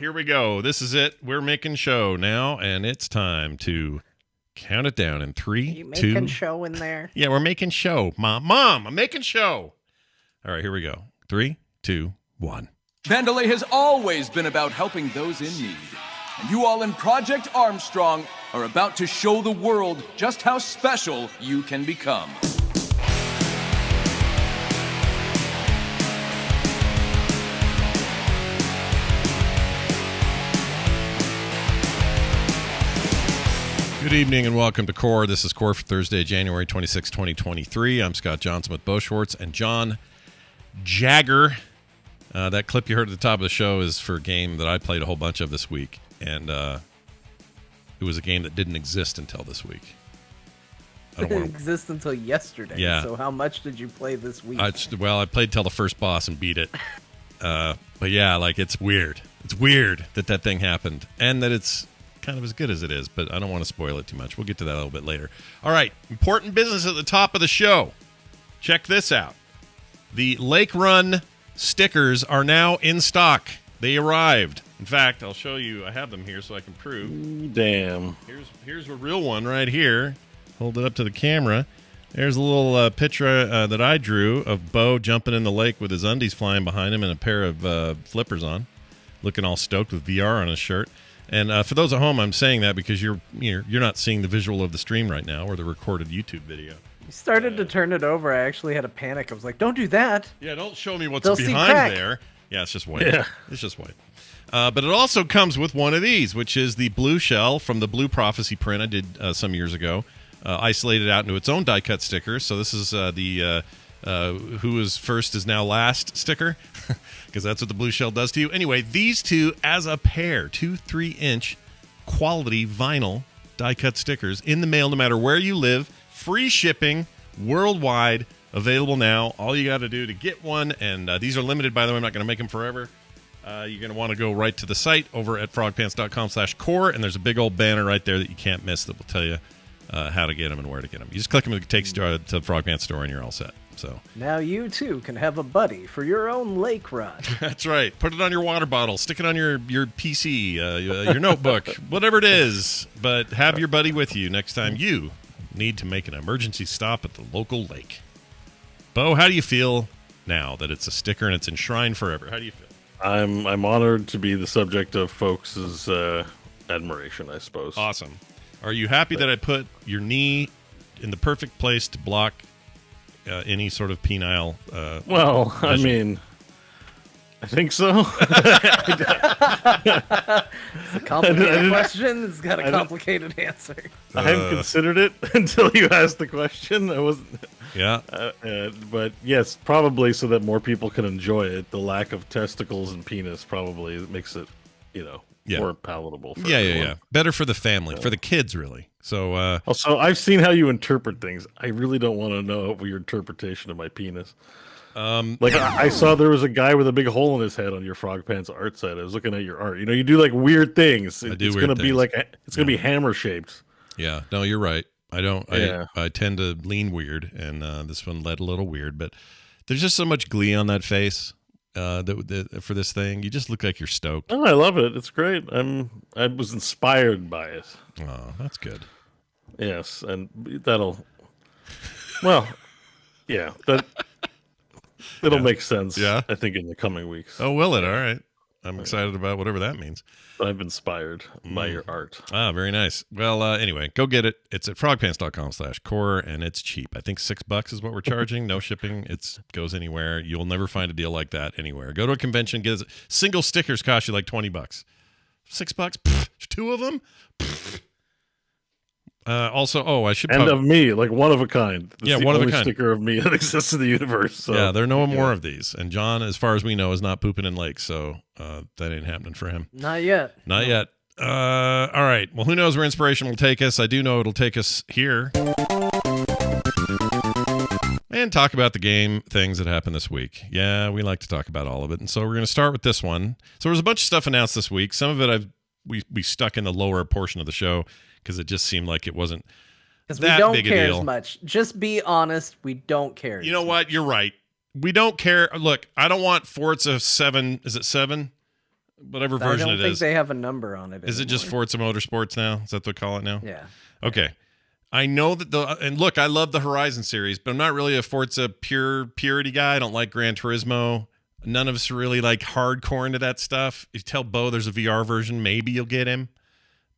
Here we go. This is it. We're making show now, and it's time to count it down in 3, You 2. making show in there? Yeah, we're making show. Mom, I'm making show. All right, here we go. 3, 2, 1. Vandalay has always been about helping those in need. And you all in Project Armstrong are about to show the world just how special you can become. Good evening and welcome to Core. This is Core for Thursday, January 26, 2023. I'm Scott Johnson with Bo Schwartz and John Jagger. That clip you heard at the top of the show is for a game that I played a whole bunch of this week, and it was a game that didn't exist until this week. It didn't exist until yesterday. Yeah. So how much did you play this week? I played till the first boss and beat it. But yeah, like it's weird. It's weird that thing happened, and that it's kind of as good as it is, but I don't want to spoil it too much. We'll get to that a little bit later. All right, important business at the top of the show. Check this out. The Lake Run stickers are now in stock. They arrived. In fact, I'll show you. I have them here so I can prove. Damn. Here's a real one right here. Hold it up to the camera. There's a little picture that I drew of Bo jumping in the lake with his undies flying behind him and a pair of flippers on, looking all stoked with VR on his shirt. And for those at home, I'm saying that because you're not seeing the visual of the stream right now or the recorded YouTube video. You started to turn it over. I actually had a panic. I was like, don't do that. Yeah, don't show me what's They'll see behind crack. there. Yeah, it's just white. Yeah. It's just white. But it also comes with one of these, which is the blue shell from the Blue Prophecy print I did some years ago, isolated out into its own die-cut sticker. So this is the who is first is now last sticker, because that's what the blue shell does to you. Anyway, these two as a pair, 2 3-inch quality vinyl die-cut stickers in the mail no matter where you live, free shipping worldwide, available now. All you got to do to get one, and these are limited, by the way. I'm not going to make them forever. You're going to want to go right to the site over at frogpants.com/core, and there's a big old banner right there that you can't miss that will tell you how to get them and where to get them. You just click them, it takes you to the Frog Pants store, and you're all set. So Now you too can have a buddy for your own lake run. that's right. Put it on your water bottle. Stick it on your PC, your notebook, whatever it is. But have your buddy with you next time you need to make an emergency stop at the local lake. Bo, how do you feel now that it's a sticker and it's enshrined forever? How do you feel? I'm honored to be the subject of folks' admiration, I suppose. Awesome. Are you happy that I put your knee in the perfect place to block any sort of penile? Well, I mean, I think so. It's a complicated question. It's got a complicated answer. I hadn't considered it until you asked the question. I wasn't. Yeah. But yes, probably so that more people can enjoy it. The lack of testicles and penis probably makes it, more palatable. For everyone. Yeah. Better for the family, for the kids, really. So, Also, I've seen how you interpret things. I really don't want to know your interpretation of my penis. I saw there was a guy with a big hole in his head on your Frog Pants art site. I was looking at your art. You do like weird things. It's weird going to be things. like it's going to be hammer shaped. yeah, no, you're right. I don't. Yeah. I tend to lean weird, and this one led a little weird. But there's just so much glee on that face for this thing. You just look like you're stoked. Oh, I love it. It's great. I was inspired by it. Oh, that's good. Yes, and that'll. Well, yeah, it'll make sense. Yeah. I think in the coming weeks. Oh, will it? All right. I'm excited about whatever that means. I've been inspired by your art. Ah, very nice. Well, anyway, go get it. It's at frogpants.com/core, and it's cheap. I think $6 is what we're charging. No shipping. It goes anywhere. You'll never find a deal like that anywhere. Go to a convention. Single stickers cost you like $20. $6? Pfft, 2 of them? Pfft. Also, I should. Of me, like one of a kind. It's the one of a only kind. sticker of me that exists in the universe. So. Yeah, there are no more of these. And John, as far as we know, is not pooping in lakes, so that ain't happening for him. Not yet. Not yet. All right. Well, who knows where inspiration will take us? I do know it'll take us here. And talk about the game things that happened this week. Yeah, we like to talk about all of it. And so we're going to start with this one. So there was a bunch of stuff announced this week. Some of it we stuck in the lower portion of the show because it just seemed like it wasn't Because we that don't big a care deal. as much. Just be honest. We don't care. You know as what? much. You're right. We don't care. Look, I don't want Forza 7. Is it 7? whatever I version don't it think is. they have a number on it. Is it just anymore. Forza Motorsports now? Is that what they call it now? Yeah. Okay. I know that and look, I love the Horizon series, but I'm not really a Forza purity guy. I don't like Gran Turismo. None of us are really like hardcore into that stuff. If you tell Bo there's a VR version, maybe you'll get him.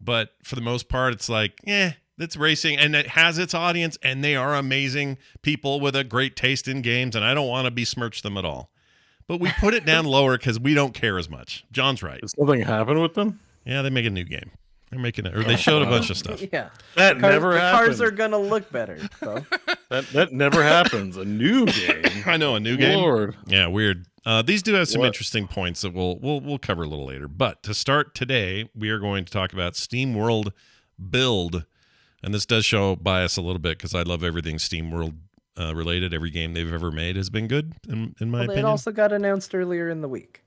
But for the most part, it's like, it's racing, and it has its audience, and they are amazing people with a great taste in games, and I don't want to besmirch them at all. But we put it down lower because we don't care as much. John's right. Did something happen with them? Yeah, they make a new game. They're making it, or they showed a bunch of stuff. Yeah. That never the happened. cars are gonna look better. So. That never happens. A new game. I know, a new game. Lord. Yeah, weird. These do have some interesting points that we'll cover a little later. But to start today, we are going to talk about Steamworld Build, and this does show bias a little bit because I love everything Steamworld related. Every game they've ever made has been good, in my opinion. It also got announced earlier in the week.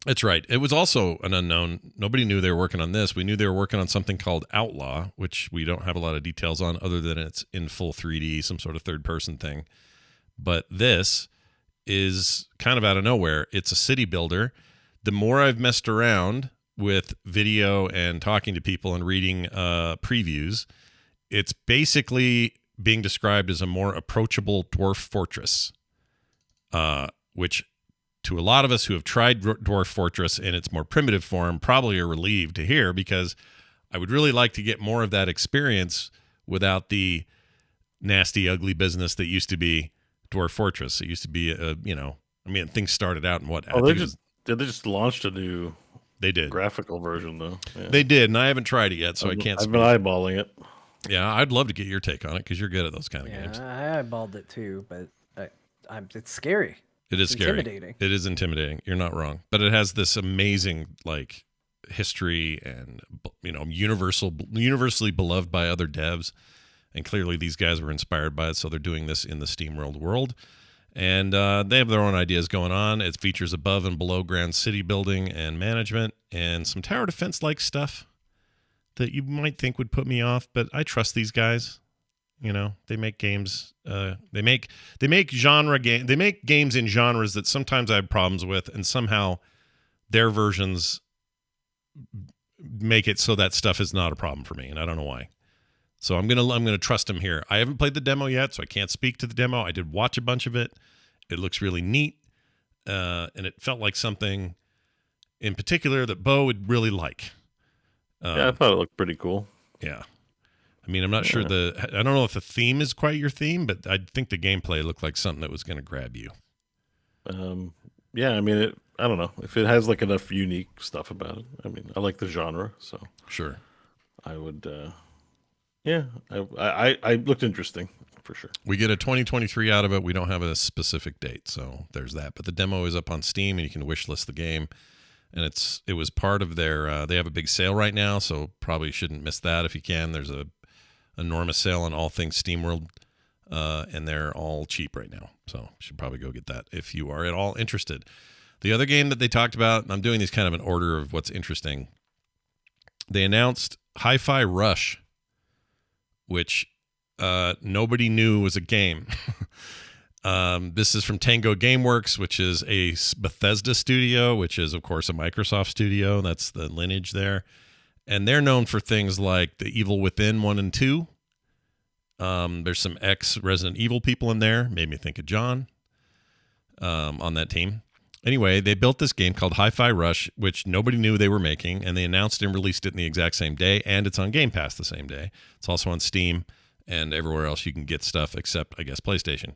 That's right. It was also an unknown. Nobody knew they were working on this. We knew they were working on something called Outlaw, which we don't have a lot of details on other than it's in full 3D, some sort of third-person thing. But this is kind of out of nowhere. It's a city builder. The more I've messed around with video and talking to people and reading previews, it's basically being described as a more approachable dwarf fortress, which to a lot of us who have tried Dwarf Fortress in its more primitive form probably are relieved to hear, because I would really like to get more of that experience without the nasty, ugly business that used to be Dwarf Fortress. It used to be, things started out in what? They just launched a new graphical version, though. Yeah. They did, and I haven't tried it yet, so I can't I've speak. been eyeballing it. Yeah, I'd love to get your take on it, because you're good at those kind of games. I eyeballed it too, but it's scary. It is scary. Intimidating. It is intimidating. You're not wrong. But it has this amazing history and universally beloved by other devs. And clearly these guys were inspired by it, so they're doing this in the Steamworld world. And they have their own ideas going on. It features above and below ground city building and management and some tower defense like stuff that you might think would put me off, but I trust these guys. They make games. They make genre game. They make games in genres that sometimes I have problems with, and somehow their versions make it so that stuff is not a problem for me, and I don't know why. So I'm gonna trust them here. I haven't played the demo yet, so I can't speak to the demo. I did watch a bunch of it. It looks really neat, and it felt like something in particular that Bo would really like. Yeah, I thought it looked pretty cool. Yeah. I mean, I'm not sure I don't know if the theme is quite your theme, but I think the gameplay looked like something that was going to grab you. Yeah, I mean, I don't know if it has enough unique stuff about it. I mean, I like the genre, so sure. I would, I looked interesting for sure. We get a 2023 out of it. We don't have a specific date, so there's that. But the demo is up on Steam, and you can wishlist the game. And it was part of their, they have a big sale right now, so probably shouldn't miss that if you can. There's a enormous sale on all things Steamworld, and they're all cheap right now. So you should probably go get that if you are at all interested. The other game that they talked about, and I'm doing these kind of in order of what's interesting, they announced Hi-Fi Rush, which nobody knew was a game. This is from Tango Gameworks, which is a Bethesda studio, which is, of course, a Microsoft studio. That's the lineage there. And they're known for things like The Evil Within 1 and 2. There's some ex-Resident Evil people in there. Made me think of John on that team. Anyway, they built this game called Hi-Fi Rush, which nobody knew they were making, and they announced and released it in the exact same day, and it's on Game Pass the same day. It's also on Steam and everywhere else you can get stuff except, I guess, PlayStation.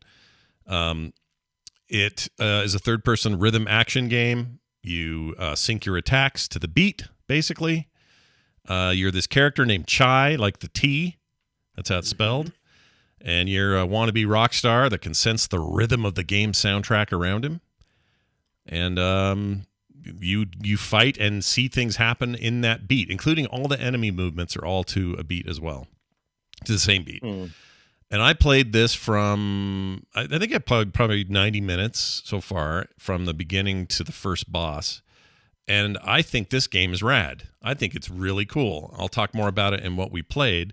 It is a third-person rhythm action game. You sync your attacks to the beat, basically. You're this character named Chai, like the T. That's how it's spelled. And you're a wannabe rock star that can sense the rhythm of the game soundtrack around him. And you fight and see things happen in that beat, including all the enemy movements are all to a beat as well, to the same beat. And I played this from, I think I played probably 90 minutes so far from the beginning to the first boss. And I think this game is rad. I think it's really cool. I'll talk more about it in what we played,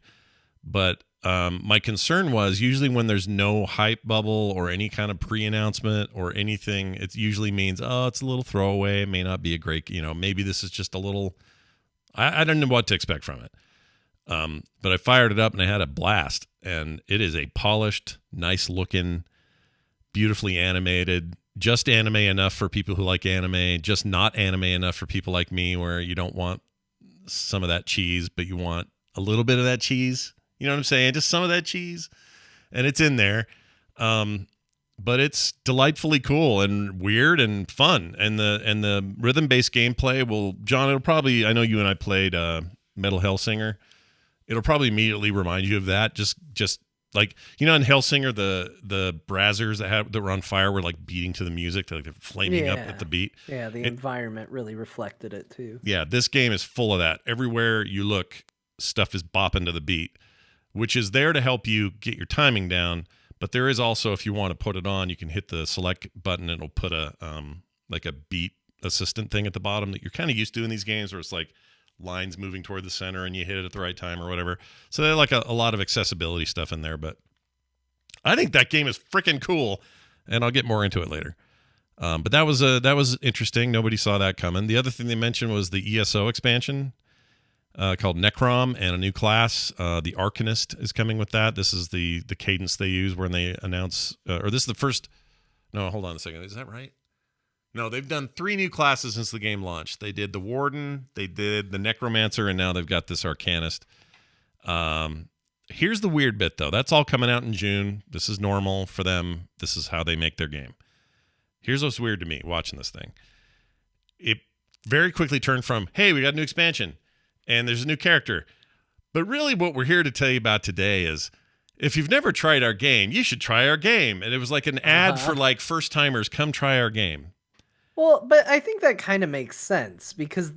but My concern was usually when there's no hype bubble or any kind of pre-announcement or anything, it usually means, oh, it's a little throwaway. It may not be a great, maybe this is just a little, I don't know what to expect from it. But I fired it up and I had a blast, and it is a polished, nice looking, beautifully animated, just anime enough for people who like anime, just not anime enough for people like me, where you don't want some of that cheese, but you want a little bit of that cheese. You know what I'm saying? Just some of that cheese, and it's in there. But it's delightfully cool and weird and fun. And the rhythm-based gameplay will, John, it'll probably, I know you and I played Metal Hellsinger. It'll probably immediately remind you of that. Just like, in Hellsinger, the brazzers that were on fire were like beating to the music, they're flaming up at the beat. Yeah, the environment really reflected it too. Yeah, this game is full of that. Everywhere you look, stuff is bopping to the beat, which is there to help you get your timing down. But there is also, if you want to put it on, you can hit the select button and it'll put a like a beat assistant thing at the bottom that you're kind of used to in these games, where it's like lines moving toward the center and you hit it at the right time or whatever. So there's like a lot of accessibility stuff in there, but I think that game is freaking cool, and I'll get more into it later. But that was interesting. Nobody saw that coming. The other thing they mentioned was the ESO expansion called Necrom, and a new class. The Arcanist is coming with that. This is the cadence they use when they announce, or this is the first. No, hold on a second. Is that right? No, they've done 3 new classes since the game launched. They did the Warden, they did the Necromancer, and now they've got this Arcanist. Here's the weird bit, though. That's all coming out in June. This is normal for them. This is how they make their game. Here's what's weird to me watching this thing. It very quickly turned from, hey, we got a new expansion, and there's a new character. But really what we're here to tell you about today is, if you've never tried our game, you should try our game. And it was like an ad for like first-timers, come try our game. Well, but I think that kind of makes sense, because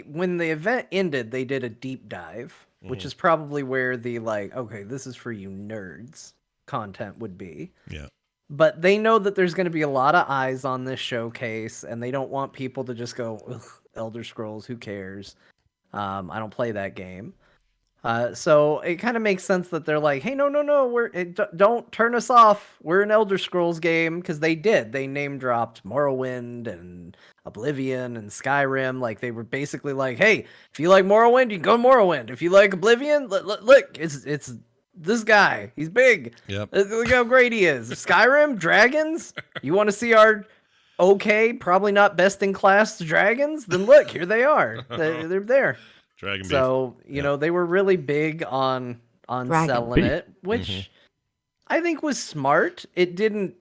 when the event ended, they did a deep dive, which is probably where the okay, this is for you nerds content would be. Yeah. But they know that there's going to be a lot of eyes on this showcase, and they don't want people to just go, ugh, Elder Scrolls, who cares? I don't play that game. So it kind of makes sense that they're like, hey, no, don't turn us off. We're an Elder Scrolls game, because they did. They name dropped Morrowind and Oblivion and Skyrim. Like, they were basically like, hey, if you like Morrowind, you can go to Morrowind. If you like Oblivion, look, it's this guy. He's big. Yep. Look how great he is. Skyrim, dragons. You want to see our probably not best in class dragons? Then look, here they are. They're there. Dragon beef. So, they were really big on Dragon selling beef. it, which I think was smart. It didn't,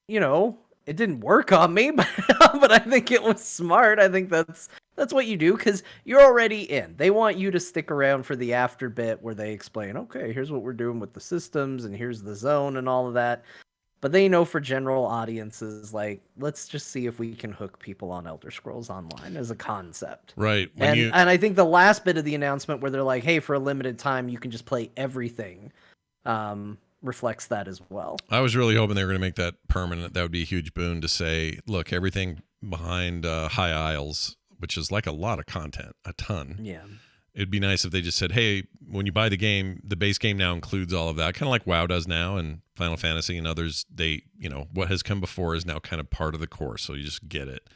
it didn't work on me, but I think it was smart. I think that's what you do, because you're already in. They want you to stick around for the after bit where they explain, okay, here's what we're doing with the systems, and here's the zone and all of that. But they know for general audiences, like, let's just see if we can hook people on Elder Scrolls Online as a concept. Right. And I think the last bit of the announcement where they're like, hey, for a limited time, you can just play everything, reflects that as well. I was really hoping they were going to make that permanent. That would be a huge boon to say, look, everything behind High Isles, which is like a lot of content, a ton. Yeah. It'd be nice if they just said, hey, when you buy the game, the base game now includes all of that, kind of like WoW does now, and Final Fantasy and others. They, what has come before is now kind of part of the course, so you just get it.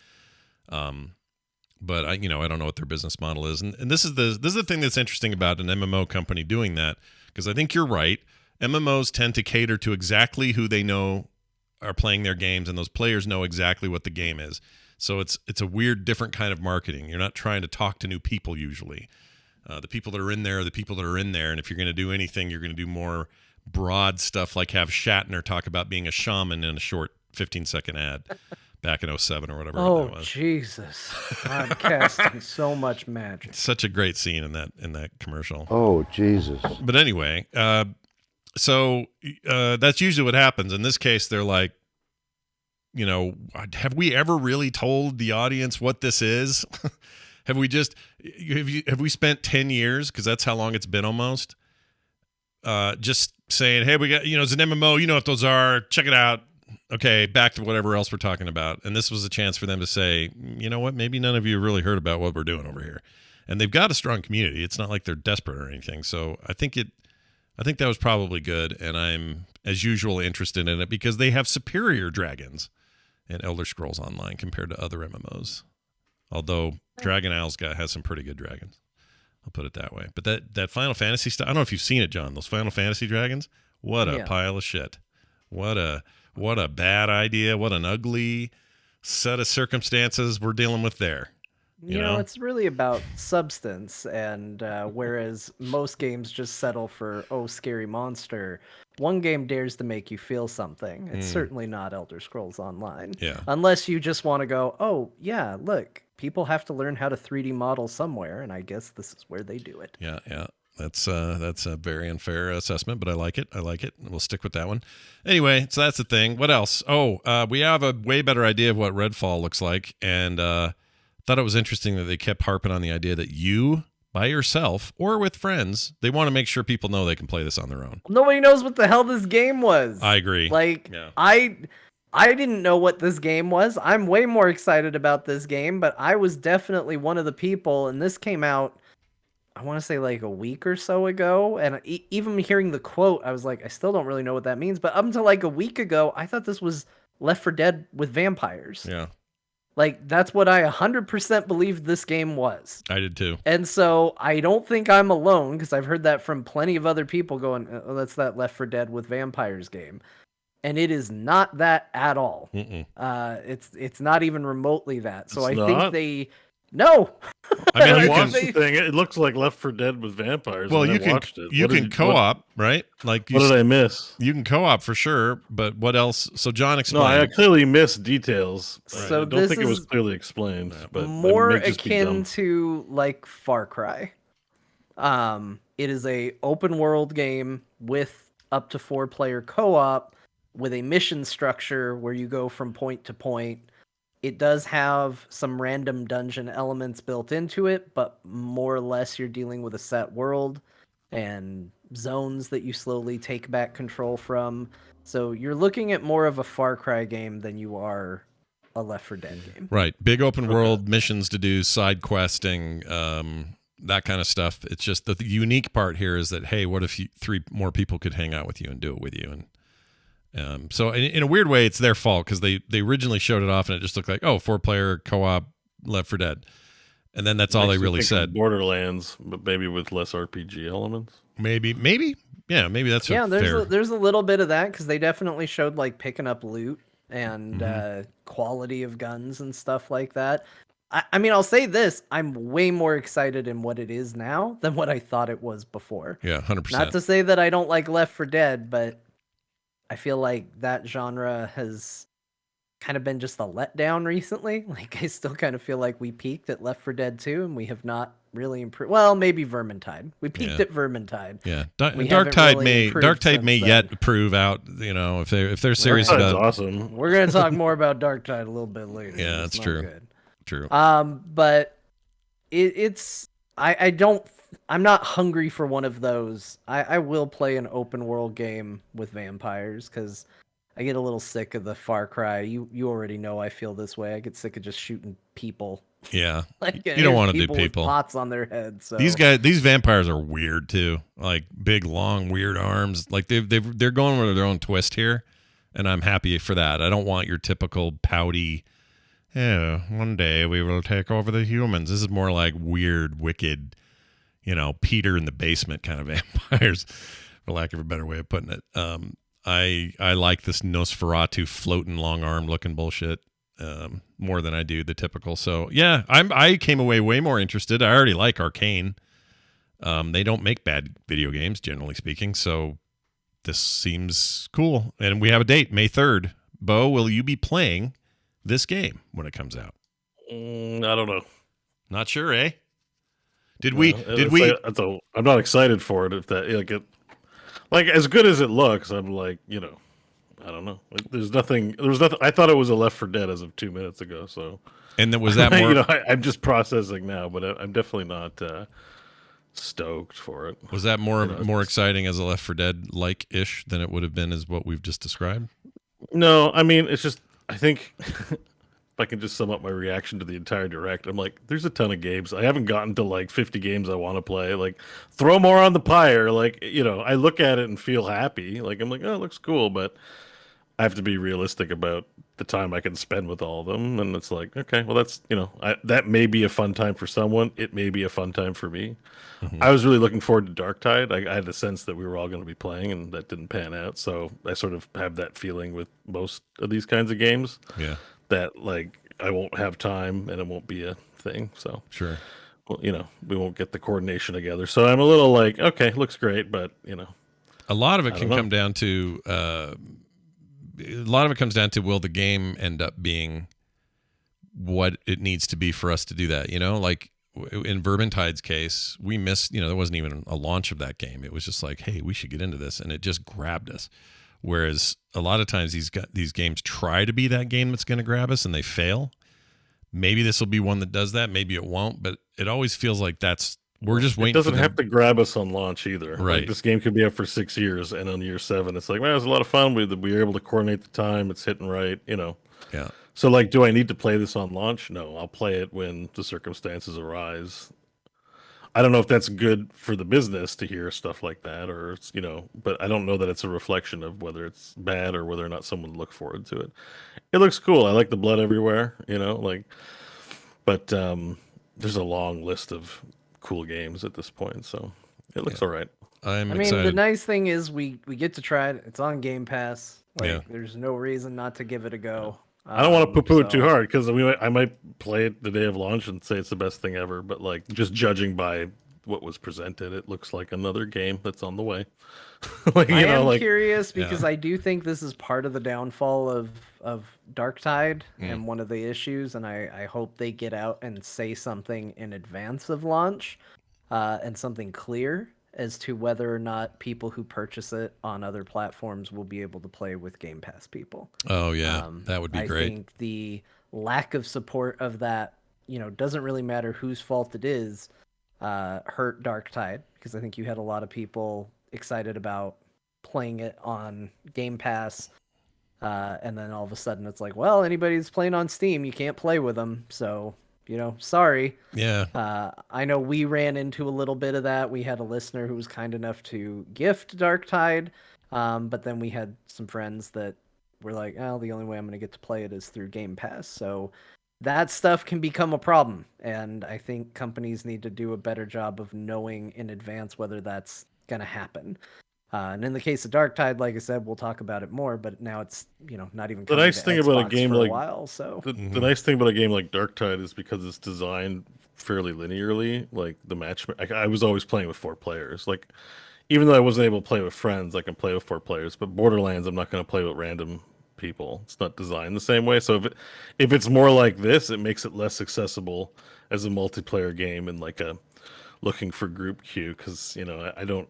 But I don't know what their business model is, and this is the thing that's interesting about an MMO company doing that, because I think you're right. MMOs tend to cater to exactly who they know are playing their games, and those players know exactly what the game is. So it's a weird, different kind of marketing. You're not trying to talk to new people usually. The people that are in there are the people that are in there. And if you're going to do anything, you're going to do more broad stuff, like have Shatner talk about being a shaman in a short 15-second ad back in 2007 or whatever that was. Oh, Jesus. I'm casting so much magic. It's such a great scene in that commercial. Oh, Jesus. But anyway, so that's usually what happens. In this case, they're like, have we ever really told the audience what this is? Have we spent 10 years, because that's how long it's been almost, just saying, hey, we got, it's an MMO, you know what those are, check it out. Okay, back to whatever else we're talking about. And this was a chance for them to say, you know what, maybe none of you really heard about what we're doing over here. And they've got a strong community. It's not like they're desperate or anything. So I think I think that was probably good, and I'm, as usual, interested in it because they have superior dragons in Elder Scrolls Online compared to other MMOs. Although Dragon Isle's has some pretty good dragons. I'll put it that way. But that Final Fantasy stuff, I don't know if you've seen it, John. Those Final Fantasy dragons, what a pile of shit. What a bad idea. What an ugly set of circumstances we're dealing with there. You know, it's really about substance, and whereas most games just settle for, scary monster, one game dares to make you feel something. It's certainly not Elder Scrolls Online. Yeah. Unless you just want to go, oh, yeah, look, people have to learn how to 3D model somewhere, and I guess this is where they do it. Yeah. That's a very unfair assessment, but I like it. We'll stick with that one. Anyway, so that's the thing. What else? We have a way better idea of what Redfall looks like, and thought it was interesting that they kept harping on the idea that you, by yourself or with friends, they want to make sure people know they can play this on their own. Nobody knows what the hell this game was. I agree. I didn't know what this game was. I'm way more excited about this game, but I was definitely one of the people, and this came out, I want to say like a week or so ago, and even hearing the quote, I was like, I still don't really know what that means, but up until like a week ago, I thought this was Left 4 Dead with vampires. Yeah. Like, that's what I 100% believed this game was. I did too. And so I don't think I'm alone, because I've heard that from plenty of other people going, that's that Left 4 Dead with vampires game. And it is not that at all. It's not even remotely that. So I think they... No! I mean, I watched the thing. It looks like Left 4 Dead with vampires. Well, you can co-op, right? Like, what did I miss? You can co-op for sure, but what else? So John explained. No, I clearly missed details. So I don't think it was clearly explained. But more akin to like Far Cry. It is a open world game with up to 4-player co-op with a mission structure where you go from point to point. It does have some random dungeon elements built into it, but more or less you're dealing with a set world and zones that you slowly take back control from. So you're looking at more of a Far Cry game than you are a Left 4 Dead game. Right. Big open world missions to do, side questing, that kind of stuff. It's just the unique part here is that, hey, what if 3 more people could hang out with you and do it with you? And so in a weird way, it's their fault because they originally showed it off and it just looked like, 4-player co-op Left 4 Dead. And then that's all they really said. Borderlands, but maybe with less RPG elements. Maybe. Yeah, maybe that's there's a little bit of that because they definitely showed like picking up loot and quality of guns and stuff like that. I mean, I'll say this. I'm way more excited in what it is now than what I thought it was before. Yeah, 100%. Not to say that I don't like Left 4 Dead, but I feel like that genre has kind of been just a letdown recently. Like, I still kind of feel like we peaked at Left 4 Dead 2 and we have not really improved. Well, maybe Vermintide. We peaked at Vermintide. Yeah, Darktide may yet prove out. You know, if they're serious about. Awesome. We're gonna talk more about Darktide a little bit later. Yeah, that's true. Good. True. But it's I'm not hungry for one of those. I will play an open world game with vampires because I get a little sick of the Far Cry. You already know I feel this way. I get sick of just shooting people. Yeah, like, you don't want to do people. With pots on their heads. So. These vampires are weird too. Like big, long, weird arms. Like they're going with their own twist here, and I'm happy for that. I don't want your typical pouty. Yeah, one day we will take over the humans. This is more like weird, wicked. Peter in the basement kind of vampires, for lack of a better way of putting it. I like this Nosferatu floating long arm looking bullshit more than I do the typical. So yeah, I came away way more interested. I already like Arcane. They don't make bad video games, generally speaking. So this seems cool, and we have a date, May 3rd. Bo, will you be playing this game when it comes out? I don't know. Not sure, eh? Did we? I'm not excited for it. If that like as good as it looks, I'm like, I don't know. Like, there's nothing. I thought it was a Left 4 Dead as of 2 minutes ago. So, and then was that more? I'm just processing now, but I'm definitely not stoked for it. Was that more exciting as a Left 4 Dead like ish than it would have been as what we've just described? No, I mean it's just I think if I can just sum up my reaction to the entire direct, I'm like, there's a ton of games. I haven't gotten to like 50 games I want to play. Like, throw more on the pyre. Like, I look at it and feel happy. Like, I'm like, oh, it looks cool, but I have to be realistic about the time I can spend with all of them. And it's like, okay, well, that's, that may be a fun time for someone. It may be a fun time for me. I was really looking forward to Darktide. I had a sense that we were all going to be playing, and that didn't pan out. So I sort of have that feeling with most of these kinds of games. Yeah. That, like, I won't have time and it won't be a thing. So, Sure. well, we won't get the coordination together. So I'm a little like, okay, looks great, but, a lot of it can come down to will the game end up being what it needs to be for us to do that? Like in Vermintide's case, we missed, there wasn't even a launch of that game. It was just like, hey, we should get into this. And it just grabbed us. Whereas a lot of times these games try to be that game that's going to grab us and they fail. Maybe this will be one that does that. Maybe it won't, but it always feels like we're just waiting. It doesn't have to grab us on launch either. Right. Like, this game could be up for 6 years, and on year 7, it's like, man, it was a lot of fun. We were able to coordinate the time. It's hitting right, Yeah. So, like, do I need to play this on launch? No, I'll play it when the circumstances arise. I don't know if that's good for the business to hear stuff like that, or it's, but I don't know that it's a reflection of whether it's bad or whether or not someone would look forward to it. It looks cool. I like the blood everywhere, but there's a long list of cool games at this point, so it looks all right. I mean, excited. the nice thing is we get to try it. It's on Game Pass. Like, Yeah. There's no reason not to give it a go. I don't want to poo-poo it too hard, because I might play it the day of launch and say it's the best thing ever, but like, just judging by what was presented, it looks like another game that's on the way. I am curious because I do think this is part of the downfall of Darktide and one of the issues, and I hope they get out and say something in advance of launch and something clear as to whether or not people who purchase it on other platforms will be able to play with Game Pass people. Oh yeah, that would be great. I think the lack of support of that, doesn't really matter whose fault it is, hurt Darktide, because I think you had a lot of people excited about playing it on Game Pass, and then all of a sudden it's like, well, anybody who's playing on Steam, you can't play with them, so sorry. Yeah. I know we ran into a little bit of that. We had a listener who was kind enough to gift Darktide, but then we had some friends that were like, oh, the only way I'm going to get to play it is through Game Pass. So that stuff can become a problem, and I think companies need to do a better job of knowing in advance whether that's going to happen. And in the case of Darktide, like I said, we'll talk about it more, but now it's, not even the nice thing about a game for like a while, so the nice thing about a game like Darktide is because it's designed fairly linearly. Like, the match, I was always playing with 4 players. Like, even though I wasn't able to play with friends, I can play with 4 players. But Borderlands, I'm not going to play with random people. It's not designed the same way. So if it's more like this, it makes it less accessible as a multiplayer game and like a looking for group queue, because I don't.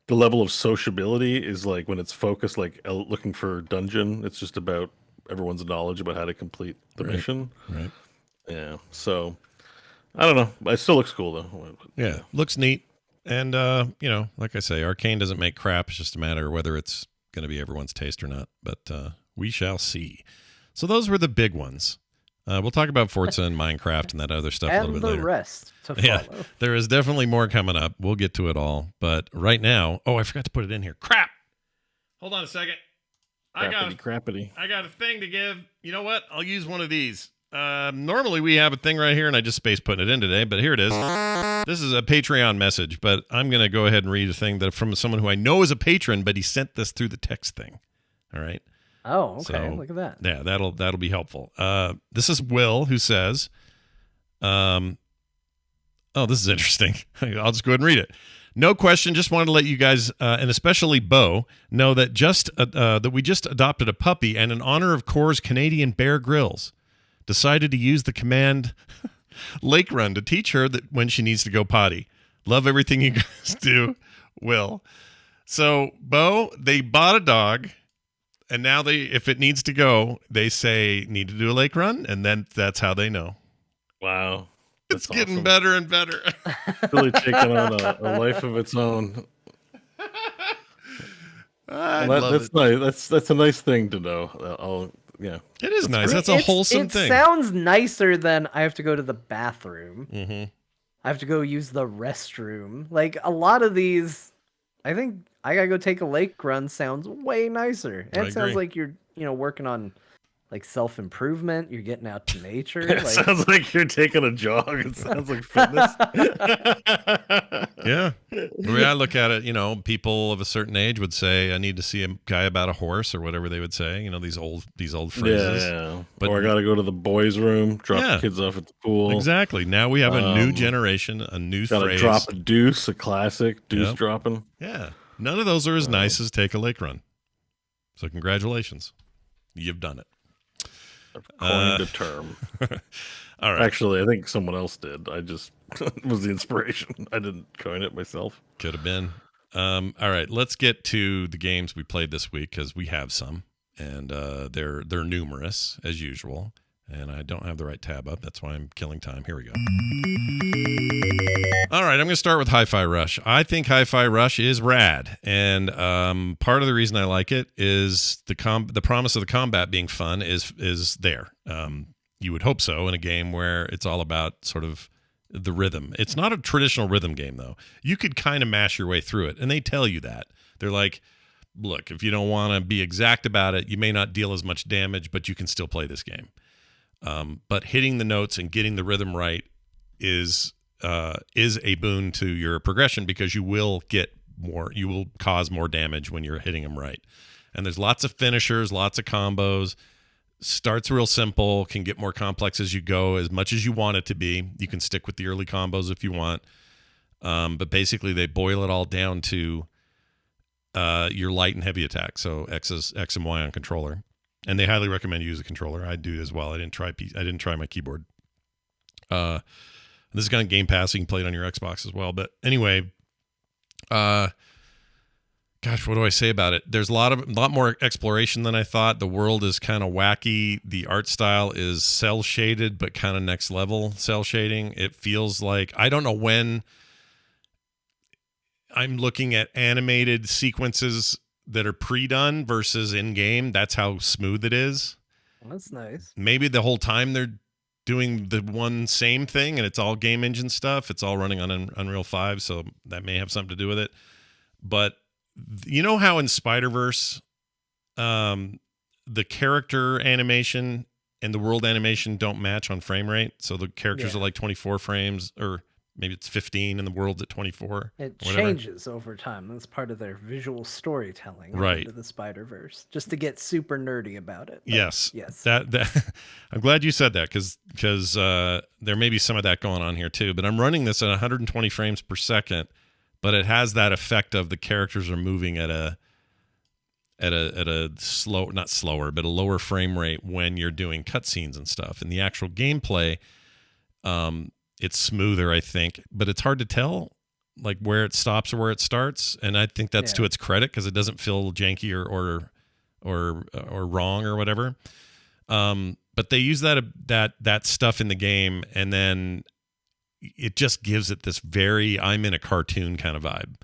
The level of sociability is like when it's focused, like looking for dungeon. It's just about everyone's knowledge about how to complete the mission. Right. Yeah. So I don't know. It still looks cool though. Yeah. Looks neat. And like I say, Arcane doesn't make crap. It's just a matter of whether it's going to be everyone's taste or not. But we shall see. So those were the big ones. We'll talk about Forza and Minecraft and that other stuff a little bit later. And the rest to follow. Yeah, there is definitely more coming up. We'll get to it all. But right now, I forgot to put it in here. Crap! Hold on a second. I got a thing to give. You know what? I'll use one of these. Normally we have a thing right here, and I just spaced putting it in today, but here it is. This is a Patreon message, but I'm going to go ahead and read a thing that from someone who I know is a patron, but he sent this through the text thing. All right? Oh, okay. So, look at that. Yeah, that'll be helpful. This is Will, who says, this is interesting. I'll just go ahead and read it. No question. Just wanted to let you guys, and especially Bo, know that that we just adopted a puppy, and in honor of Core's Canadian Bear Grylls, decided to use the command Lake Run to teach her that when she needs to go potty. Love everything you guys do, Will. So, Bo, they bought a dog. And now if it needs to go, they say need to do a lake run, and then that's how they know. Wow. It's getting better and better. Really taking on a life of its own. That's nice. That's a nice thing to know. yeah, it is nice. That's a wholesome thing. It sounds nicer than I have to go to the bathroom. Mm-hmm. I have to go use the restroom. Like a lot of these, I think I gotta go take a lake run sounds way nicer. And I it sounds agree. like you're, working on like self-improvement. You're getting out to nature. It sounds like you're taking a jog. It sounds like fitness. Yeah. The way I look at it, people of a certain age would say, I need to see a guy about a horse or whatever they would say, these old phrases. Yeah. But, or I got to go to the boys' room, drop Yeah. the kids off at the pool. Exactly. Now we have a new generation, a new Got to phrase. drop a deuce, a classic deuce Yep. dropping. Yeah. None of those are as nice as take a lake run. So congratulations. You've done it. Coined a term. All right. Actually, I think someone else did. I just was the inspiration. I didn't coin it myself. Could have been. All right. Let's get to the games we played this week because we have some, and they're numerous as usual. And I don't have the right tab up. That's why I'm killing time. Here we go. All right, I'm going to start with Hi-Fi Rush. I think Hi-Fi Rush is rad, and part of the reason I like it is the promise of the combat being fun is there. You would hope so in a game where it's all about sort of the rhythm. It's not a traditional rhythm game, though. You could kind of mash your way through it, and they tell you that. They're like, look, if you don't want to be exact about it, you may not deal as much damage, but you can still play this game. But hitting the notes and getting the rhythm right is a boon to your progression because you will cause more damage when you're hitting them right. And there's lots of finishers, lots of combos. Starts real simple, can get more complex as you go, as much as you want it to be. You can stick with the early combos if you want. But basically they boil it all down to your light and heavy attack. So X and Y on controller. And they highly recommend you use a controller. I do as well. I didn't try my keyboard. This is kind of Game Pass. You can play it on your Xbox as well. But anyway, gosh, what do I say about it? There's a lot more exploration than I thought. The world is kind of wacky. The art style is cell shaded, but kind of next level cell shading. It feels like, I don't know when I'm looking at animated sequences that are pre-done versus in-game. That's how smooth it is. Well, that's nice. Maybe the whole time they're doing the one same thing and it's all game engine stuff. It's all running on Unreal 5, so that may have something to do with it. But you know how in Spider-Verse, the character animation and the world animation don't match on frame rate? So the characters are like 24 frames, or maybe it's 15 and the world's at 24. It changes over time. That's part of their visual storytelling, right? Into the Spider-Verse, just to get super nerdy about it. But yes. That I'm glad you said that because there may be some of that going on here too. But I'm running this at 120 frames per second, but it has that effect of the characters are moving at a slow, not slower, but a lower frame rate when you're doing cutscenes and stuff. And the actual gameplay, it's smoother, I think, but it's hard to tell like where it stops or where it starts. And I think that's to its credit because it doesn't feel janky or wrong or whatever. But they use that stuff in the game, and then it just gives it this very I'm in a cartoon kind of vibe.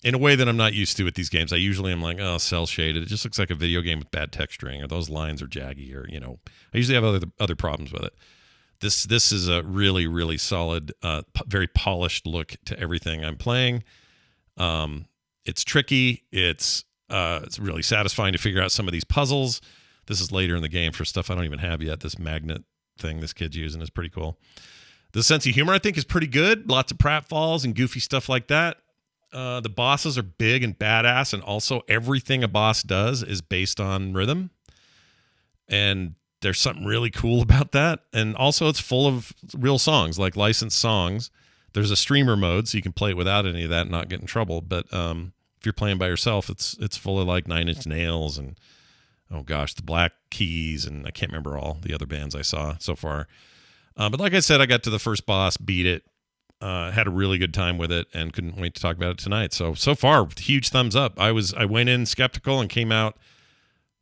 In a way that I'm not used to with these games. I usually am like, oh, cell shaded. It just looks like a video game with bad texturing, or those lines are jaggy, or I usually have other problems with it. This is a really, really solid, very polished look to everything I'm playing. It's tricky. It's really satisfying to figure out some of these puzzles. This is later in the game for stuff I don't even have yet. This magnet thing this kid's using is pretty cool. The sense of humor, I think, is pretty good. Lots of pratfalls and goofy stuff like that. The bosses are big and badass, and also everything a boss does is based on rhythm. And there's something really cool about that. And also it's full of real songs, like licensed songs. There's a streamer mode, so you can play it without any of that and not get in trouble. But if you're playing by yourself, it's full of like Nine Inch Nails and, oh gosh, the Black Keys, and I can't remember all the other bands I saw so far. But like I said, I got to the first boss, beat it, had a really good time with it, and couldn't wait to talk about it tonight. So far, huge thumbs up. I went in skeptical and came out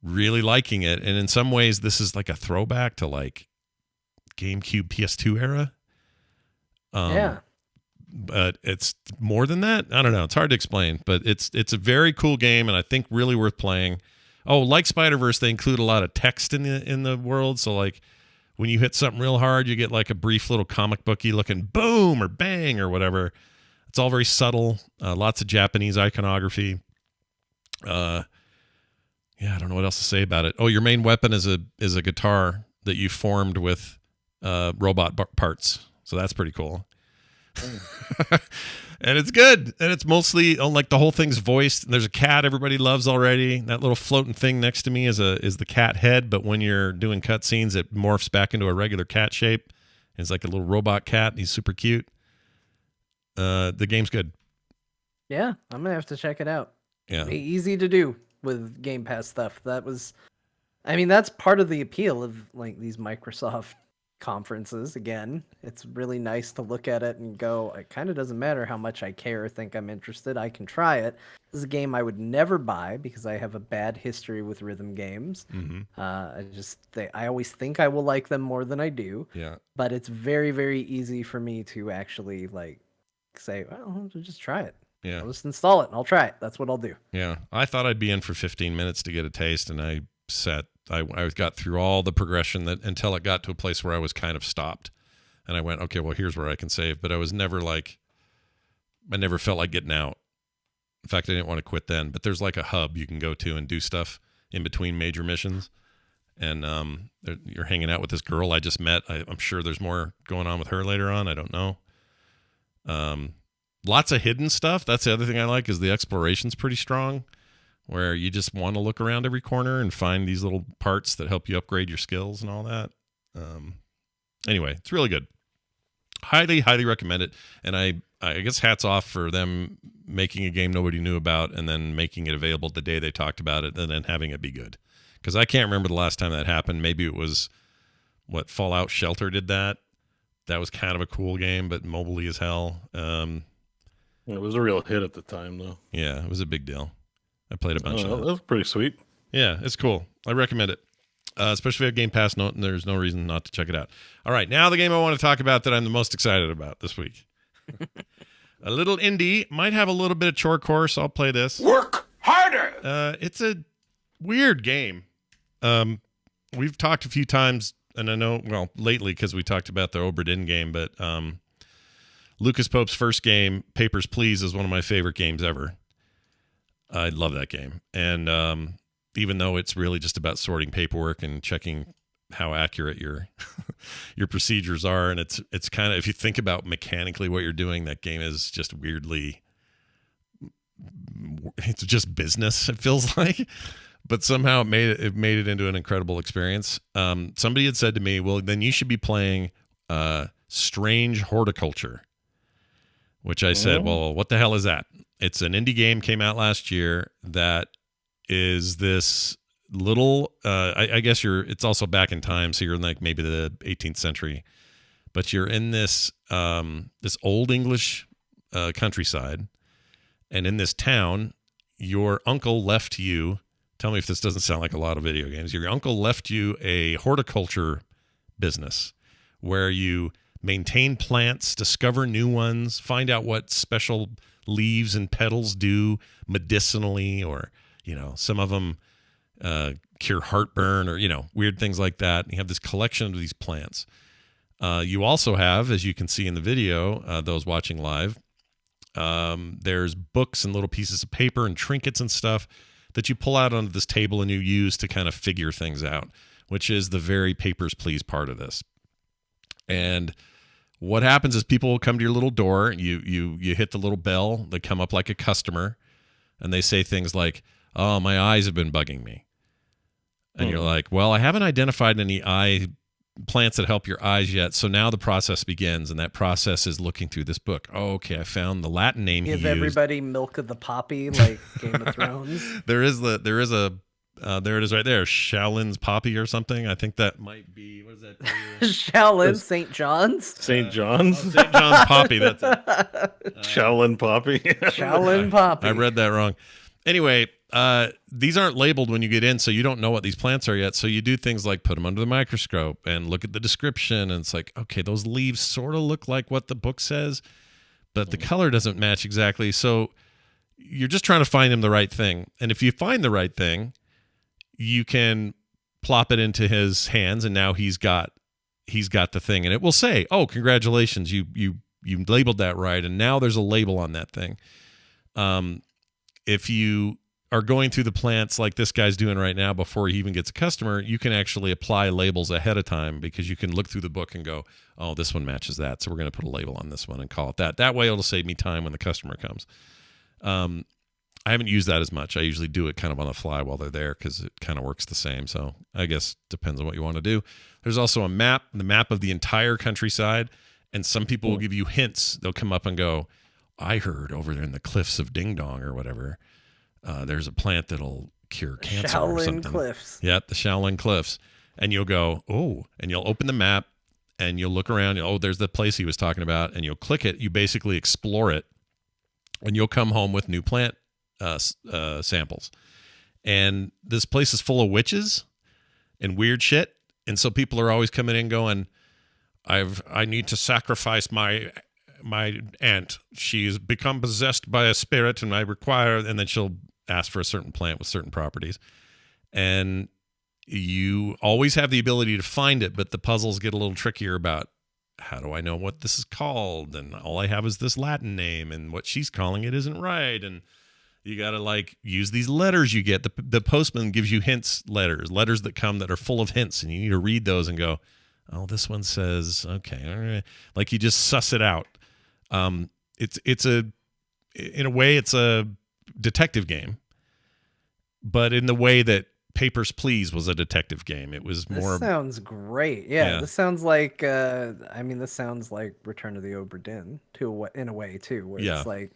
really liking it. And in some ways, this is like a throwback to like GameCube, PS2 era. Yeah. But it's more than that. I don't know. It's hard to explain, but it's a very cool game, and I think really worth playing. like Spider-Verse, they include a lot of text in the world. So like when you hit something real hard, you get like a brief little comic booky looking boom or bang or whatever. It's all very subtle. Lots of Japanese iconography. Yeah, I don't know what else to say about it. Oh, your main weapon is a guitar that you formed with robot parts. So that's pretty cool. And it's good. And it's mostly like the whole thing's voiced. There's a cat everybody loves already. That little floating thing next to me is the cat head, but when you're doing cutscenes, it morphs back into a regular cat shape. It's like a little robot cat. He's super cute. The game's good. Yeah, I'm gonna have to check it out. Yeah. Easy to do with Game Pass stuff. That's part of the appeal of like these Microsoft conferences. Again, it's really nice to look at it and go, it kind of doesn't matter how much I care or think I'm interested. I can try it. This is a game I would never buy because I have a bad history with rhythm games. Mm-hmm. I always think I will like them more than I do. Yeah. But it's very, very easy for me to actually like say, well, I'll just try it. Yeah. I'll just install it and I'll try it. That's what I'll do. Yeah. I thought I'd be in for 15 minutes to get a taste, and I got through all the progression until it got to a place where I was kind of stopped. And I went, okay, well, here's where I can save. But I never felt like getting out. In fact, I didn't want to quit then. But there's like a hub you can go to and do stuff in between major missions. And you're hanging out with this girl I just met. I'm sure there's more going on with her later on. I don't know. Lots of hidden stuff. That's the other thing I like, is the exploration's pretty strong, where you just want to look around every corner and find these little parts that help you upgrade your skills and all that. Anyway, it's really good. Highly, highly recommend it. And I guess hats off for them making a game nobody knew about and then making it available the day they talked about it and then having it be good. Because I can't remember the last time that happened. Maybe it was, Fallout Shelter did that. That was kind of a cool game, but mobily as hell. It was a real hit at the time, though. Yeah, it was a big deal. I played a bunch of that. That was pretty sweet. Yeah, it's cool. I recommend it. Especially if you have Game Pass. No, there's no reason not to check it out. All right, now the game I want to talk about that I'm the most excited about this week. A little indie. Might have a little bit of chore course. I'll play this. Work harder! It's a weird game. We've talked a few times, and I know, well, lately because we talked about the Obra Dinn game, but Lucas Pope's first game, Papers, Please, is one of my favorite games ever. I love that game. And even though it's really just about sorting paperwork and checking how accurate your your procedures are, and it's kind of, if you think about mechanically what you're doing, that game is just weirdly, it's just business, it feels like. But somehow it made it into an incredible experience. Somebody had said to me, well, then you should be playing Strange Horticulture, which I said, well, what the hell is that? It's an indie game, came out last year, that is this little, I guess it's also back in time, so you're in like maybe the 18th century, but you're in this this old English countryside, and in this town, your uncle left you, tell me if this doesn't sound like a lot of video games, your uncle left you a horticulture business where you maintain plants, discover new ones, find out what special leaves and petals do medicinally, or, some of them cure heartburn, or, weird things like that. And you have this collection of these plants. You also have, as you can see in the video, those watching live, there's books and little pieces of paper and trinkets and stuff that you pull out onto this table and you use to kind of figure things out, which is the very Papers, Please part of this. And what happens is people will come to your little door, you hit the little bell, they come up like a customer, and they say things like, oh, my eyes have been bugging me. And you're like, well, I haven't identified any eye plants that help your eyes yet, so now the process begins, and that process is looking through this book. Oh, okay, I found the Latin name he used. Give everybody Milk of the Poppy, like Game of Thrones. There is there it is right there, Shaolin's Poppy or something. I think that might be, what is that? Shaolin, St. John's? St. John's? St. John's Poppy, that's it. Shaolin Poppy. Shaolin Poppy. I read that wrong. Anyway, these aren't labeled when you get in, so you don't know what these plants are yet. So you do things like put them under the microscope and look at the description, and it's like, okay, those leaves sort of look like what the book says, but the color doesn't match exactly. So you're just trying to find them the right thing. And if you find the right thing, you can plop it into his hands, and now he's got the thing, and it will say, "Oh, congratulations, you labeled that right," and now there's a label on that thing. If you are going through the plants like this guy's doing right now before he even gets a customer, you can actually apply labels ahead of time, because you can look through the book and go, "Oh, this one matches that, so we're going to put a label on this one and call it that." That way it'll save me time when the customer comes. I haven't used that as much. I usually do it kind of on the fly while they're there, because it kind of works the same. So I guess depends on what you want to do. There's also a map, the map of the entire countryside, and some people will give you hints. They'll come up and go, "I heard over there in the cliffs of Ding Dong or whatever, there's a plant that'll cure cancer or something." Shaolin Cliffs. Yeah, the Shaolin Cliffs. And you'll go, "Oh," and you'll open the map and you'll look around. Oh, there's the place he was talking about, and you'll click it. You basically explore it, and you'll come home with new plant samples. And this place is full of witches and weird shit, and so people are always coming in going, I need to sacrifice my aunt. She's become possessed by a spirit, and I require," and then she'll ask for a certain plant with certain properties, and you always have the ability to find it, but the puzzles get a little trickier about, how do I know what this is called, and all I have is this Latin name, and what she's calling it isn't right, and you got to like use these letters you get. The postman gives you letters that come that are full of hints, and you need to read those and go, "Oh, this one says," okay. All right. Like you just suss it out. In a way, it's a detective game, but in the way that Papers, Please was a detective game. It was more. This sounds great. Yeah, this sounds like. This sounds like Return of the Obra Dinn in a way too, where it's like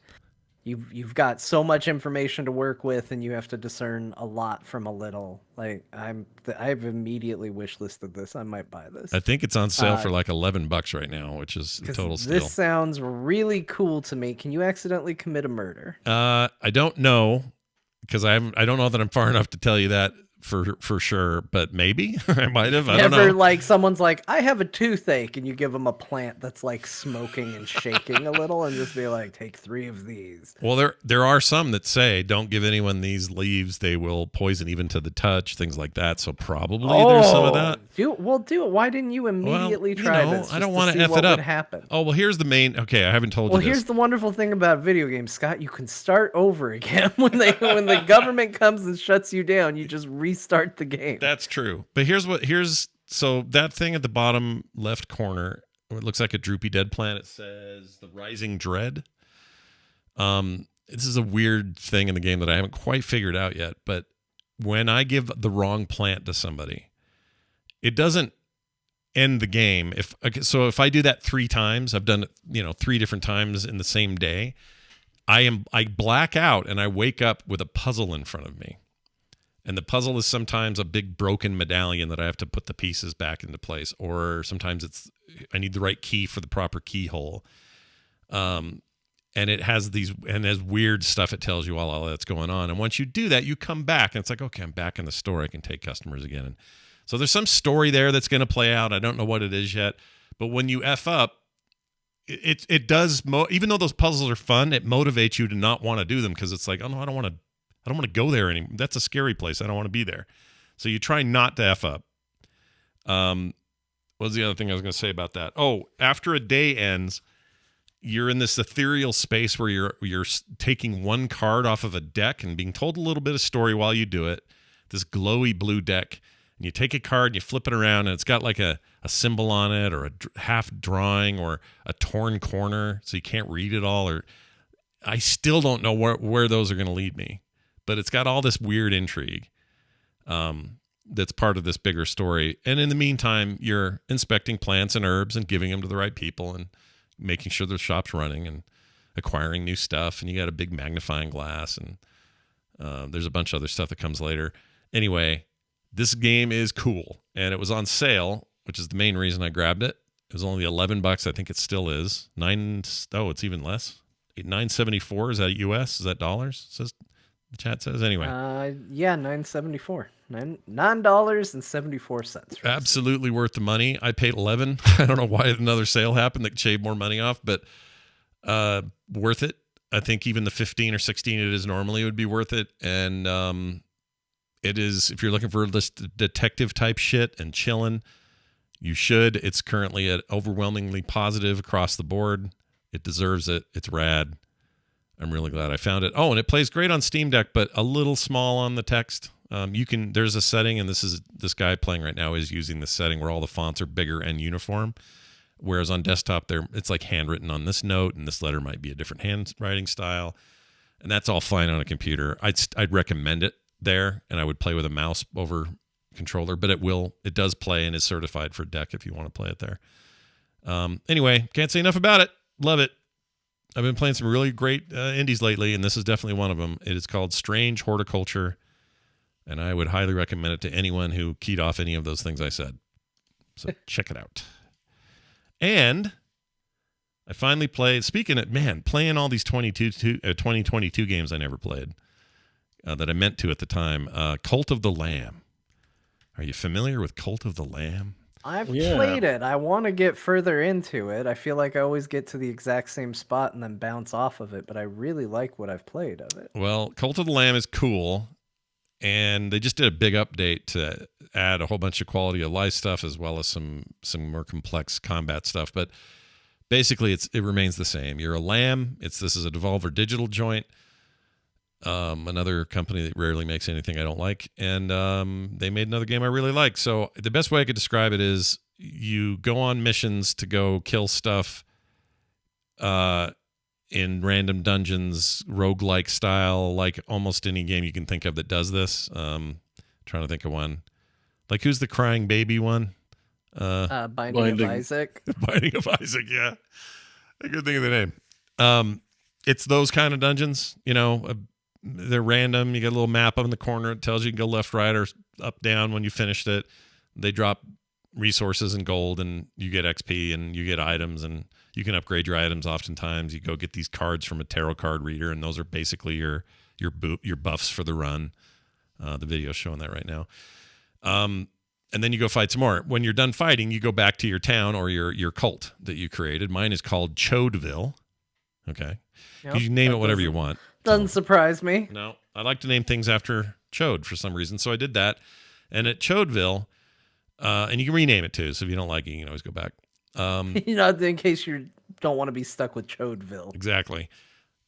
you've got so much information to work with, and you have to discern a lot from a little. Like I've immediately wish listed this. I might buy this. I think it's on sale for like $11 right now, which is a total steal. This sounds really cool to me. Can you accidentally commit a murder? I don't know, because I don't know that I'm far enough to tell you that for sure, but maybe I might have. I don't know. Like someone's like, "I have a toothache," and you give them a plant that's like smoking and shaking a little, and just be like, "Take 3 of these." Well, there are some that say, "Don't give anyone these leaves; they will poison even to the touch," things like that. So probably there's some of that. Do it. Why didn't you immediately try this? I don't want to f it up. Happen. Oh well, here's the main. Okay, I haven't told you. Well, here's the wonderful thing about video games, Scott. You can start over again when the government comes and shuts you down. You just restart the game. That's true. But so that thing at the bottom left corner, it looks like a droopy dead plant. It says The Rising Dread. This is a weird thing in the game that I haven't quite figured out yet, but when I give the wrong plant to somebody, it doesn't end the game. If I do that 3 times, I've done it, 3 different times in the same day, I black out and I wake up with a puzzle in front of me. And the puzzle is sometimes a big broken medallion that I have to put the pieces back into place, or sometimes I need the right key for the proper keyhole. And it has weird stuff it tells you while all that's going on. And once you do that, you come back and it's like, okay, I'm back in the store. I can take customers again. And so there's some story there that's going to play out. I don't know what it is yet, but when you F up, it does, even though those puzzles are fun, it motivates you to not want to do them, because it's like, oh no, I don't want to go there anymore. That's a scary place. I don't want to be there. So you try not to F up. What was the other thing I was going to say about that? Oh, after a day ends, you're in this ethereal space where you're taking one card off of a deck and being told a little bit of story while you do it. This glowy blue deck. And you take a card and you flip it around, and it's got like a symbol on it, or a half drawing, or a torn corner, so you can't read it all. Or I still don't know where those are going to lead me. But it's got all this weird intrigue that's part of this bigger story. And in the meantime, you're inspecting plants and herbs and giving them to the right people and making sure the shop's running and acquiring new stuff. And you got a big magnifying glass, and there's a bunch of other stuff that comes later. Anyway, this game is cool, and it was on sale, which is the main reason I grabbed it. It was only $11. I think it still is. It's even less. $9.74. Is that US? Is that dollars? Says the chat says. Anyway. Yeah, $9.74. $9.74. Absolutely worth the money. I paid $11. I don't know why another sale happened that shaved more money off, but worth it. I think even the $15 or $16 it is normally would be worth it. And It is, if you're looking for this detective type shit and chilling, you should. It's currently at overwhelmingly positive across the board. It deserves it. It's rad. I'm really glad I found it. Oh, and it plays great on Steam Deck, but a little small on the text. There's a setting, and this guy playing right now is using the setting where all the fonts are bigger and uniform. Whereas on desktop, it's like handwritten on this note, and this letter might be a different handwriting style. And that's all fine on a computer. I'd recommend it there, and I would play with a mouse over controller, but it does play and is certified for deck if you want to play it there. Anyway, can't say enough about it. Love it. I've been playing some really great indies lately, and this is definitely one of them. It is called Strange Horticulture, and I would highly recommend it to anyone who keyed off any of those things I said. So check it out. And I finally played, playing all these 2022 games I never played that I meant to at the time. Cult of the Lamb. Are you familiar with Cult of the Lamb? I've played it. I want to get further into it. I feel like I always get to the exact same spot and then bounce off of it, but I really like what I've played of it. Well, Cult of the Lamb is cool, and they just did a big update to add a whole bunch of quality of life stuff as well as some more complex combat stuff. But basically, it remains the same. You're a lamb. This is a Devolver Digital joint. Another company that rarely makes anything I don't like, and they made another game I really like. So the best way I could describe it is you go on missions to go kill stuff in random dungeons, roguelike style, like almost any game you can think of that does this. Trying to think of one. Like, who's the crying baby one? Binding of Isaac. Binding of Isaac, yeah. I could think of the name. It's those kind of dungeons, they're random. You got a little map up in the corner. It tells you can go left, right, or up, down when you finished it. They drop resources and gold, and you get XP, and you get items, and you can upgrade your items oftentimes. You go get these cards from a tarot card reader, and those are basically your buffs for the run. The video's showing that right now. And then you go fight some more. When you're done fighting, you go back to your town or your cult that you created. Mine is called Chodeville. Okay. Yep, you can name it whatever you want. Doesn't surprise me. No, I like to name things after Chode for some reason. So I did that. And at Chodeville, and you can rename it too. So if you don't like it, you can always go back. In case you don't want to be stuck with Chodeville. Exactly.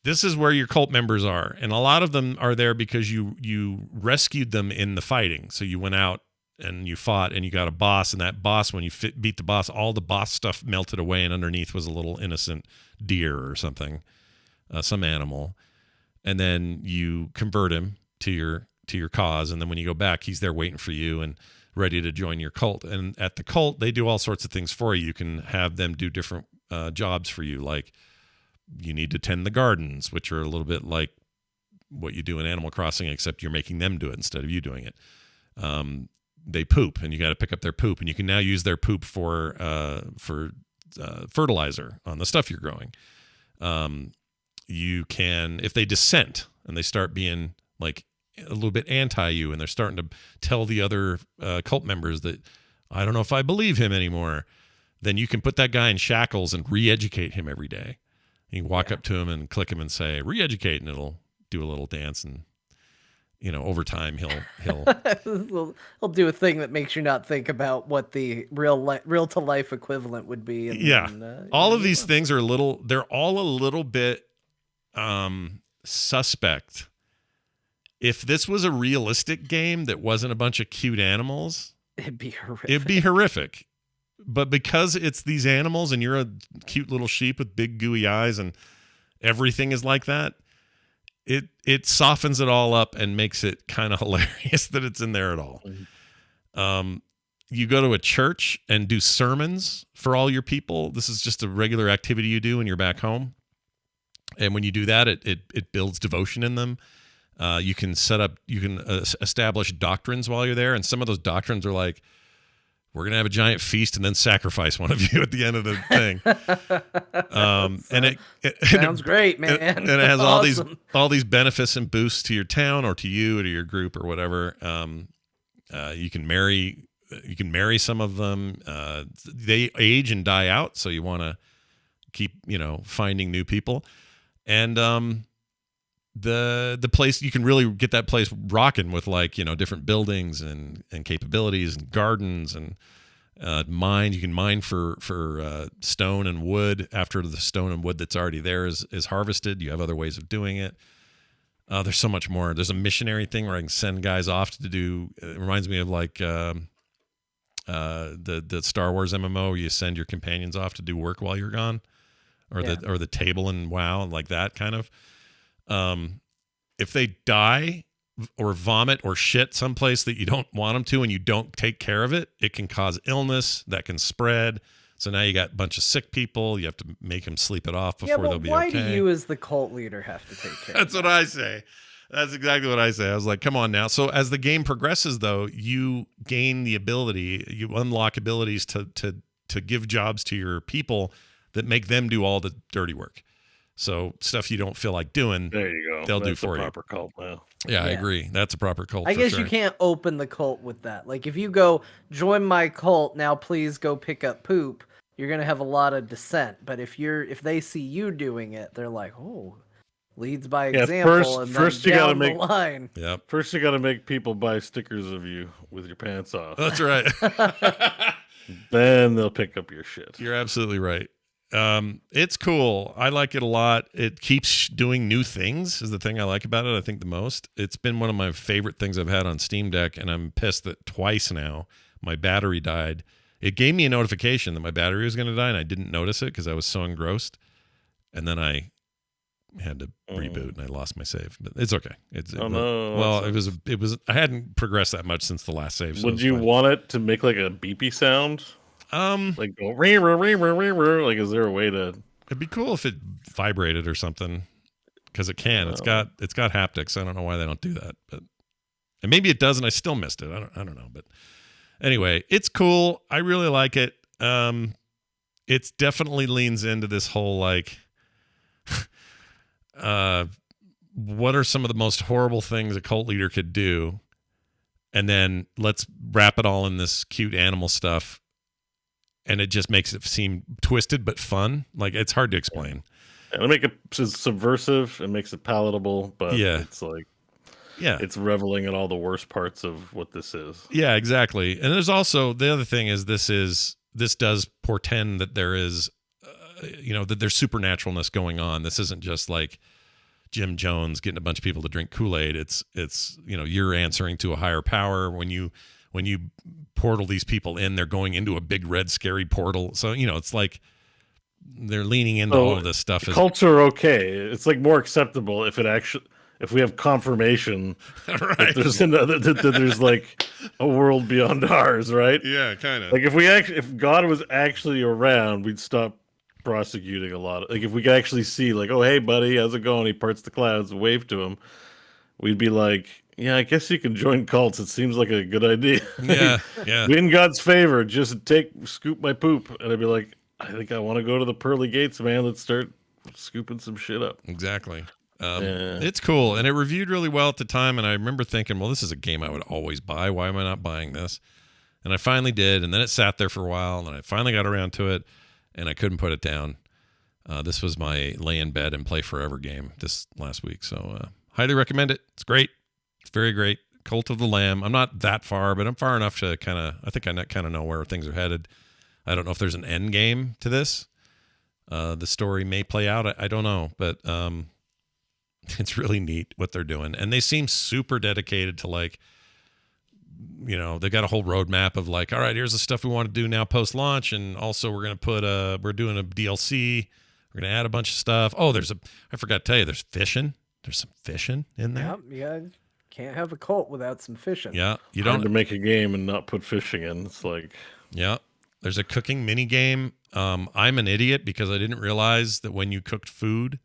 This is where your cult members are. And a lot of them are there because you rescued them in the fighting. So you went out and you fought and you got a boss. And that boss, when you beat the boss, all the boss stuff melted away. And underneath was a little innocent deer or something, some animal. And then you convert him to your cause. And then when you go back, he's there waiting for you and ready to join your cult. And at the cult, they do all sorts of things for you. You can have them do different jobs for you. Like, you need to tend the gardens, which are a little bit like what you do in Animal Crossing, except you're making them do it instead of you doing it. They poop, and you got to pick up their poop, and you can now use their poop for fertilizer on the stuff you're growing. You can, if they dissent and they start being like a little bit anti you, and they're starting to tell the other cult members that I don't know if I believe him anymore, then you can put that guy in shackles and re-educate him every day. You walk up to him and click him and say re-educate, and it'll do a little dance, and over time he'll he'll do a thing that makes you not think about what the real to life equivalent would be. All of these things are they're all a little bit suspect. If this was a realistic game that wasn't a bunch of cute animals, it'd be horrific. But because it's these animals and you're a cute little sheep with big gooey eyes and everything is like that, it softens it all up and makes it kind of hilarious that it's in there at all. You go to a church and do sermons for all your people. This is just a regular activity you do when you're back home. And when you do that, it builds devotion in them. You can establish doctrines while you're there. And some of those doctrines are like, we're going to have a giant feast and then sacrifice one of you at the end of the thing. And it sounds great, man. And it has awesome. all these benefits and boosts to your town or to you or to your group or whatever. You can marry some of them. They age and die out, so you want to keep, finding new people. And the place, you can really get that place rocking with like, different buildings and capabilities and gardens and mine. You can mine for stone and wood after the stone and wood that's already there is harvested. You have other ways of doing it. There's so much more. There's a missionary thing where I can send guys off to do. It reminds me of like the Star Wars MMO. Where you send your companions off to do work while you're gone, or the table in WoW, like that kind of. If they die or vomit or shit someplace that you don't want them to, and you don't take care of it, it can cause illness that can spread. So now you got a bunch of sick people. You have to make them sleep it off before they'll be okay. Why do you, as the cult leader, have to take care? That's what I say. That's exactly what I say. I was like, come on now. So as the game progresses, though, you gain the ability, you unlock abilities to give jobs to your people that make them do all the dirty work. So stuff you don't feel like doing, there you go. They'll That's do for you. Proper cult now. Yeah, I agree. That's a proper cult. I guess sure. you can't open the cult with that. Like if you go join my cult now, please go pick up poop. You're gonna have a lot of dissent. But if they see you doing it, they're like, oh, leads by example. First you gotta make the line. Yep. First you gotta make people buy stickers of you with your pants off. That's right. Then they'll pick up your shit. You're absolutely right. It's cool. I like it a lot. It keeps doing new things is the thing I like about it. I think the most. It's been one of my favorite things I've had on Steam Deck, and I'm pissed that twice now my battery died. It gave me a notification that my battery was going to die, and I didn't notice it because I was so engrossed. And then I had to reboot, and I lost my save. But it's okay. Well, it was. I hadn't progressed that much since the last save. So would you want it to make like a beepy sound? Like go like, is there a way to? It'd be cool if it vibrated or something, because it can. It's got haptics. I don't know why they don't do that, but and maybe it does, and I still missed it. I don't know, but anyway, it's cool. I really like it. It's definitely leans into this whole like, what are some of the most horrible things a cult leader could do, and then let's wrap it all in this cute animal stuff. And it just makes it seem twisted but fun. Like it's hard to explain. And make it subversive and makes it palatable, but it's like, it's reveling in all the worst parts of what this is. Yeah, exactly. And there's also the other thing is this does portend that there is, that there's supernaturalness going on. This isn't just like Jim Jones getting a bunch of people to drink Kool-Aid. It's you're answering to a higher power when you portal these people in, they're going into a big red scary portal. So it's like they're leaning into all of this stuff. Cults are okay. It's like more acceptable if we have confirmation right. that there's like a world beyond ours, right? Yeah, kind of. Like if God was actually around, we'd stop prosecuting a lot. Like if we could actually see, like, oh hey buddy, how's it going? He parts the clouds, wave to him. We'd be like, yeah, I guess you can join cults. It seems like a good idea. Yeah. In God's favor, just scoop my poop. And I'd be like, I think I want to go to the pearly gates, man. Let's start scooping some shit up. Exactly. It's cool. And it reviewed really well at the time. And I remember thinking, well, this is a game I would always buy. Why am I not buying this? And I finally did. And then it sat there for a while. And then I finally got around to it. And I couldn't put it down. This was my lay in bed and play forever game this last week. So highly recommend it. It's great. It's very great. Cult of the Lamb. I'm not that far, but I'm far enough to I think I kind of know where things are headed. I don't know if there's an end game to this. The story may play out. I don't know, but it's really neat what they're doing. And they seem super dedicated to like, they got a whole roadmap of like, all right, here's the stuff we want to do now post-launch. And also we're going to we're doing a DLC. We're going to add a bunch of stuff. Oh, I forgot to tell you, there's fishing. There's some fishing in there. Yeah. Can't have a cult without some fishing. Yeah, you Hard don't to make a game and not put fishing in. It's like, yeah. There's a cooking mini game. I'm an idiot because I didn't realize that when you cooked food,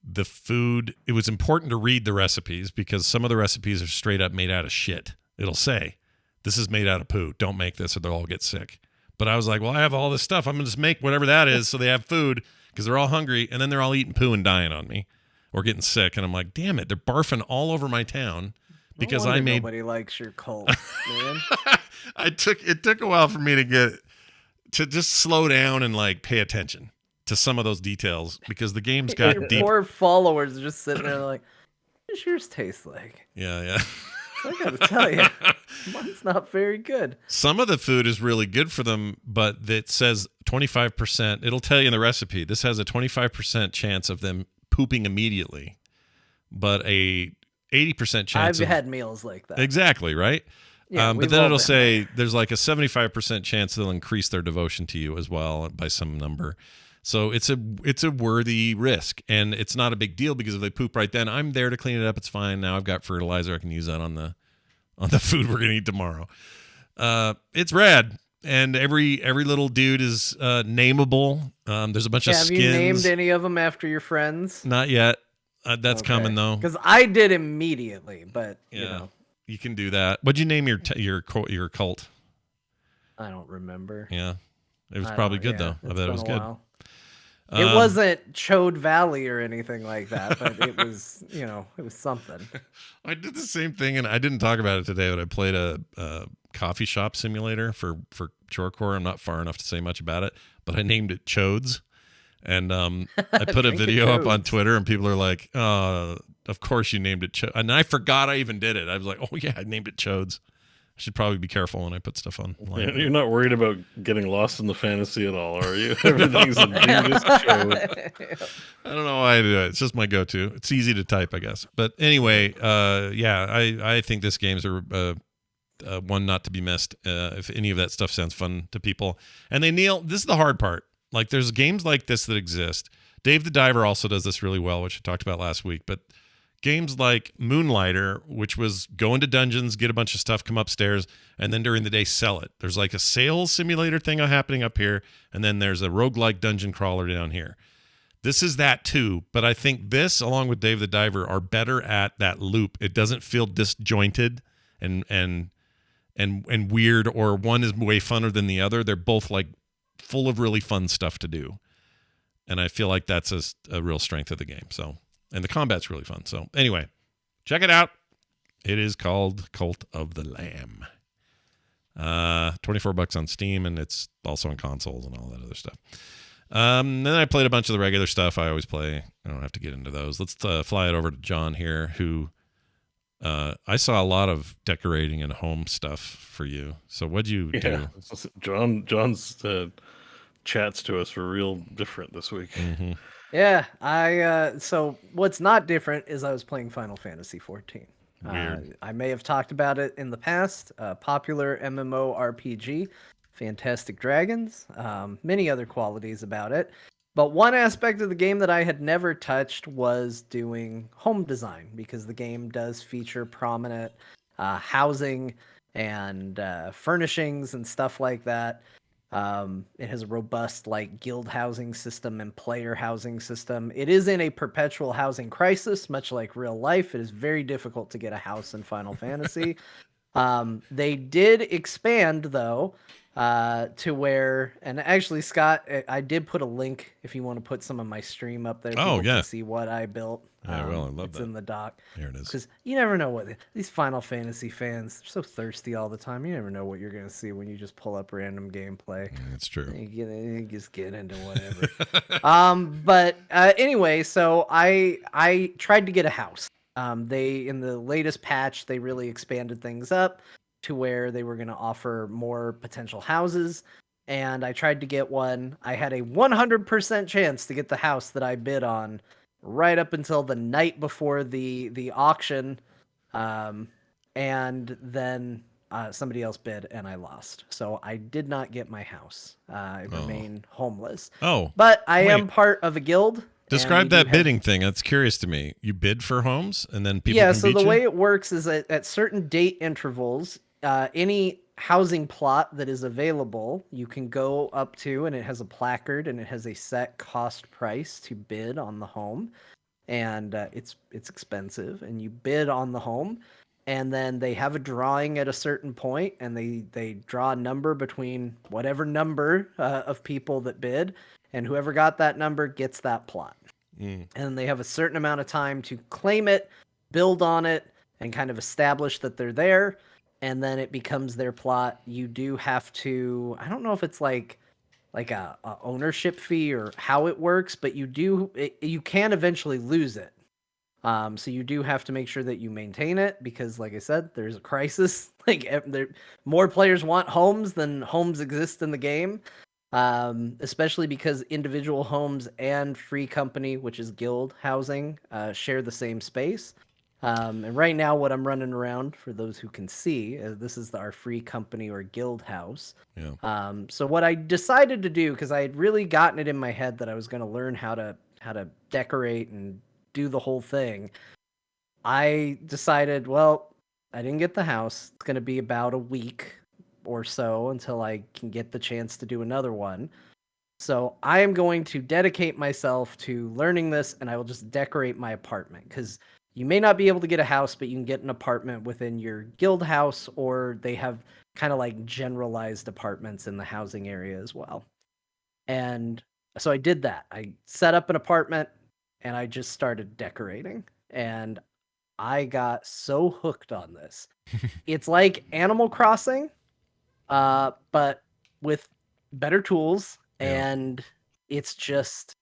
it was important to read the recipes because some of the recipes are straight up made out of shit. It'll say, "This is made out of poo. Don't make this or they'll all get sick." But I was like, well, I have all this stuff. I'm gonna just make whatever that is so they have food because they're all hungry and then they're all eating poo and dying on me. Or getting sick, and I'm like, damn it, they're barfing all over my town because nobody likes your cult, man. It took a while for me to just slow down and like pay attention to some of those details because the game's got Your deep. poor followers are just sitting there like, what does yours taste like? Yeah. I gotta tell you, mine's not very good. Some of the food is really good for them, but it says 25%. It'll tell you in the recipe. This has a 25% chance of them pooping immediately, but a 80% chance. I've had meals like that. Exactly, right? Yeah, but then it'll say there's like a 75% chance they'll increase their devotion to you as well by some number. So it's a worthy risk, and it's not a big deal because if they poop right then, I'm there to clean it up. It's fine. Now I've got fertilizer. I can use that on the food we're gonna eat tomorrow. It's rad, and every little dude is nameable. There's a bunch of skins. Have you named any of them after your friends? Not yet. That's coming though. Because I did immediately, but you can do that. What'd you name your cult? I don't remember. Yeah, it was probably good though. I bet it was good. It wasn't Chode Valley or anything like that, but it was, it was something. I did the same thing, and I didn't talk about it today, but I played a coffee shop simulator for Chorecore. I'm not far enough to say much about it, but I named it Chodes. And I put a video up on Twitter, and people are like, of course you named it Chodes. And I forgot I even did it. I was like, oh, yeah, I named it Chodes. I should probably be careful when I put stuff on. Yeah, you're not worried about getting lost in the fantasy at all, are you? Everything's a Venus Chode. I don't know why I do it. It's just my go-to. It's easy to type, I guess. But anyway, I think this game's one not to be missed. If any of that stuff sounds fun to people. And this is the hard part. Like, there's games like this that exist. Dave the Diver also does this really well, which I talked about last week. But games like Moonlighter, which was go into dungeons, get a bunch of stuff, come upstairs, and then during the day sell it. There's like a sales simulator thing happening up here, and then there's a roguelike dungeon crawler down here. This is that too, but I think this, along with Dave the Diver, are better at that loop. It doesn't feel disjointed and weird, or one is way funner than the other. They're both like full of really fun stuff to do. And I feel like that's a real strength of the game. So, and the combat's really fun. So anyway, check it out. It is called Cult of the Lamb. $24 on Steam, and it's also on consoles and all that other stuff. Then I played a bunch of the regular stuff I always play. I don't have to get into those. Let's fly it over to John here, who I saw a lot of decorating and home stuff for you. So what'd you do? John's chats to us were real different this week. Mm-hmm. Yeah, so what's not different is I was playing Final Fantasy 14. Weird. I may have talked about it in the past. Popular MMORPG, fantastic dragons, many other qualities about it. But one aspect of the game that I had never touched was doing home design, because the game does feature prominent housing and furnishings and stuff like that. It has a robust guild housing system and player housing system. It is in a perpetual housing crisis, much like real life. It is very difficult to get a house in Final Fantasy. They did expand though, to where, and actually Scott, I did put a link if you want to put some of my stream up there. Oh, yeah. Can see what I built. Yeah, well, I love it's that. in the doc. There it is. Because you never know what these Final Fantasy fans are so thirsty all the time. You never know what you're gonna see when you just pull up random gameplay. That's true. You just get into whatever. But anyway, so I tried to get a house. They, in the latest patch, they really expanded things up to where they were going to offer more potential houses. And I tried to get one. I had a 100% chance to get the house that I bid on right up until the night before the auction. And then somebody else bid and I lost. So I did not get my house. I remain homeless. Oh. But I am part of a guild. Describe that bidding thing. That's curious to me. You bid for homes and then people can beat so the you? way it works is at certain date intervals, any housing plot that is available, you can go up to, and it has a placard and it has a set cost price to bid on the home. And it's expensive, and you bid on the home, and then they have a drawing at a certain point, and they draw a number between whatever number of people that bid, and whoever got that number gets that plot. And they have a certain amount of time to claim it, build on it, and kind of establish that they're there, and then it becomes their plot. You do have to, I don't know if it's a ownership fee or how it works, but you can eventually lose it. So you do have to make sure that you maintain it because, like I said, there's a crisis. More players want homes than homes exist in the game. Especially because individual homes and free company, which is guild housing, share the same space. And right now, what I'm running around, for those who can see, this is our free company or guild house. Yeah. So what I decided to do, because I had really gotten it in my head that I was going to learn how to decorate and do the whole thing, I decided, well, I didn't get the house. It's going to be about a week or so until I can get the chance to do another one. So I am going to dedicate myself to learning this, and I will just decorate my apartment, because you may not be able to get a house, but you can get an apartment within your guild house, or they have kind of like generalized apartments in the housing area as well. And so I did that. I set up an apartment and I just started decorating, and I got so hooked on this. It's like Animal Crossing, but with better tools, Yeah. and it's just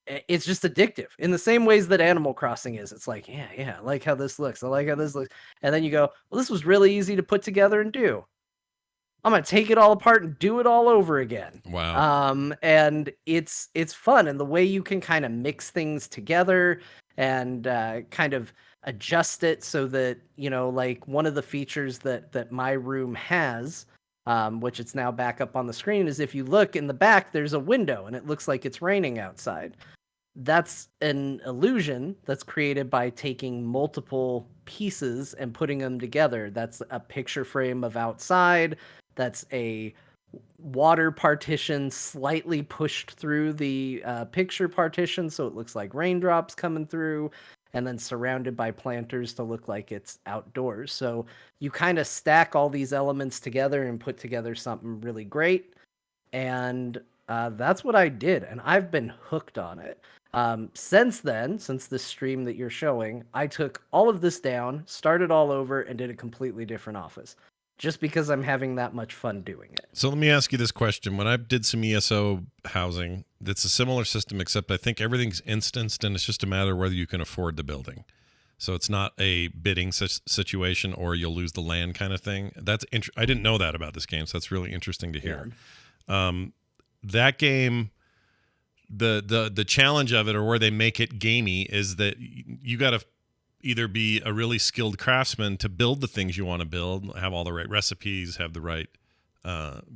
addictive in the same ways that Animal Crossing is. It's like, yeah, I like how this looks. I like how this looks. And then you go, well, this was really easy to put together and do. I'm gonna take it all apart and do it all over again. Wow. And it's fun, and the way you can kind of mix things together and kind of adjust it so that, like one of the features that my room has, which it's now back up on the screen, is if you look in the back, there's a window and it looks like it's raining outside. That's an illusion that's created by taking multiple pieces and putting them together. That's a picture frame of outside. That's a water partition slightly pushed through the picture partition so it looks like raindrops coming through, and then surrounded by planters to look like it's outdoors. So you kind of stack all these elements together and put together something really great. And that's what I did, and I've been hooked on it. Since this stream that you're showing, I took all of this down, started all over, and did a completely different office, just because I'm having that much fun doing it. So let me ask you this question. When I did some ESO housing, it's a similar system, except I think everything's instanced, and it's just a matter of whether you can afford the building. So it's not a bidding situation or you'll lose the land kind of thing. I didn't know that about this game, so that's really interesting to hear. Yeah. That game, the challenge of it, or where they make it gamey, is that you got to either be a really skilled craftsman to build the things you want to build, have all the right recipes, have the right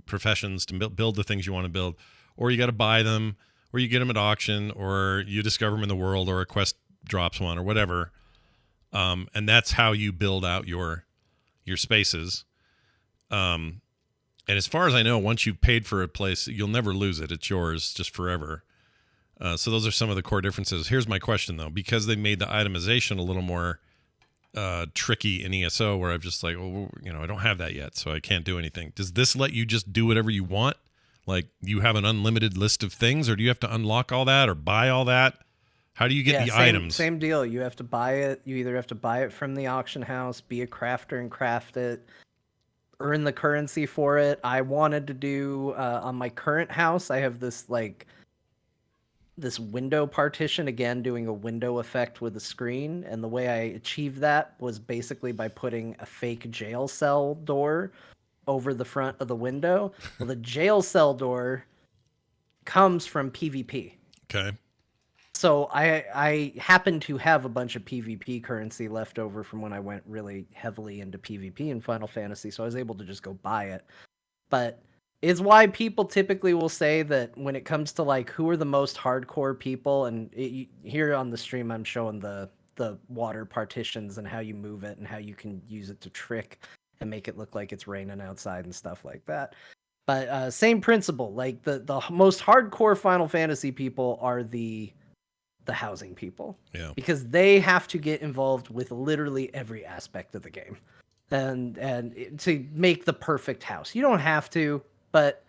professions to build the things you want to build, or you got to buy them, or you get them at auction, or you discover them in the world, or a quest drops one, or whatever. And that's how you build out your spaces. And as far as I know, once you've paid for a place, you'll never lose it. It's yours just forever. So those are some of the core differences. Here's my question, though. Because they made the itemization a little more tricky in ESO, where I'm just like, well, I don't have that yet, so I can't do anything. Does this let you just do whatever you want? Like, you have an unlimited list of things, or do you have to unlock all that or buy all that? How do you get the items? Same deal. You have to buy it. You either have to buy it from the auction house, be a crafter and craft it, earn the currency for it. I wanted to do on my current house, I have this window partition, again doing a window effect with the screen, and the way I achieved that was basically by putting a fake jail cell door over the front of the window. Well, the jail cell door comes from PvP. Okay. So I happen to have a bunch of PvP currency left over from when I went really heavily into PvP in Final Fantasy, so I was able to just go buy it. But it's why people typically will say that when it comes to like who are the most hardcore people, and here on the stream I'm showing the water partitions and how you move it and how you can use it to trick and make it look like it's raining outside and stuff like that. But same principle, like the most hardcore Final Fantasy people are the housing people. Yeah. Because they have to get involved with literally every aspect of the game and to make the perfect house. You don't have to, but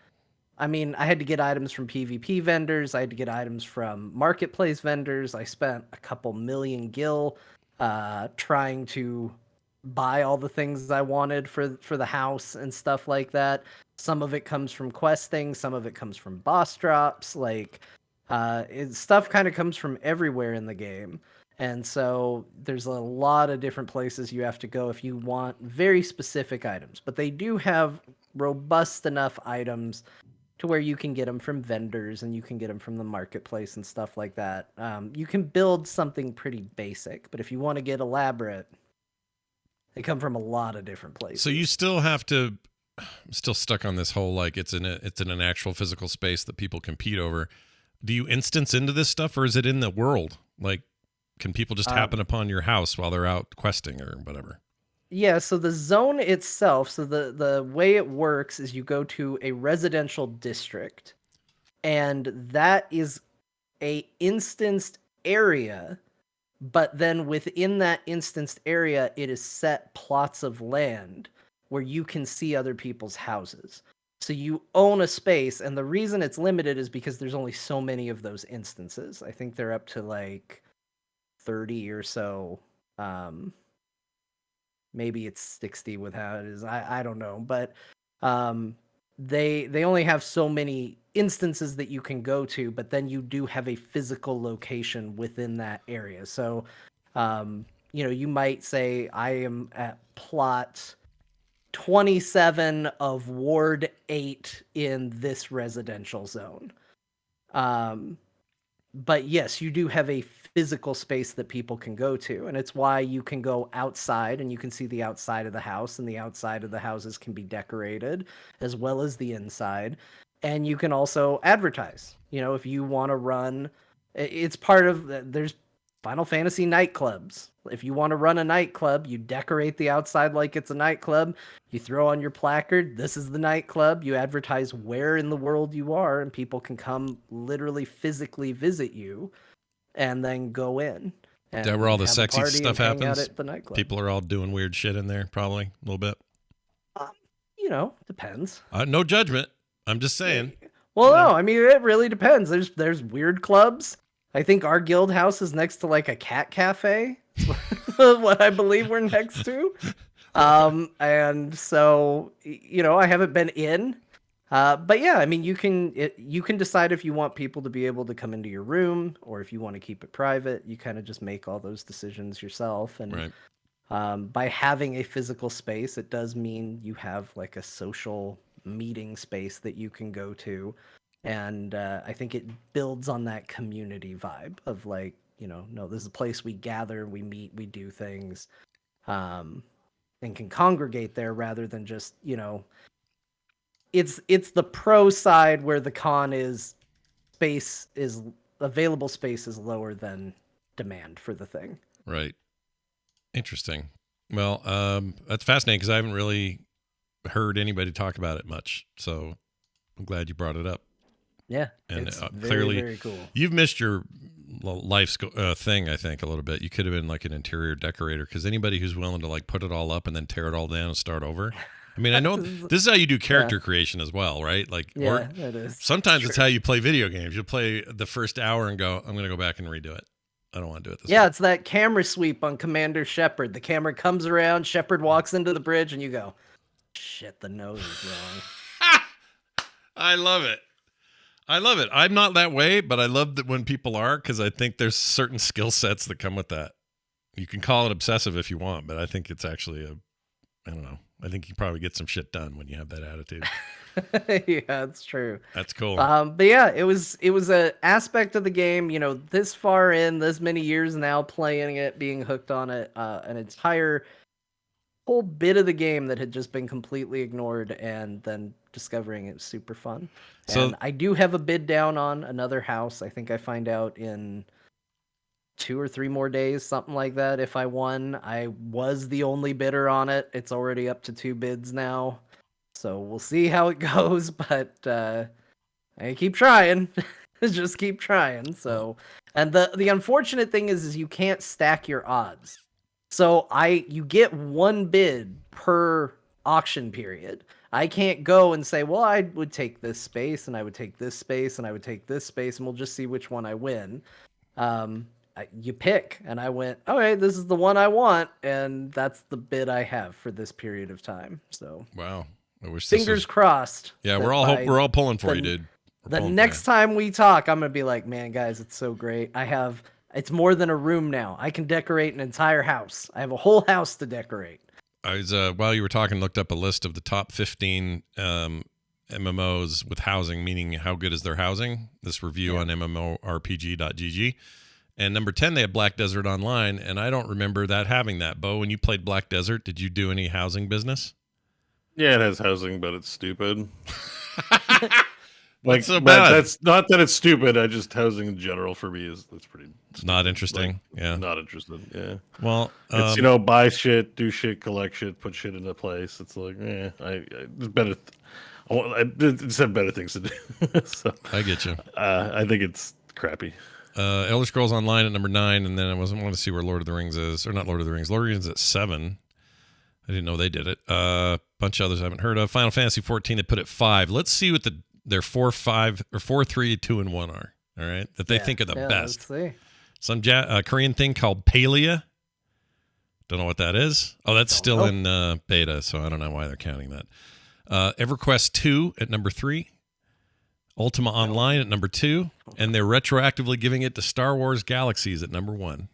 I mean, I had to get items from PvP vendors. I had to get items from marketplace vendors. I spent a couple million gil trying to buy all the things I wanted for the house and stuff like that. Some of it comes from questing, some of it comes from boss drops. Like, stuff kind of comes from everywhere in the game. And so there's a lot of different places you have to go if you want very specific items. But they do have robust enough items to where you can get them from vendors and you can get them from the marketplace and stuff like that. You can build something pretty basic, but if you want to get elaborate, they come from a lot of different places. So you still have to. I'm still stuck on this whole like it's in an actual physical space that people compete over. Do you instance into this stuff, or is it in the world? Like, can people just happen upon your house while they're out questing or whatever? Yeah, so the zone itself, so the way it works is you go to a residential district, and that is a instanced area, but then within that instanced area, it is set plots of land where you can see other people's houses. So you own a space, and the reason it's limited is because there's only so many of those instances. I think they're up to like 30 or so. Maybe it's 60 with how it is. I don't know, but they only have so many instances that you can go to, but then you do have a physical location within that area. So you might say I am at plot 27 of Ward 8 in this residential zone. But yes, you do have a physical space that people can go to, and it's why you can go outside and you can see the outside of the house, and the outside of the houses can be decorated as well as the inside. And you can also advertise, if you want to run, it's part of there's Final Fantasy nightclubs. If you want to run a nightclub, you decorate the outside like it's a nightclub. You throw on your placard, this is the nightclub. You advertise where in the world you are, and people can come literally physically visit you and then go in. Is that where all the sexy stuff happens? At the nightclub. People are all doing weird shit in there, probably, a little bit. Depends. No judgment. I'm just saying. Well, no, I mean, it really depends. There's weird clubs. I think our guild house is next to like a cat cafe. What I believe we're next to. And so, I haven't been in. But yeah, I mean, you can decide if you want people to be able to come into your room or if you want to keep it private. You kind of just make all those decisions yourself. And right. By having a physical space, it does mean you have like a social meeting space that you can go to. And I think it builds on that community vibe of like, no, this is a place we gather, we meet, we do things, and can congregate there rather than just, it's the pro side where the con is available space is lower than demand for the thing. Right. Interesting. Well, that's fascinating because I haven't really heard anybody talk about it much. So I'm glad you brought it up. Yeah, and it's clearly very cool. You've missed your life's thing, I think, a little bit. You could have been like an interior decorator, because anybody who's willing to like put it all up and then tear it all down and start over. I mean, I know this is how you do character creation as well, right? Like, yeah, it is. Sometimes it's how you play video games. You'll play the first hour and go, I'm going to go back and redo it. I don't want to do it this way. Yeah, it's that camera sweep on Commander Shepard. The camera comes around, Shepard walks into the bridge, and you go, shit, the nose is wrong. I love it. I'm not that way, but I love that when people are, because I think there's certain skill sets that come with that. You can call it obsessive if you want, but I think it's actually I don't know. I think you probably get some shit done when you have that attitude. Yeah, that's true. That's cool. But yeah, it was an aspect of the game, this far in, this many years now playing it, being hooked on it, an entire whole bit of the game that had just been completely ignored, and then discovering it was super fun. So, and I do have a bid down on another house. I think I find out in 2 or 3 more days, something like that. If I won, I was the only bidder on it. It's already up to 2 bids now. So we'll see how it goes, but I keep trying. Just keep trying. So, and the unfortunate thing is you can't stack your odds. So you get 1 bid per auction period. I can't go and say, well, I would take this space, and I would take this space, and I would take this space, and we'll just see which one I win. You pick, and I went, okay, this is the one I want, and that's the bid I have for this period of time. So wow, I wish this Fingers was... crossed. Yeah, that we're all pulling for the- you, dude. We're The pulling for next you. time we talk, I'm gonna be like, man, guys, it's so great. It's more than a room now. I can decorate an entire house. I have a whole house to decorate. I was while you were talking, looked up a list of the top 15 MMOs with housing, meaning how good is their housing. This review on MMORPG.gg. And number 10, they have Black Desert Online, and I don't remember that having that. Bo, when you played Black Desert, did you do any housing business? Yeah, it has housing, but it's stupid. What's so bad? That's not that it's stupid. I just housing in general for me that's pretty stupid. Not interesting. Yeah, not interested. Yeah. Well, it's buy shit, do shit, collect shit, put shit into place. It's like, there's better. I just have better things to do. So I get you. I think it's crappy. Elder Scrolls Online at number 9, and then I want to see where Lord of the Rings is, or not Lord of the Rings. Lord of the Rings at 7. I didn't know they did it. Bunch of others I haven't heard of. Final Fantasy 14 they put at 5. Let's see what their 4, 5, or 4, 3, 2, and 1 are. All right, that they think are the best. Let's see. Some Korean thing called Palia. Don't know what that is. Oh, that's still in beta, so I don't know why they're counting that. EverQuest 2 at number 3. Ultima Online at number 2, and they're retroactively giving it to Star Wars Galaxies at number 1.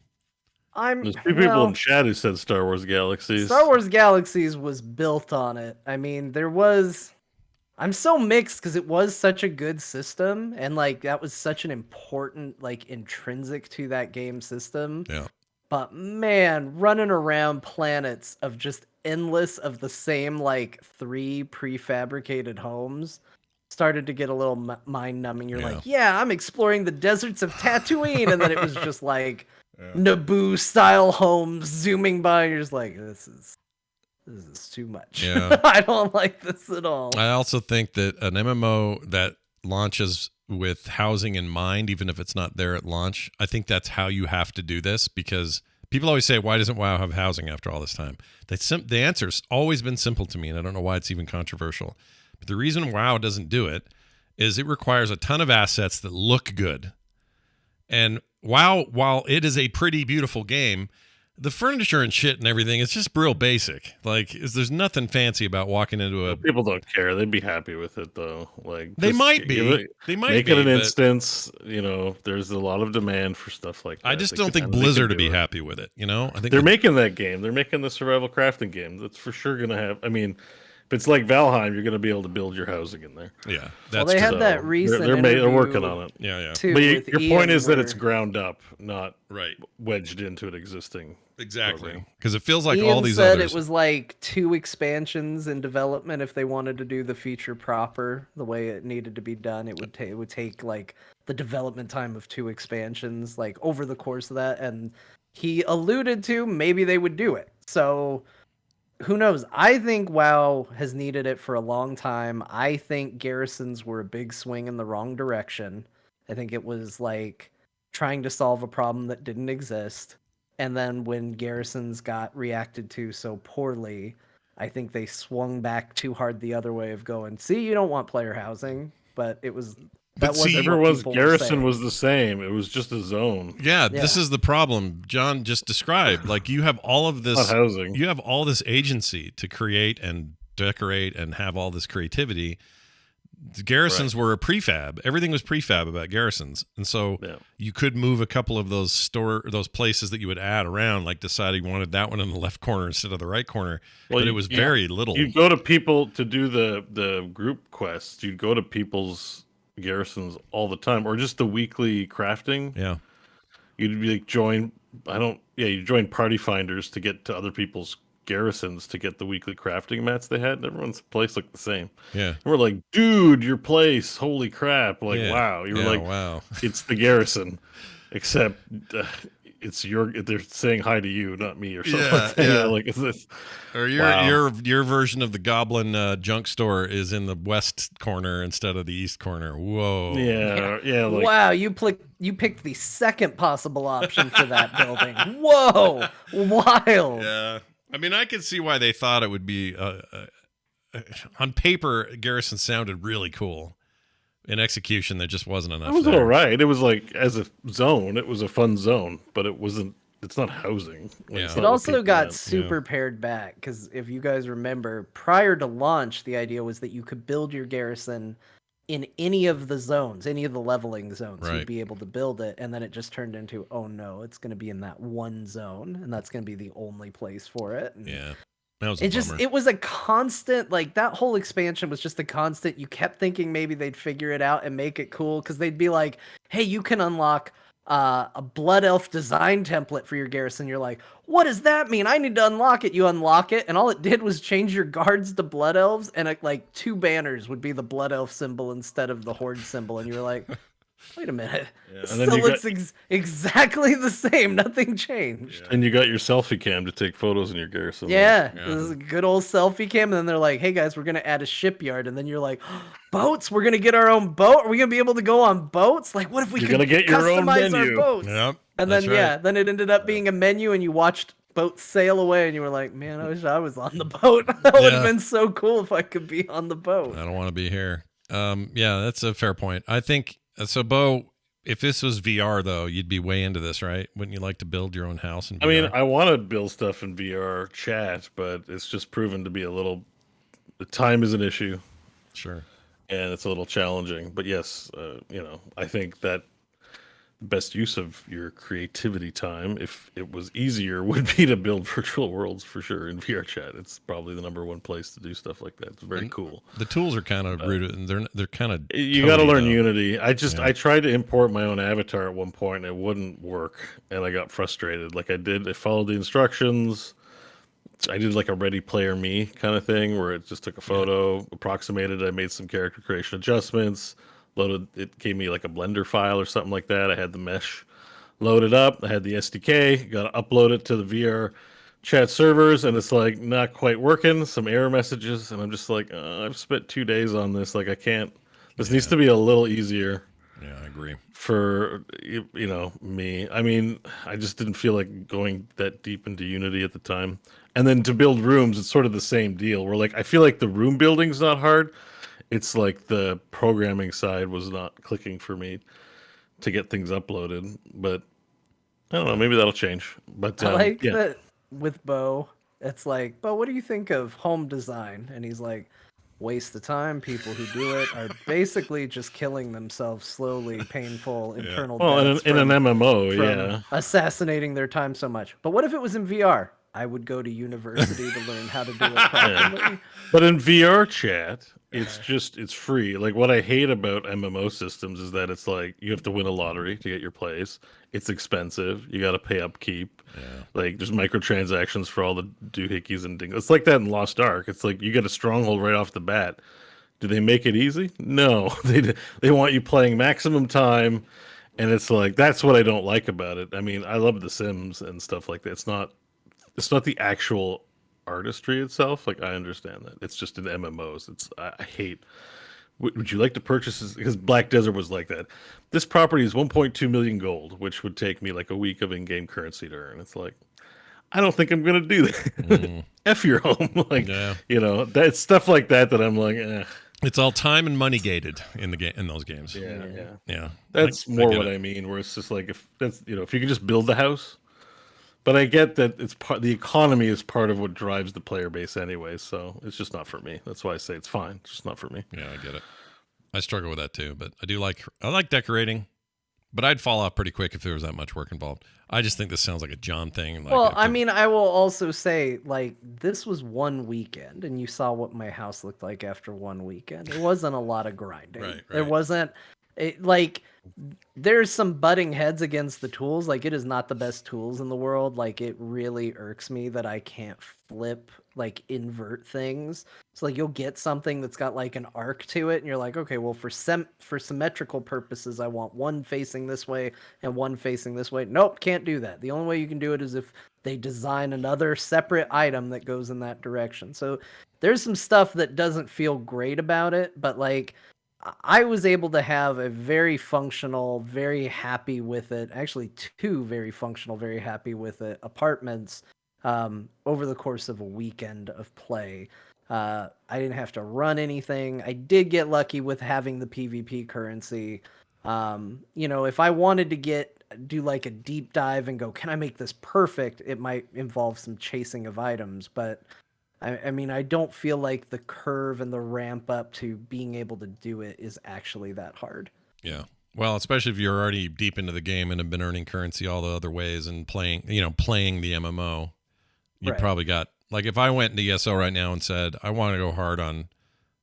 There's 2 people in chat who said Star Wars Galaxies. Star Wars Galaxies was built on it. I mean, I'm so mixed because it was such a good system, and like that was such an important like intrinsic to that game system. Yeah. But man, running around planets of just endless of the same like 3 prefabricated homes started to get a little mind numbing. You're like, I'm exploring the deserts of Tatooine, and then it was just like Naboo style homes zooming by. And you're just like, this is too much. Yeah. I don't like this at all. I also think that an MMO that launches with housing in mind, even if it's not there at launch, I think that's how you have to do this, because people always say, why doesn't WoW have housing after all this time? The answer's always been simple to me, and I don't know why it's even controversial. But the reason WoW doesn't do it is it requires a ton of assets that look good. And WoW, while it is a pretty beautiful game, the furniture and shit and everything, it's just real basic. Like, there's nothing fancy about walking into a... People don't care. They'd be happy with it, though. Like, they might be. Make it an instance. There's a lot of demand for stuff like that. I just don't think Blizzard would be happy with it. I think they're making that game. They're making the survival crafting game. That's for sure going to have... I mean... If it's like Valheim, you're going to be able to build your housing in there. Yeah, that's they had that recent. They're working on it. Yeah. But your point is that it's ground up, not right wedged into an existing. Exactly, because it feels like Ian all these said others. It was like 2 expansions in development if they wanted to do the feature proper the way it needed to be done. It would take like the development time of 2 expansions, like over the course of that. And he alluded to maybe they would do it. So. Who knows? I think WoW has needed it for a long time. I think garrisons were a big swing in the wrong direction. I think it was like trying to solve a problem that didn't exist. And then when garrisons got reacted to so poorly, I think they swung back too hard the other way of going, see, you don't want player housing, but it was... But see, everyone's garrison was the same. It was just a zone. Yeah, this is the problem John just described. Like, you have all of this housing. You have all this agency to create and decorate and have all this creativity. The garrisons were a prefab. Everything was prefab about garrisons. And so you could move a couple of those places that you would add around, like decide you wanted that one in the left corner instead of the right corner. But it was very little. You'd go to people to do the group quests. You'd go to people's garrisons all the time, or just the weekly crafting. You'd be like you join party finders to get to other people's garrisons to get the weekly crafting mats they had, and everyone's place looked the same. And we're like, dude, your place, holy crap. Like, wow. You were like, wow, it's the garrison, except they're saying hi to you, not me, or something like that. Like, is this, or your version of the goblin junk store is in the west corner instead of the east corner. Whoa. Like, wow, you picked the second possible option for that building. Whoa, wild. Yeah, I mean, I could see why they thought it would be on paper. Garrison sounded really cool. In execution, there just wasn't enough. It was all right. It was like, as a zone, it was a fun zone, but it wasn't it's not housing. Like, it's Yeah. It not what also people got want. super pared back because if you guys remember, prior to launch, the idea was that you could build your garrison in any of the zones, any of the leveling zones. Right. You'd be able to build it, and then it just turned into, oh no, it's going to be in that one zone, and that's going to be the only place for it. And Yeah. That was a bummer. it was a constant, like that whole expansion was just a constant. You kept thinking maybe they'd figure it out and make it cool because they'd be like, hey, you can unlock a blood elf design template for your garrison. You're like, what does that mean? I need to unlock it. You unlock it, and all it did was change your guards to blood elves, and like 2 banners would be the blood elf symbol instead of the horde symbol, and you were like, wait a minute. Yeah. It And then still you looks got, exactly the same. Nothing changed. and you got your selfie cam to take photos in your garrison. Yeah, Yeah. this is a good old selfie cam, and then they're like, "Hey guys, we're gonna add a shipyard," and then you're like, "Boats? We're gonna get our own boat? Are we gonna be able to go on boats? Like, what if we You're could gonna get your own customize our menu." boats?" Yep. And that's then right. then it ended up being a menu, and you watched boats sail away, and you were like, "Man, I wish I was on the boat. That would have Yeah. been so cool if I could be on the boat." I don't want to be here. Yeah, that's a fair point. I think so. Bo, if this was VR though, you'd be way into this, right? Wouldn't you like to build your own house in VR? I mean, I want to build stuff in VR chat, but it's just proven to be a little. The time is an issue, sure. and it's a little challenging. But yes, I think that the best use of your creativity time, if it was easier, would be to build virtual worlds for sure in VR chat. It's probably the number one place to do stuff like that. It's very cool. The tools are kind of rooted, and they're kind of. You got to learn though. Unity. I Yeah. tried to import my own avatar at one point, and it wouldn't work, and I got frustrated. Like I followed the instructions. I did like a Ready Player Me kind of thing, where it just took a photo, approximated. I made some character creation adjustments. Loaded. It gave me like a Blender file or something like that. I had the mesh loaded up. I had the SDK. Got to upload it to the VR chat servers, and it's like not quite working. Some error messages, and I'm just like, I've spent 2 days on this. Like I can't. This needs to be a little easier Yeah, I agree. for me. I mean, I just didn't feel like going that deep into Unity at the time. And then to build rooms, it's sort of the same deal. Where like I feel like the room building's not hard. It's like the programming side was not clicking for me to get things uploaded. But I don't know. Maybe that'll change. But I like yeah. that with Bo. It's like, Bo, what do you think of home design? And he's like, waste of time. People who do it are basically just killing themselves slowly, painful internal Well, deaths in an from MMO, yeah. assassinating their time so much. But what if it was in VR? I would go to university to learn how to do it properly. But in VR chat, it's free. Like what I hate about MMO systems is that it's like you have to win a lottery to get your place. It's expensive. You got to pay upkeep. Like there's microtransactions for all the doohickeys and dingles. It's like that in Lost Ark. It's like you get a stronghold right off the bat. Do they make it easy? No. They want you playing maximum time, and it's like that's what I don't like about it. I mean, I love The Sims and stuff like that. It's not the actual artistry itself. Like I understand that it's just in MMOs. I hate. Would you like to purchase this? Because Black Desert was like that. This property is 1.2 million gold, which would take me like a week of in-game currency to earn. It's like I don't think I'm gonna do that. F your home, like that's stuff like that that I'm like. It's all time and money gated in the game in those games. Yeah. That's more what I mean. Where it's just like if that's if you can just build the house. But I get that it's the economy is part of what drives the player base anyway, so it's just not for me. That's why I say it's fine. It's just not for me. Yeah, I get it. I struggle with that too, but I like decorating, but I'd fall off pretty quick if there was that much work involved. I just think this sounds like a John thing. Like, well, I mean, I will also say, like, this was one weekend, and you saw what my house looked like after one weekend. It wasn't a lot of grinding. Right. There wasn't, there's some butting heads against the tools. Like, it is not the best tools in the world. Like, it really irks me that I can't flip, like, invert things. So, like, you'll get something that's got, like, an arc to it, and you're like, okay, well, for symmetrical purposes, I want one facing this way and one facing this way. Nope, can't do that. The only way you can do it is if they design another separate item that goes in that direction. So, there's some stuff that doesn't feel great about it, but, like, I was able to have a very functional, very happy with it, actually 2 very functional, very happy with it apartments over the course of a weekend of play. I didn't have to run anything. I did get lucky with having the PvP currency. If I wanted to get do like a deep dive and go, can I make this perfect? It might involve some chasing of items, but I mean, I don't feel like the curve and the ramp up to being able to do it is actually that hard. Yeah. Well, especially if you're already deep into the game and have been earning currency all the other ways and playing the MMO, you probably got, like, if I went into ESO right now and said, I want to go hard on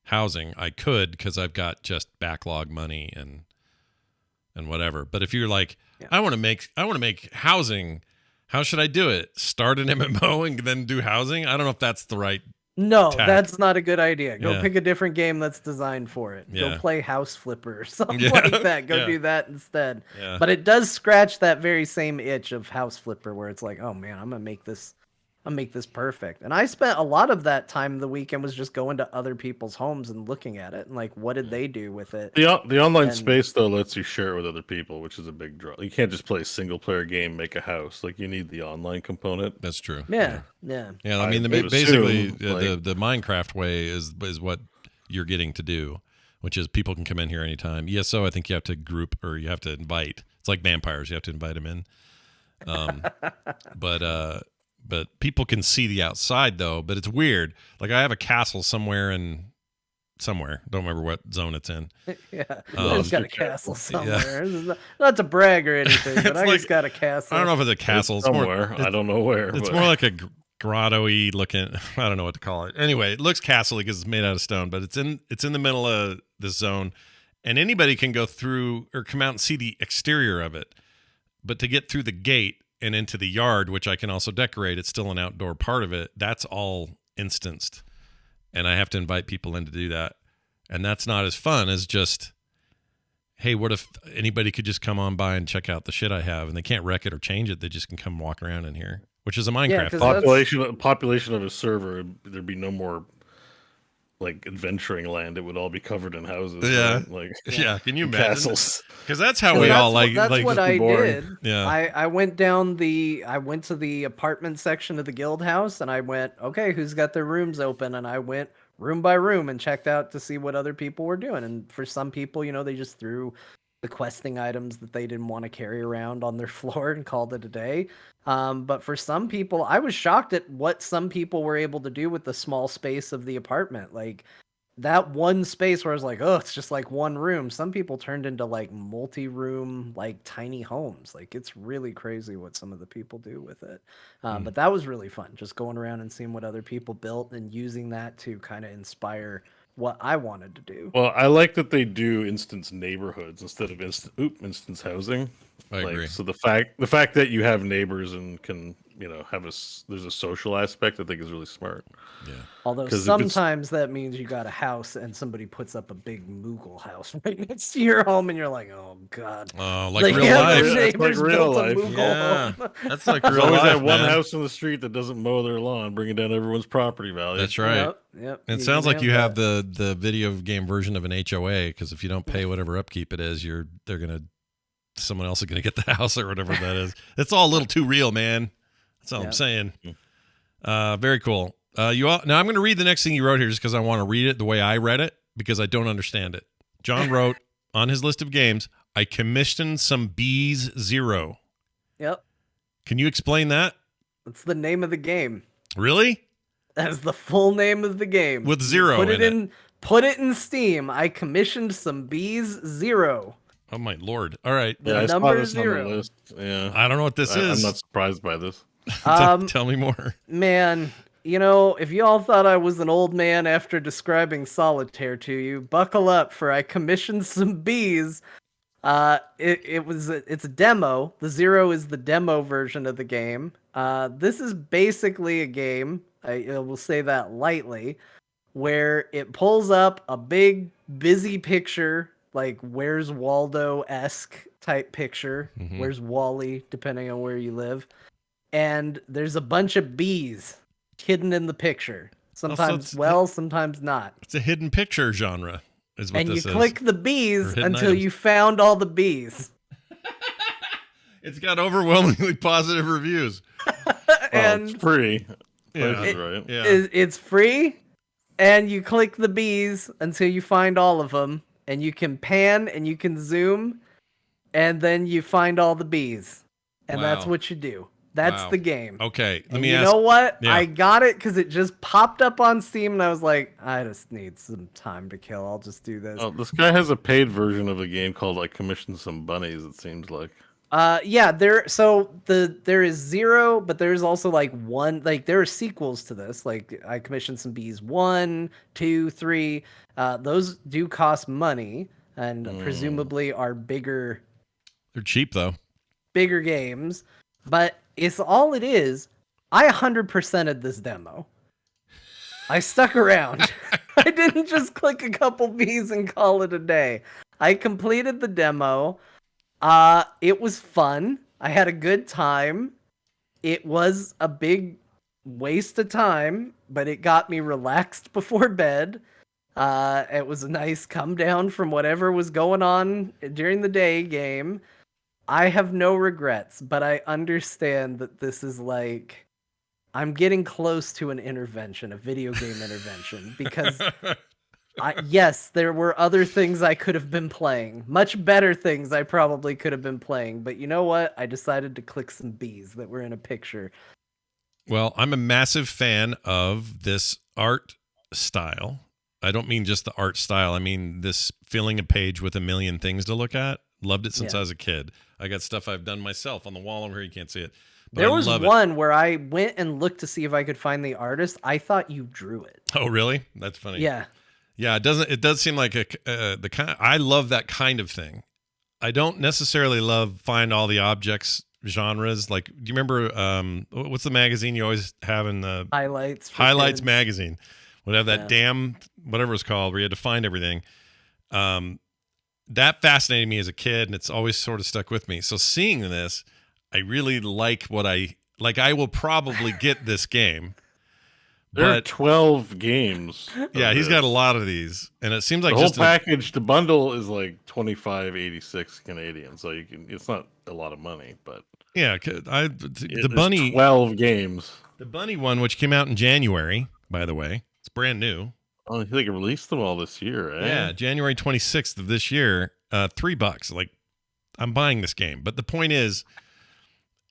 housing, I could, because I've got just backlog money and whatever. But if you're like, I want to make housing, how should I do it? Start an MMO and then do housing? I don't know if that's the right No, tack. that's not a good idea. Go pick a different game that's designed for it. Go play House Flipper or something like that. Go do that instead. Yeah. But it does scratch that very same itch of House Flipper where it's like, oh man, I'm gonna make this perfect. And I spent a lot of that time the weekend was just going to other people's homes and looking at it and like, what did they do with it? The online space though lets you share it with other people, which is a big draw. You can't just play a single player game, make a house. Like you need the online component. That's true. Yeah. I mean, basically, the Minecraft way is what you're getting to do, which is people can come in here anytime. ESO, I think you have to group or you have to invite. It's like vampires; you have to invite them in. But people can see the outside though. But it's weird. Like I have a castle somewhere. Don't remember what zone it's in. Yeah, I just got a castle somewhere. Yeah. Not to brag or anything, but I just got a castle. I don't know if it's a castle. It's somewhere. I don't know where. It's more like a grotto-y looking. I don't know what to call it. Anyway, it looks castle-y because it's made out of stone, but it's in the middle of this zone, and anybody can go through or come out and see the exterior of it. But to get through the gate and into the yard, which I can also decorate, it's still an outdoor part of it. That's all instanced. And I have to invite people in to do that. And that's not as fun as just, hey, what if anybody could just come on by and check out the shit I have and they can't wreck it or change it. They just can come walk around in here, which is a Minecraft. Population of a server, there'd be no more like adventuring land. It would all be covered in houses. Yeah. Right? Like can you imagine? Castles. Because that's how we all like. That's what I did. Yeah. I went to the apartment section of the guild house and I went, okay, who's got their rooms open? And I went room by room and checked out to see what other people were doing. And for some people, they just threw the questing items that they didn't want to carry around on their floor and called it a day. But for some people, I was shocked at what some people were able to do with the small space of the apartment. Like that one space where I was like, oh, it's just like one room. Some people turned into like multi-room, like tiny homes. Like it's really crazy what some of the people do with it. But that was really fun, just going around and seeing what other people built and using that to kind of inspire what I wanted to do. Well, I like that they do instance neighborhoods instead of instance housing. I agree. So the fact that you have neighbors and can there's a social aspect, I think is really smart. Yeah. Although sometimes that means you got a house and somebody puts up a big Moogle house right next to your home, and you're like, oh god. Oh, like real life. That's like real life. Yeah. That's like real There's always life. that one house in the street that doesn't mow their lawn, bringing down everyone's property value. That's right. Yep. It sounds like you have the video game version of an HOA, because if you don't pay whatever upkeep it is, someone else is gonna get the house or whatever that is. It's all a little too real, man. That's all I'm saying. Very cool. Now I'm going to read the next thing you wrote here just because I want to read it the way I read it because I don't understand it. John wrote on his list of games, I commissioned some Bees Zero. Yep. Can you explain that? That's the name of the game. Really? That's the full name of the game. With zero Put it in Steam. I commissioned some Bees Zero. Oh my lord. All right. Yeah, I saw this on the list. Yeah. I don't know what this is. I'm not surprised by this. Tell me more. Man, if you all thought I was an old man after describing Solitaire to you, buckle up, for I commissioned some bees. It's a demo. The Zero is the demo version of the game. This is basically a game, I will say that lightly, where it pulls up a big, busy picture, like Where's Waldo-esque type picture. Mm-hmm. Where's Wally, depending on where you live. And there's a bunch of bees hidden in the picture. Sometimes sometimes not. It's a hidden picture genre, is what this is. And you click the bees until you found all the bees. It's got overwhelmingly positive reviews. And it's free. Yeah, it's free, and you click the bees until you find all of them, and you can pan and you can zoom. and then you find all the bees, and that's Wow. what you do. That's Wow. the game. Okay, let And me you ask. know what? Yeah. I got it because it just popped up on Steam, and I was like, I just need some time to kill. I'll just do this. Oh, this guy has a paid version of the game called "I Commissioned Some Bunnies." It seems like. Yeah, there is 0, but there's also like 1, like there are sequels to this. Like I commissioned some bees 1, 2, 3. Those do cost money and presumably are bigger They're cheap though. games, but it's all it is. I 100%ed this demo. I stuck around. I didn't just click a couple bees and call it a day. I completed the demo. It was fun. I had a good time. It was a big waste of time, but it got me relaxed before bed. It was a nice come down from whatever was going on during the day game. I have no regrets, but I understand that this is like I'm getting close to an intervention, a video game intervention, because yes, there were other things I could have been playing. Much better things I probably could have been playing. But you know what? I decided to click some bees that were in a picture. Well, I'm a massive fan of this art style. I don't mean just the art style. I mean this filling a page with a million things to look at. Loved it since I was a kid. I got stuff I've done myself on the wall over here. You can't see it. But There I was love one where I went and looked to see if I could find the artist. I thought you drew it. Oh, really? That's funny. Yeah. Yeah, it does seem like the kind. I love that kind of thing. I don't necessarily love find all the objects genres. Like, do you remember what's the magazine you always have in the Highlights Highlights kids. magazine? Would have that damn whatever it's called where you had to find everything. That fascinated me as a kid, and it's always sort of stuck with me. So seeing this, I really like what I like. I will probably get this game. There are But 12 games. yeah, he's got a lot of these, and it seems like The whole just package, the bundle is like 25.86 Canadian, so you can. It's not a lot of money, but yeah, the bunny 12 games. The bunny one, which came out in January, by the way, it's brand new. Oh, they released them all this year, eh? Yeah, January 26th of this year, $3. Like, I'm buying this game, but the point is,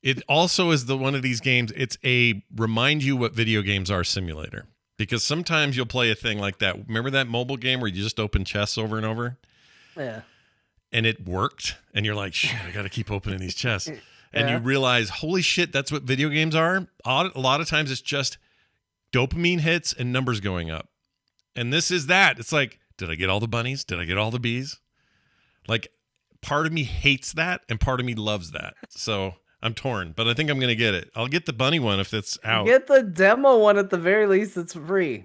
it also is one of these games. It's a remind you what video games are simulator, because sometimes you'll play a thing like that. Remember that mobile game where you just open chests over and over? Yeah. And it worked, and you're like, shit, I got to keep opening these chests. And you realize, holy shit, that's what video games are. A lot of times it's just dopamine hits and numbers going up. And this is that. It's like, did I get all the bunnies? Did I get all the bees? Like, part of me hates that, and part of me loves that. So I'm torn, but I think I'm going to get it. I'll get the bunny one if it's out. Get the demo one at the very least. It's free.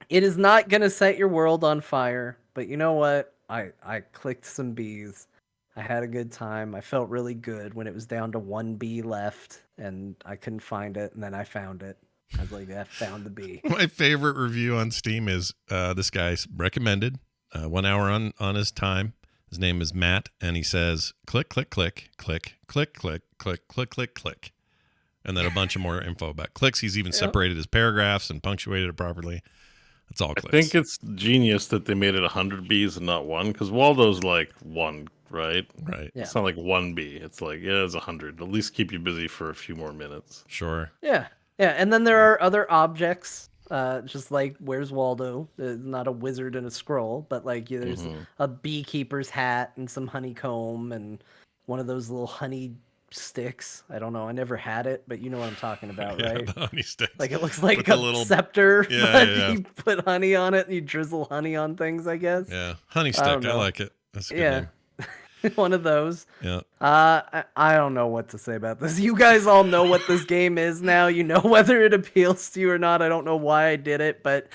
It is not going to set your world on fire, but you know what? I clicked some bees. I had a good time. I felt really good when it was down to 1 bee left, and I couldn't find it, and then I found it. I was like, I found the bee. My favorite review on Steam is this guy's recommended 1 hour on his time. His name is Matt, and he says, click, click, click, click, click, click, click, click, click, click. And then a bunch of more info about clicks. He's even separated his paragraphs and punctuated it properly. It's all clicks. I think it's genius that they made it 100 bees and not 1, because Waldo's like 1, right? Right. Yeah. It's not like 1 bee. It's like, yeah, it's 100. At least keep you busy for a few more minutes. Sure. Yeah. Yeah. And then there are other objects, just like Where's Waldo? Not a wizard and a scroll, but like there's a beekeeper's hat and some honeycomb and one of those little honey sticks. I don't know. I never had it, but you know what I'm talking about, right? The honey sticks. Like it looks like With a the little scepter, Yeah, but yeah, yeah. you put honey on it and you drizzle honey on things, I guess. Yeah. Honey stick. don't I know. like it. That's a good Yeah. name. One of those. Yeah. I don't know what to say about this. You guys all know what this game is now. You know whether it appeals to you or not. I don't know why I did it, but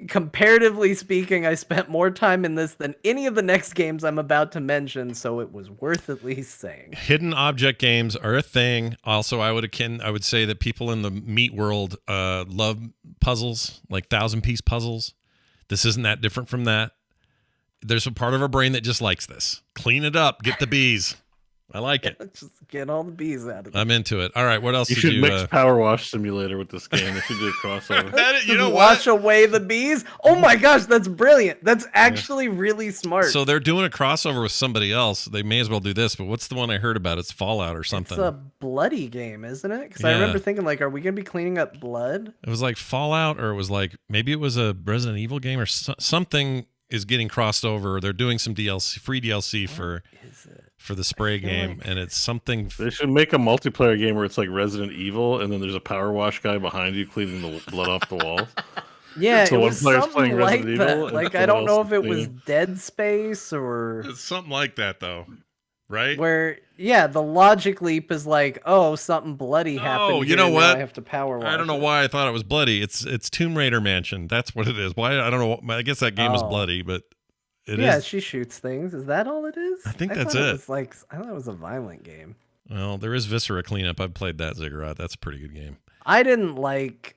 comparatively speaking, I spent more time in this than any of the next games I'm about to mention, so it was worth at least saying. Hidden object games are a thing. Also, I would say that people in the meat world love puzzles, like 1,000-piece puzzles. This isn't that different from that. There's a part of our brain that just likes this. Clean it up, get the bees. I like it. Just get all the bees out of it. I'm into it. All right, what else You did should you? mix Power Wash Simulator with this game. They should do a crossover. You know Wash what? away the bees. Oh my gosh, that's brilliant. That's actually really smart. So they're doing a crossover with somebody else. They may as well do this. But what's the one I heard about? It's Fallout or something. It's a bloody game, isn't it? Because I Yeah. remember thinking, like, are we gonna be cleaning up blood? It was like Fallout, or it was like maybe it was a Resident Evil game, or something is getting crossed over. They're doing some DLC, free DLC for the spray game, and it's something. They should make a multiplayer game where it's like Resident Evil, and then there's a Power Wash guy behind you cleaning the blood off the walls. Yeah, So it one was player's something playing like Resident Evil, that. and Like, I someone don't know else if it is was cleaning. Dead Space or It's something like that, though, right? where, yeah, the logic leap is like, oh, something bloody happened. Oh, you here, know now what? I have to power wash. I don't know it. why I thought it was bloody. It's Tomb Raider Mansion. That's what it is. Why I don't know. I guess that game is Oh. bloody, but it is. Yeah, she shoots things. Is that all it is? I think that's thought it. Was like, I thought it was a violent game. Well, there is Viscera Cleanup. I've played that, Ziggurat. That's a pretty good game. I didn't like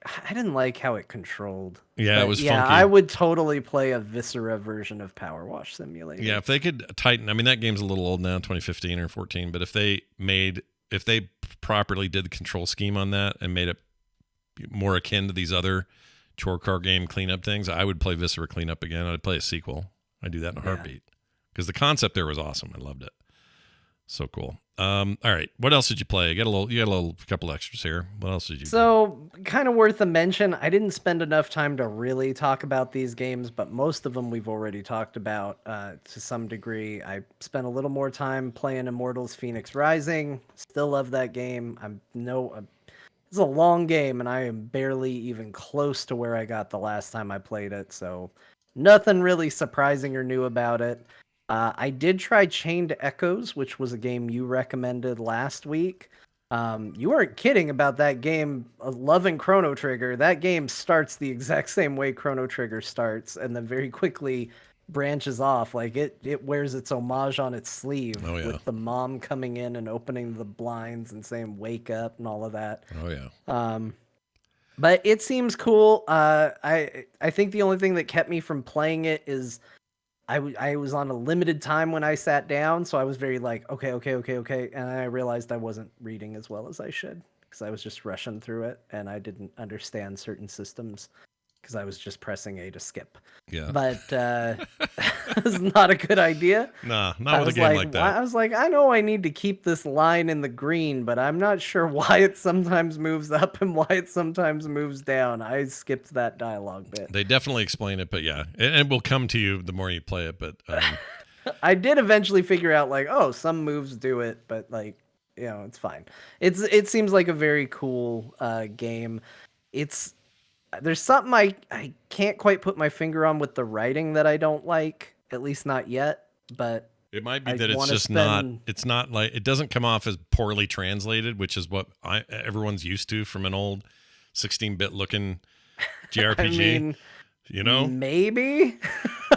how it controlled. Yeah, it But was yeah, funky. I would totally play a Viscera version of Power Wash Simulator. Yeah, if they could tighten. I mean, that game's a little old now, 2015 or 14. But if they properly did the control scheme on that and made it more akin to these other chore car game cleanup things, I would play Viscera Cleanup again. I'd play a sequel. I'd do that in a heartbeat because the concept there was awesome. I loved it. So cool. All right, what else did you play? You got a couple extras here. What else did you do? So, kind of worth a mention. I didn't spend enough time to really talk about these games, but most of them we've already talked about to some degree. I spent a little more time playing Immortals Phoenix Rising. Still love that game. It's a long game, and I am barely even close to where I got the last time I played it. So, nothing really surprising or new about it. I did try Chained Echoes, which was a game you recommended last week. You weren't kidding about that game. Loving Chrono Trigger. That game starts the exact same way Chrono Trigger starts, and then very quickly branches off. Like it wears its homage on its sleeve with the mom coming in and opening the blinds and saying "wake up" and all of that. Oh yeah. But it seems cool. I think the only thing that kept me from playing it is I was on a limited time when I sat down, so I was very like, okay, and I realized I wasn't reading as well as I should because I was just rushing through it and I didn't understand certain systems because I was just pressing A to skip. Yeah. But it's not a good idea. Nah, not with a game like that. I was like, I know I need to keep this line in the green, but I'm not sure why it sometimes moves up and why it sometimes moves down. I skipped that dialogue bit. They definitely explain it, but yeah, and it will come to you the more you play it. But I did eventually figure out like, oh, some moves do it, but like, you know, it's fine. It seems like a very cool game. There's something I can't quite put my finger on with the writing that I don't like, at least not yet, but it might be that it's just it's not like, it doesn't come off as poorly translated, which is what everyone's used to from an old 16-bit looking JRPG. I mean, you know, maybe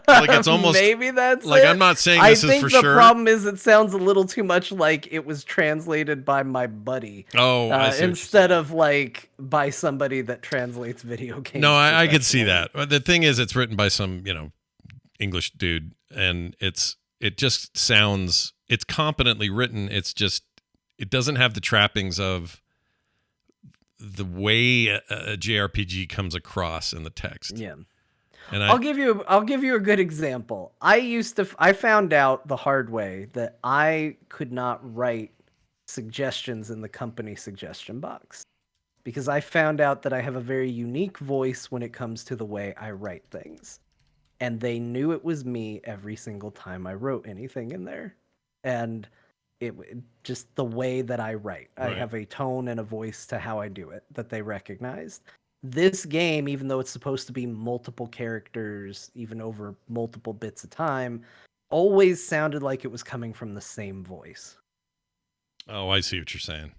like it's almost maybe that's like it. I'm not saying this is for sure. I think the sure. problem is it sounds a little too much like it was translated by my buddy. Oh, I see instead of like by somebody that translates video games. No, I could see that. The thing is, it's written by some English dude, and it just sounds, it's competently written. It's just, it doesn't have the trappings of the way a JRPG comes across in the text. Yeah. And I'll give you a good example. I found out the hard way that I could not write suggestions in the company suggestion box because I found out that I have a very unique voice when it comes to the way I write things. And they knew it was me every single time I wrote anything in there. And it just the way that I write. Right. I have a tone and a voice to how I do it that they recognized. This game, even though it's supposed to be multiple characters, even over multiple bits of time, always sounded like it was coming from the same voice. Oh, I see what you're saying.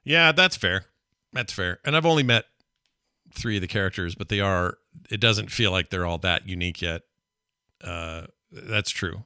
Yeah, that's fair. That's fair. And I've only met 3 of the characters, but it doesn't feel like they're all that unique yet. That's true.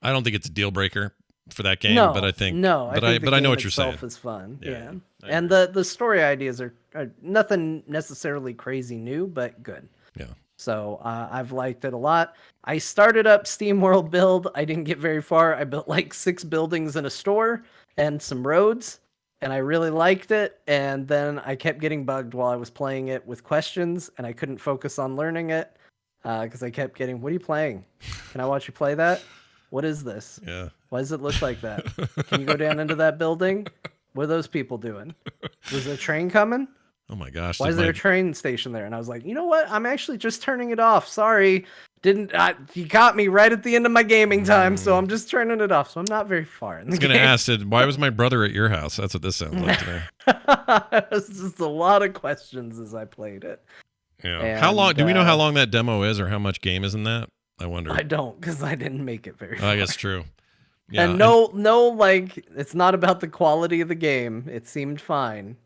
I don't think it's a deal breaker for that game, but I think I know what you're saying. Is fun. Yeah. And the story ideas are nothing necessarily crazy new, but good. Yeah. So I've liked it a lot. I started up Steamworld build. I didn't get very far. I built like 6 buildings in a store and some roads, and I really liked it. And then I kept getting bugged while I was playing it with questions, and I couldn't focus on learning it because I kept getting, "What are you playing? Can I watch you play that? What is this? Yeah. Why does it look like that? Can you go down into that building? What are those people doing? Was a train coming? Oh my gosh. Why is there a train station there?" And I was like, you know what? I'm actually just turning it off. Sorry. You caught me right at the end of my gaming time, so I'm just turning it off. So I'm not very far in the game. I was going to ask, why was my brother at your house? That's what this sounds like to me. It was just a lot of questions as I played it. Yeah. And, how long? Do we know how long that demo is, or how much game is in that? I wonder. I don't, because I didn't make it very far. I guess true. Yeah, and no, like, it's not about the quality of the game. It seemed fine.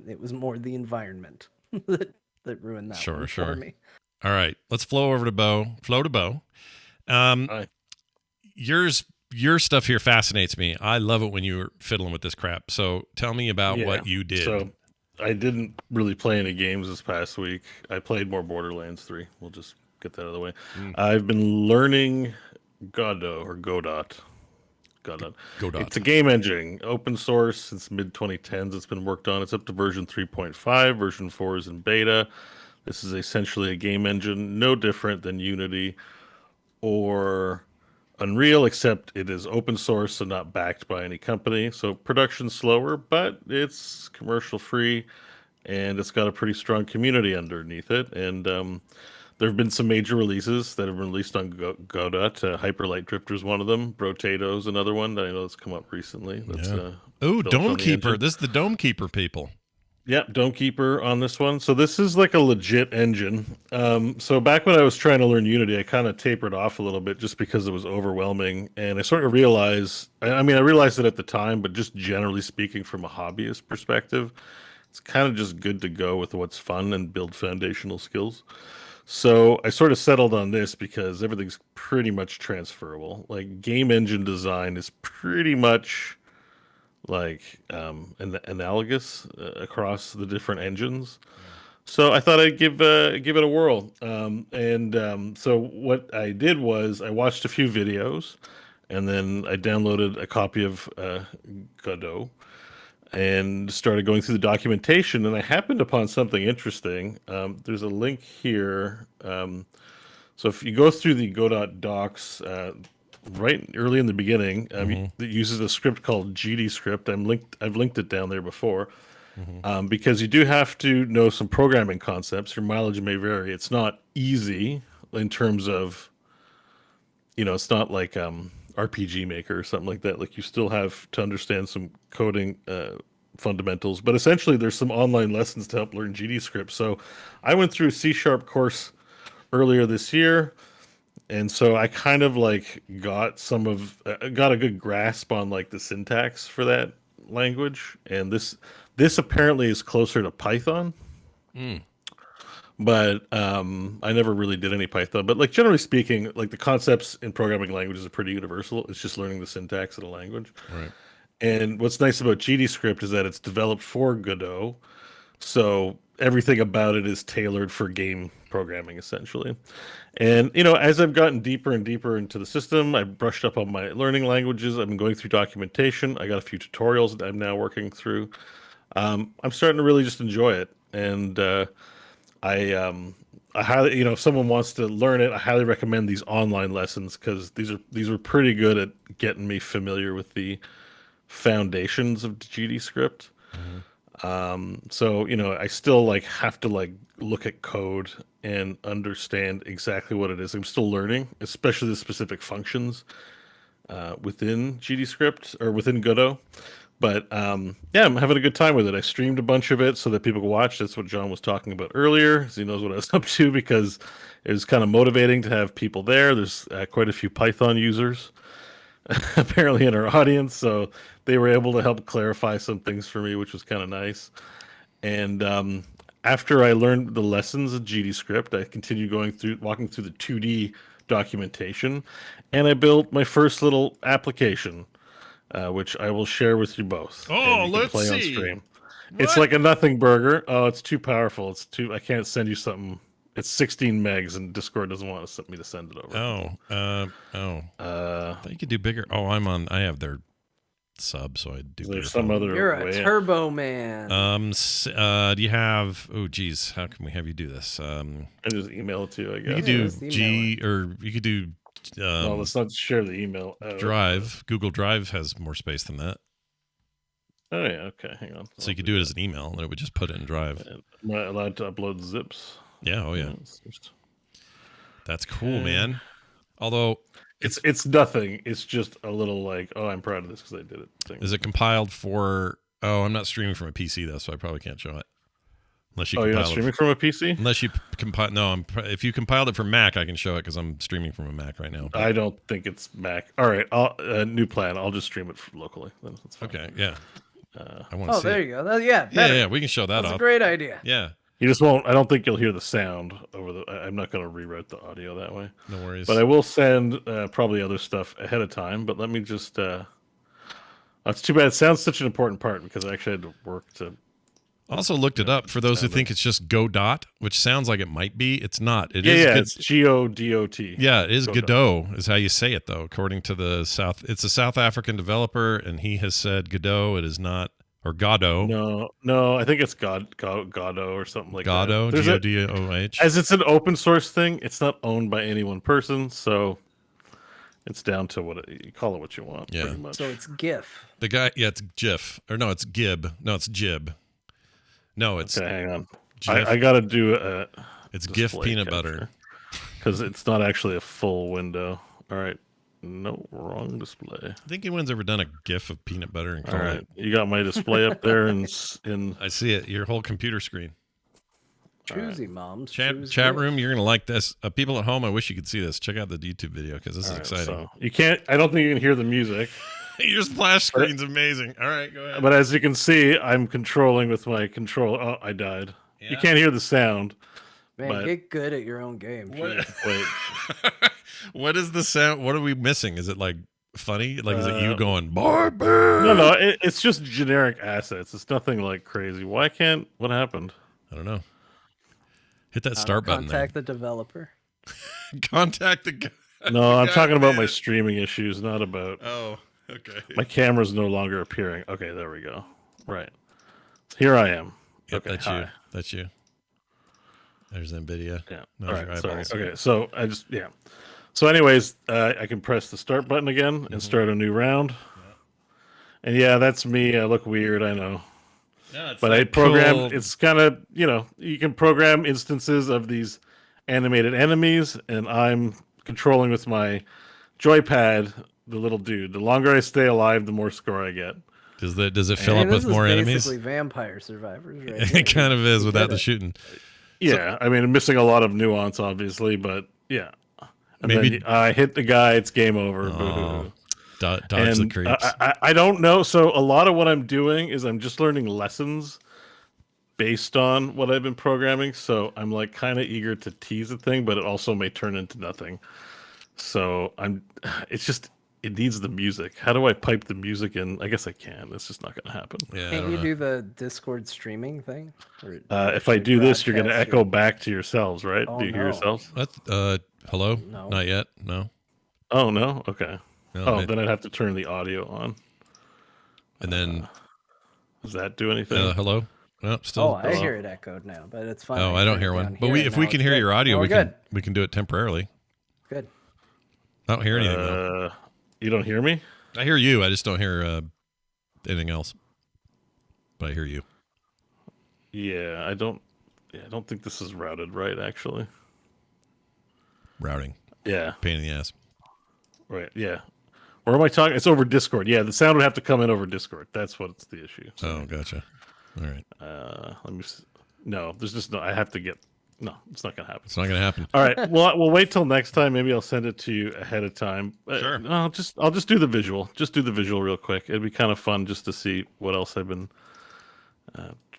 It was more the environment that ruined that one for me. All right, let's flow to Bo. Hi. Your stuff here fascinates me. I love it when you're fiddling with this crap. So tell me about what you did. So I didn't really play any games this past week. I played more Borderlands 3. We'll just get that out of the way. I've been learning Godot. Godot. It's a game engine, open source since mid 2010s. It's been worked on. It's up to version 3.5. Version 4 is in beta. This is essentially a game engine, no different than Unity or Unreal, except it is open source, so not backed by any company. So production's slower, but it's commercial free, and it's got a pretty strong community underneath it. And there have been some major releases that have been released on Godot. Hyper Light Drifter is one of them. Brotato's another one that I know that's come up recently. That's, Dome Keeper. This is the Dome Keeper people. Yep, Dome Keeper on this one. So this is like a legit engine. So back when I was trying to learn Unity, I kind of tapered off a little bit just because it was overwhelming. And I sort of realized, I realized it at the time, but just generally speaking from a hobbyist perspective, it's kind of just good to go with what's fun and build foundational skills. So I sort of settled on this because everything's pretty much transferable. Like game engine design is pretty much like analogous across the different engines. So I thought I'd give it a whirl. So what I did was I watched a few videos, and then I downloaded a copy of Godot and started going through the documentation. And I happened upon something interesting. There's a link here. So if you go through the Godot docs, right early in the beginning, it uses a script called GD script. I've linked it down there before, because you do have to know some programming concepts. Your mileage may vary. It's not easy in terms of, it's not like RPG Maker or something like that. Like you still have to understand some coding fundamentals, but essentially there's some online lessons to help learn GD script. So I went through a C# course earlier this year. And so I kind of like got a good grasp on like the syntax for that language. And this apparently is closer to Python. But I never really did any Python. But like generally speaking, like the concepts in programming languages are pretty universal. It's just learning the syntax of the language. Right. And what's nice about GD script is that it's developed for Godot. So everything about it is tailored for game programming, essentially. And, as I've gotten deeper and deeper into the system, I brushed up on my learning languages. I've been going through documentation. I got a few tutorials that I'm now working through. I'm starting to really just enjoy it. And I highly, if someone wants to learn it, I highly recommend these online lessons because these are pretty good at getting me familiar with the foundations of GD script. So I still like have to like look at code and understand exactly what it is. I'm still learning, especially the specific functions within GD script or within Godot. But I'm having a good time with it. I streamed a bunch of it so that people could watch. That's what John was talking about earlier. So he knows what I was up to because it was kind of motivating to have people there. There's quite a few Python users apparently in our audience, so they were able to help clarify some things for me, which was kind of nice. And after I learned the lessons of GD script, I continued walking through the 2D documentation, and I built my first little application, which I will share with you both. Oh, you let's play see. On stream. It's like a nothing burger. Oh, it's too powerful. I can't send you something It's 16 megs, and Discord doesn't want me to send it over. I thought you could do bigger. Oh, I have their sub, so I do. There's some other You're a way. turbo man. Do you have? Oh, geez, how can we have you do this? I just email it to you. I guess you could do or you could do. No, let's not share the email. Drive. Google Drive has more space than that. Oh yeah, okay. Hang on. So you could do it as an email, and it would just put it in Drive. Am I allowed to upload zips? Yeah. Oh yeah. That's cool, man. Although it's nothing. It's just a little like, oh, I'm proud of this because I did it. Thing. Is it compiled for? Oh, I'm not streaming from a PC though, so I probably can't show it. Unless you. Oh, you're not streaming from a PC? Unless you compile. No, if you compiled it for Mac, I can show it because I'm streaming from a Mac right now. I don't think it's Mac. All right, new plan. I'll just stream it locally. Then that's fine. Okay. Yeah. I want to see. Oh, there it. you go. Yeah. Yeah. We can show that. That's a great idea. Yeah. You just won't. I don't think you'll hear the sound over the. I'm not going to rewrite the audio that way. No worries. But I will send probably other stuff ahead of time. But let me just. It's too bad. It sounds such an important part because I actually had to work to. Also looked it up for those who think it's just Godot, which sounds like it might be. It's not. It is. Yeah, it's Godot. Yeah, it is Godot is how you say it though. According to the South, it's a South African developer, and he has said Godot. It is not. Or Godot. No, I think it's Godot or something like Godot, that. Godot. As it's an open source thing, it's not owned by any one person, so it's down to you call it what you want. Yeah. Pretty much. So it's GIF. The guy, it's GIF. Or no, it's Gib. No, it's Jib. No, it's. Okay, hang on. I got to do a. It's GIF peanut butter. Because it's not actually a full window. All right. No, wrong display. I think anyone's ever done a GIF of peanut butter and called All right, it. you got my display up there, and I see it. Your whole computer screen. Choosy moms. Chat room, you're gonna like this. People at home, I wish you could see this. Check out the YouTube video because this is exciting. So you can't. I don't think you can hear the music. Your splash screen's amazing. All right, go ahead. But as you can see, I'm controlling with my control. Oh, I died. Yeah. You can't hear the sound. Man, get good at your own game. Wait. What is the sound? What are we missing? Is it like funny? Like, is it you going, Barbie? No, it's just generic assets. It's nothing like crazy. What happened? I don't know. Hit that start button. Contact the developer. Contact the guy. No, I'm talking about my streaming issues, not about. Oh, okay. My camera's no longer appearing. Okay, there we go. Right. Here I am. Yep, okay, that's you. There's NVIDIA. Yeah. No, all right. Sorry. Okay. So So, anyways, I can press the start button again and start a new round. Yeah. And that's me. I look weird. I know. Yeah, but I program. Cool. It's kind of you can program instances of these animated enemies, and I'm controlling with my joypad the little dude. The longer I stay alive, the more score I get. Does it fill up with more enemies? Basically, Vampire Survivors. Right? It kind of is without the shooting. Yeah, I mean, I'm missing a lot of nuance, obviously, but yeah. And maybe then I hit the guy, it's game over. Oh, dodge the creeps. I don't know. So a lot of what I'm doing is I'm just learning lessons based on what I've been programming. So I'm like kind of eager to tease a thing, but it also may turn into nothing. So it needs the music. How do I pipe the music in? I guess I can. It's just not going to happen. Yeah, can't you do the Discord streaming thing? If I do this, you're going to echo back to yourselves, right? Oh, do you hear yourselves? Hello? No. Not yet. No. Oh, no? Okay. No, then I'd have to turn the audio on. And then... does that do anything? Hello? No, still. I hear it echoed now, but it's fine. Oh, I don't hear one. But if we can hear your audio, we can do it temporarily. Good. I don't hear anything though. You don't hear me? I hear you. I just don't hear anything else. But I hear you. Yeah, I don't think this is routed right, actually. Routing. Yeah. Pain in the ass. Right. Yeah. Or am I talking? It's over Discord. Yeah, the sound would have to come in over Discord. That's what's the issue. So, oh, gotcha. All right. Let me. No, there's just no. I have to get. No, it's not gonna happen. It's not gonna happen. All right. Well, we'll wait till next time. Maybe I'll send it to you ahead of time. Sure. I'll just do the visual. Just do the visual real quick. It'd be kind of fun just to see what else I've been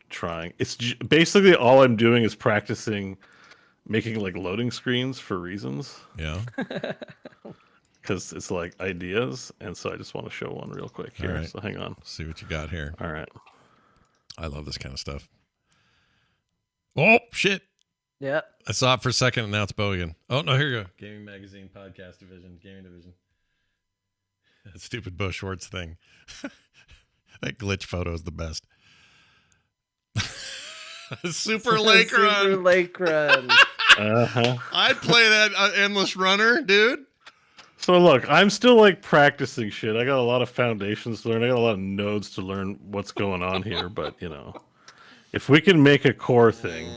trying. It's basically all I'm doing is practicing making like loading screens for reasons. Yeah. Because it's like ideas, and so I just want to show one real quick here. Right. So hang on. See what you got here. All right. I love this kind of stuff. Oh shit! Yeah. I saw it for a second, and now it's Bo again. Oh, no, here you go. Gaming Magazine, Podcast Division, Gaming Division. That stupid Bo Schwartz thing. That glitch photo is the best. Super Lake Run. Super Lake Run. I'd play that Endless Runner, dude. So look, I'm still like practicing shit. I got a lot of foundations to learn. I got a lot of nodes to learn what's going on here. But if we can make a core thing,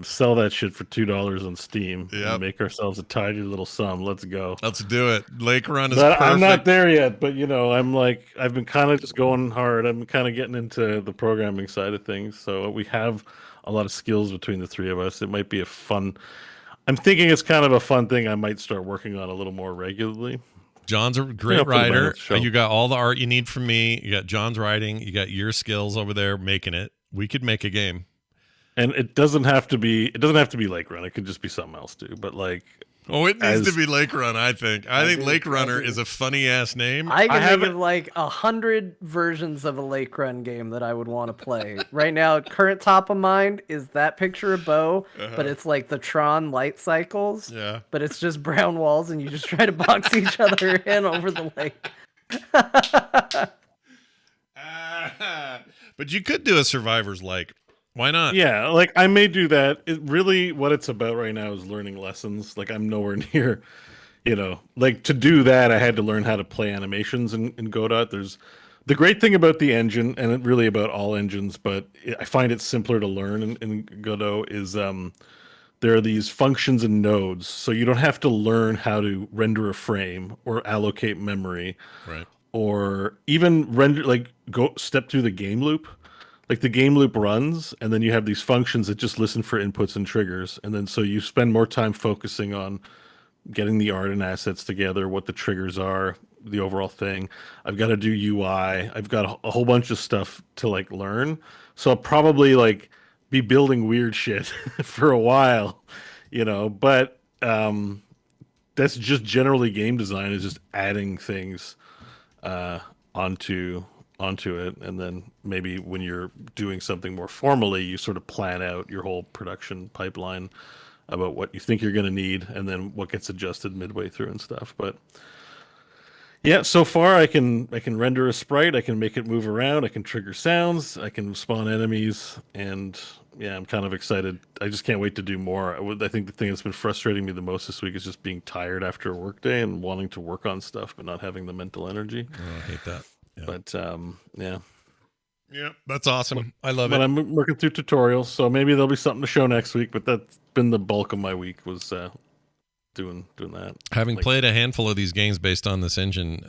sell that shit for $2 on Steam, and make ourselves a tidy little sum. Let's go. Let's do it. Lake Run is but perfect. I'm not there yet. But I've been kind of just going hard. I'm kind of getting into the programming side of things. So we have a lot of skills between the three of us. It might be I'm thinking it's kind of a fun thing I might start working on a little more regularly. John's a great writer. You got all the art you need from me. You got John's writing. You got your skills over there making it. We could make a game. And it doesn't have to be Lake Run. It could just be something else too. But it needs to be Lake Run, I think. I think Lake Runner is a funny ass name. I can think of 100 versions of a Lake Run game that I would want to play. Right now, current top of mind is that picture of Bo, but it's like the Tron light cycles. Yeah. But it's just brown walls and you just try to box each other in over the lake. But you could do a Survivor's Lake. Why not? Yeah, I may do that. What it's about right now is learning lessons. I'm nowhere near, to do that, I had to learn how to play animations in Godot. There's the great thing about the engine, and it really about all engines, but I find it simpler to learn in Godot, is there are these functions and nodes, so you don't have to learn how to render a frame or allocate memory. Right. Or even go step through the game loop. The game loop runs, and then you have these functions that just listen for inputs and triggers. And then so you spend more time focusing on getting the art and assets together, what the triggers are, the overall thing. I've got to do UI. I've got a whole bunch of stuff to learn. So I'll probably be building weird shit for a while, but that's just generally game design, is just adding things onto it, and then maybe when you're doing something more formally, you sort of plan out your whole production pipeline about what you think you're going to need, and then what gets adjusted midway through and stuff. But yeah, so far I can render a sprite, I can make it move around, I can trigger sounds, I can spawn enemies, and yeah, I'm kind of excited. I just can't wait to do more. I think the thing that's been frustrating me the most this week is just being tired after a work day and wanting to work on stuff but not having the mental energy. Oh, I hate that. Yeah. But yeah, that's awesome. I love it. But I'm working through tutorials, so maybe there'll be something to show next week. But that's been the bulk of my week, was doing that. Having played a handful of these games based on this engine,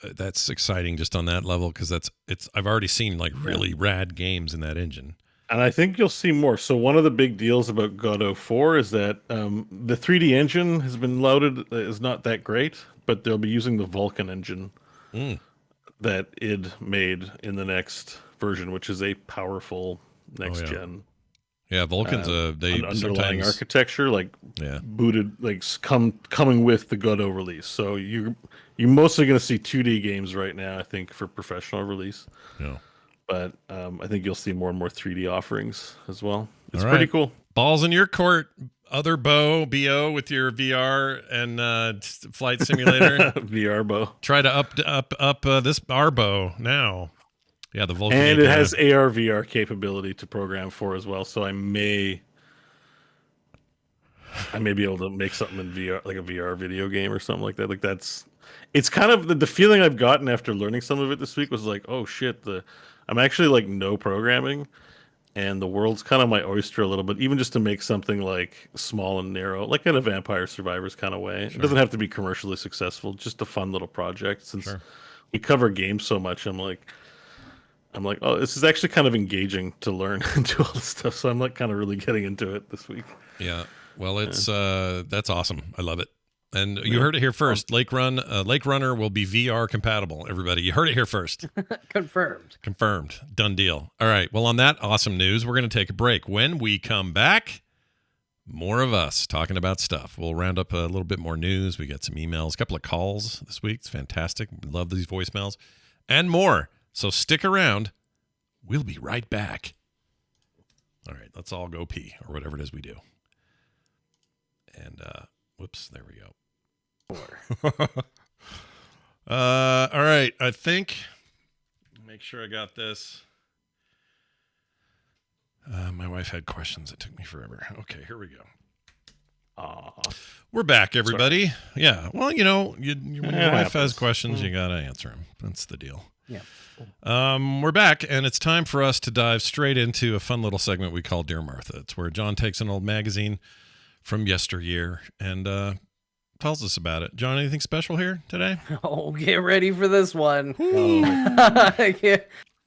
that's exciting just on that level, because I've already seen really rad games in that engine. And I think you'll see more. So one of the big deals about Godot 4 is that the 3D engine has been loaded is not that great, but they'll be using the Vulkan engine. That id made in the next version, which is a powerful next gen. Yeah, Vulkan's underlying architecture, booted, coming with the Godot release. So you're mostly going to see 2D games right now, I think, for professional release. Yeah, but I think you'll see more and more 3D offerings as well. It's pretty cool. Balls in your court, other BO with your VR and flight simulator. VR Bo. Try to up this our Bo now. Yeah, the Vulkan. And it has AR VR capability to program for as well. So I may be able to make something in VR, like a VR video game or something like that. It's kind of the feeling I've gotten after learning some of it this week was oh shit, I'm actually no programming. And the world's kind of my oyster a little bit, even just to make something small and narrow, in a Vampire Survivors kind of way. Sure. It doesn't have to be commercially successful, just a fun little project. Since we cover games so much, I'm like, oh, this is actually kind of engaging to learn and do all this stuff. So I'm kind of really getting into it this week. Yeah. Well, it's that's awesome. I love it. And you heard it here first. Lake Runner will be VR compatible, everybody. You heard it here first. Confirmed. Done deal. All right. Well, on that awesome news, we're going to take a break. When we come back, more of us talking about stuff. We'll round up a little bit more news. We got some emails, a couple of calls this week. It's fantastic. Love these voicemails and more. So stick around. We'll be right back. All right, let's all go pee or whatever it is we do. And whoops, there we go. All right, I think. Make sure I got this. My wife had questions. It took me forever. Okay, here we go. We're back, everybody. Sorry. Yeah. Well, when your wife has questions, you got to answer them. That's the deal. Yeah. We're back, and it's time for us to dive straight into a fun little segment we call Dear Martha. It's where John takes an old magazine from yesteryear and tells us about it. John, anything special here today? Oh, get ready for this one.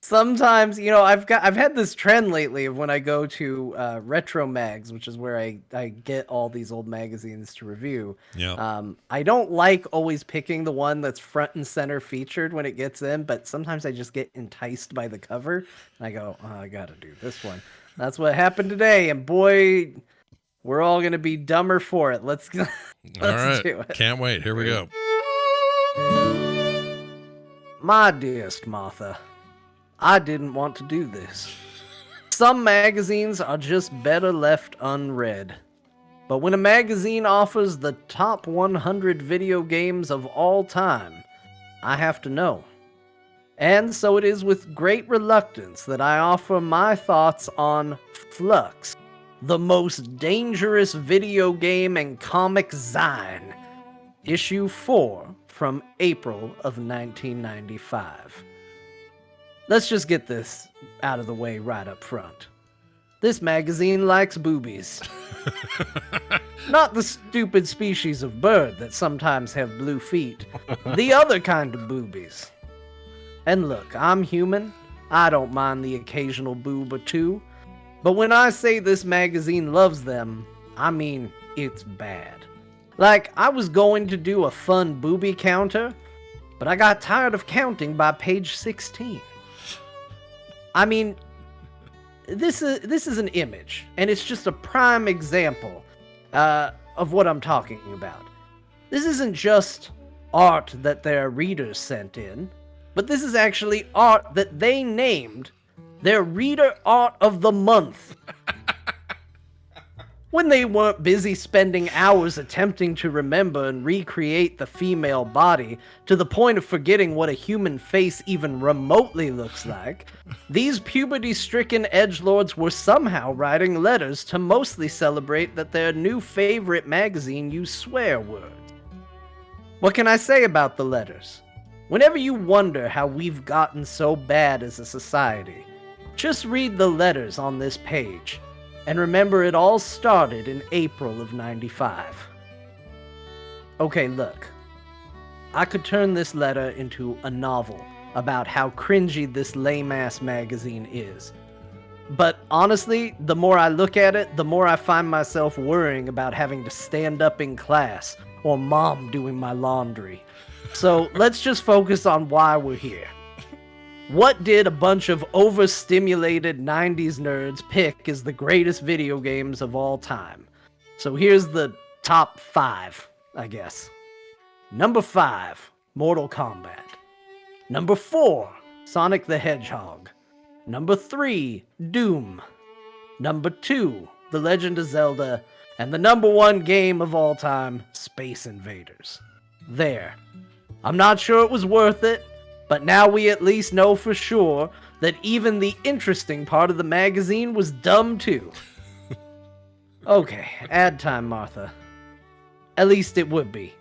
Sometimes, I've had this trend lately of when I go to Retro Mags, which is where I get all these old magazines to review. Yeah. I don't like always picking the one that's front and center featured when it gets in, but sometimes I just get enticed by the cover and I go, oh, I gotta do this one. That's what happened today, and boy, we're all gonna be dumber for it. Let's do it. Can't wait. Here we go. My dearest Martha, I didn't want to do this. Some magazines are just better left unread. But when a magazine offers the top 100 video games of all time, I have to know. And so it is with great reluctance that I offer my thoughts on Flux, the most dangerous video game and comic zine, issue 4 from April of 1995. Let's just get this out of the way right up front. This magazine likes boobies. Not the stupid species of bird that sometimes have blue feet. The other kind of boobies. And look, I'm human. I don't mind the occasional boob or two. But when I say this magazine loves them, I mean it's bad. Like, I was going to do a fun booby counter, but I got tired of counting by page 16. I mean, this is an image, and it's just a prime example of what I'm talking about. This isn't just art that their readers sent in, but this is actually art that they named their Reader Art of the Month. When they weren't busy spending hours attempting to remember and recreate the female body to the point of forgetting what a human face even remotely looks like, these puberty-stricken edgelords were somehow writing letters to mostly celebrate that their new favorite magazine used swear words. What can I say about the letters? Whenever you wonder how we've gotten so bad as a society, just read the letters on this page. And remember, it all started in April of 95. Okay, look. I could turn this letter into a novel about how cringy this lame-ass magazine is. But honestly, the more I look at it, the more I find myself worrying about having to stand up in class or mom doing my laundry. So let's just focus on why we're here. What did a bunch of overstimulated 90s nerds pick as the greatest video games of all time? So here's the top 5, I guess. Number 5, Mortal Kombat. Number 4, Sonic the Hedgehog. Number 3, Doom. Number 2, The Legend of Zelda. And the number 1 game of all time, Space Invaders. There. I'm not sure it was worth it, but now we at least know for sure that even the interesting part of the magazine was dumb too. Okay, ad time, Martha. At least it would be.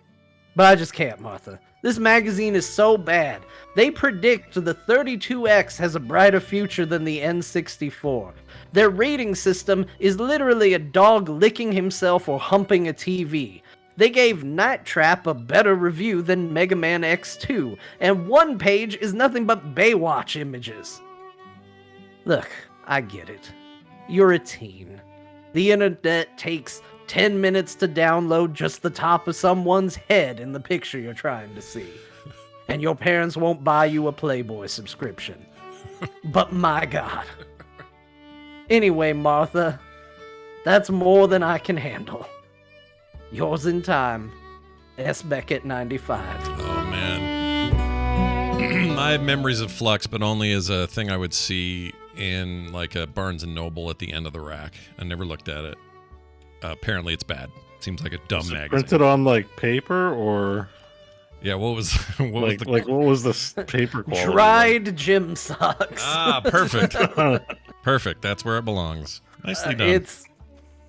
But I just can't, Martha. This magazine is so bad. They predict the 32X has a brighter future than the N64. Their rating system is literally a dog licking himself or humping a TV. They gave Night Trap a better review than Mega Man X2, and one page is nothing but Baywatch images. Look, I get it. You're a teen. The internet takes 10 minutes to download just the top of someone's head in the picture you're trying to see. And your parents won't buy you a Playboy subscription. But my God. Anyway, Martha, that's more than I can handle. Yours in time, S. Beckett 95. Oh, man. I have memories of Flux, but only as a thing I would see in like a Barnes and Noble at the end of the rack. I never looked at it. Apparently, it's bad. Seems like a dumb magazine. Printed on like paper or. Yeah, what was what was the paper quality? Dried gym socks. Ah, perfect. Perfect. That's where it belongs. Nicely done.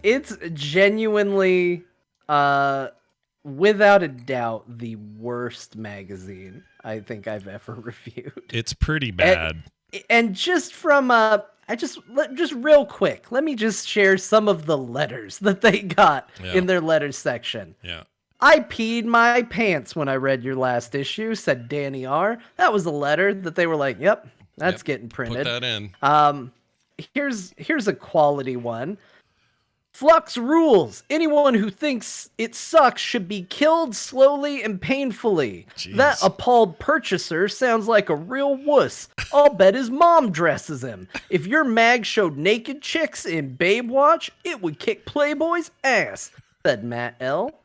It's genuinely, without a doubt, the worst magazine I think I've ever reviewed. It's pretty bad. And just from just real quick, let me just share some of the letters that they got in their letters section. Yeah. I peed my pants when I read your last issue, said Danny R. That was a letter that they were like, yep, that's getting printed. Put that in. Here's a quality one. Flux rules. Anyone who thinks it sucks should be killed slowly and painfully. Jeez. That appalled purchaser sounds like a real wuss. I'll bet his mom dresses him. If your mag showed naked chicks in Babe Watch, it would kick Playboy's ass, said Matt L.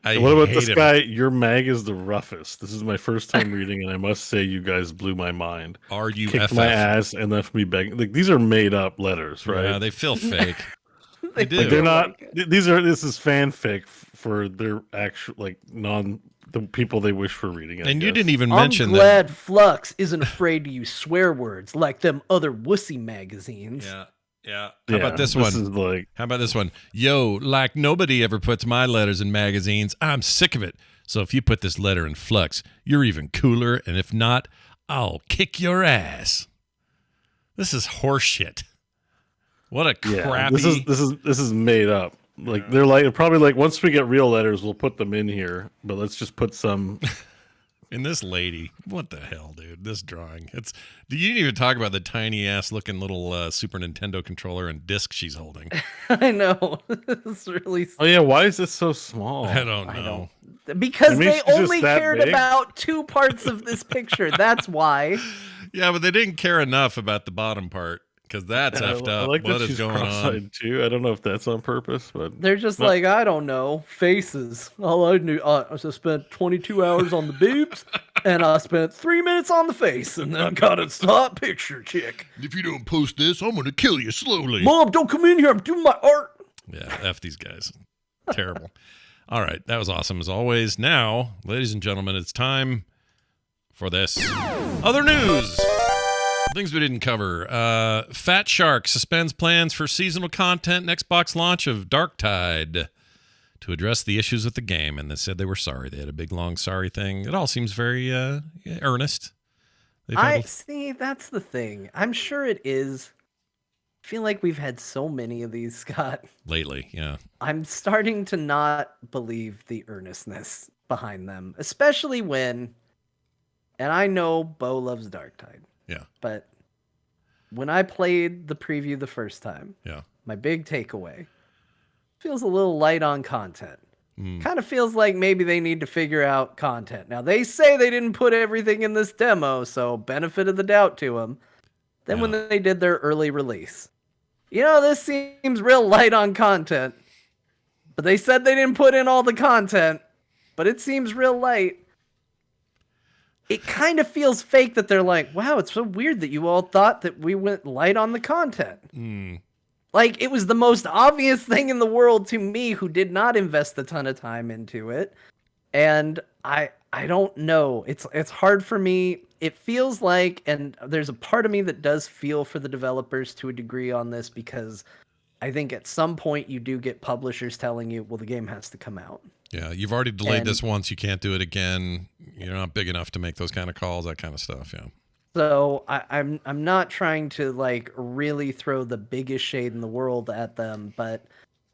What about this guy? Your mag is the roughest. This is my first time reading, and I must say you guys blew my mind. Kicked my ass and left me begging. Like, these are made up letters, right? Yeah, they feel fake. They do. Like, they're not. This is fanfic for their actual the people they wish for reading. And you didn't even mention I'm glad Flux isn't afraid to use swear words like them other wussy magazines. Yeah. Yeah. How about this one? How about this one? Yo, like nobody ever puts my letters in magazines. I'm sick of it. So if you put this letter in Flux, you're even cooler. And if not, I'll kick your ass. This is horseshit. What a crappy. This is made up. Like they're like probably like once we get real letters, we'll put them in here. But let's just put some. And this lady, what the hell, dude? This drawing. You didn't even talk about the tiny ass looking little Super Nintendo controller and disc she's holding. I know. It's really. Oh yeah, why is this so small? I don't know. Because they only cared about 2 parts of this picture. That's why. Yeah, but they didn't care enough about the bottom part. Because that's effed up. I like what that is going on? Too. I don't know if that's on purpose, but they're just like, I don't know, faces. All I knew, I just spent 22 hours on the boobs, and I spent 3 minutes on the face, and then I got a hot picture chick. If you don't post this, I'm gonna kill you slowly. Mom, don't come in here. I'm doing my art. Yeah, F these guys. Terrible. All right, that was awesome as always. Now, ladies and gentlemen, it's time for this other news. Things we didn't cover. Fat Shark suspends plans for seasonal content and Xbox launch of Darktide to address the issues with the game. And they said they were sorry. They had a big, long sorry thing. It all seems very earnest. See, that's the thing. I'm sure it is. I feel like we've had so many of these, Scott. Lately, yeah. I'm starting to not believe the earnestness behind them, especially when, and I know Bo loves Darktide. Yeah. But when I played the preview the first time, my big takeaway feels a little light on content. Kind of feels like maybe they need to figure out content. Now, they say they didn't put everything in this demo, so benefit of the doubt to them. Then when they did their early release, this seems real light on content. But they said they didn't put in all the content, but it seems real light. It kind of feels fake that they're like, wow, it's so weird that you all thought that we went light on the content. Like, it was the most obvious thing in the world to me who did not invest a ton of time into it. And I don't know. It's hard for me. It feels like, and there's a part of me that does feel for the developers to a degree on this, because I think at some point you do get publishers telling you, well, the game has to come out. Yeah, you've already delayed this once. You can't do it again. You're not big enough to make those kind of calls, that kind of stuff. Yeah. So I'm not trying to like really throw the biggest shade in the world at them, but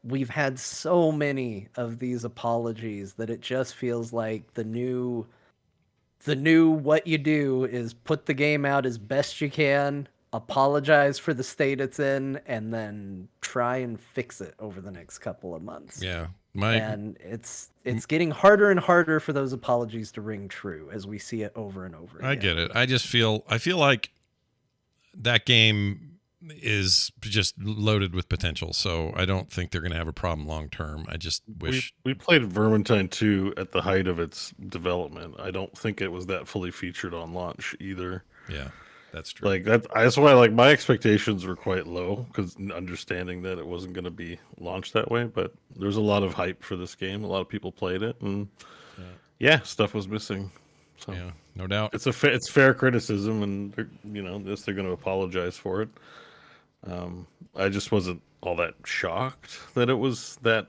we've had so many of these apologies that it just feels like the new what you do is put the game out as best you can, apologize for the state it's in, and then try and fix it over the next couple of months. Yeah. And it's getting harder and harder for those apologies to ring true as we see it over and over again. I get it. I feel like that game is just loaded with potential, so I don't think they're going to have a problem long term. I just wish we played Vermintide 2 at the height of its development. I don't think it was that fully featured on launch either. Yeah. That's true. Like that's why like my expectations were quite low because understanding that it wasn't going to be launched that way. But there's a lot of hype for this game. A lot of people played it, and stuff was missing. So yeah, no doubt. It's fair criticism, and they're going to apologize for it. I just wasn't all that shocked that it was that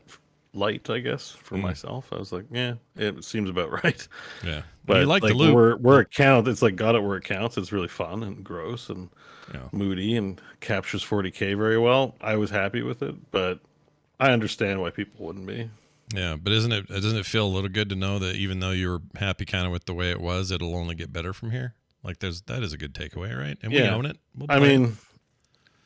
light. I guess for myself, I was like, yeah, it seems about right. Yeah, but you like the the loop. where it counts, it's like got it where it counts. It's really fun and gross and moody and captures 40K very well. I was happy with it, but I understand why people wouldn't be. Yeah, but doesn't it feel a little good to know that even though you were happy kind of with the way it was, it'll only get better from here? Like that is a good takeaway, right? And we own it. I mean,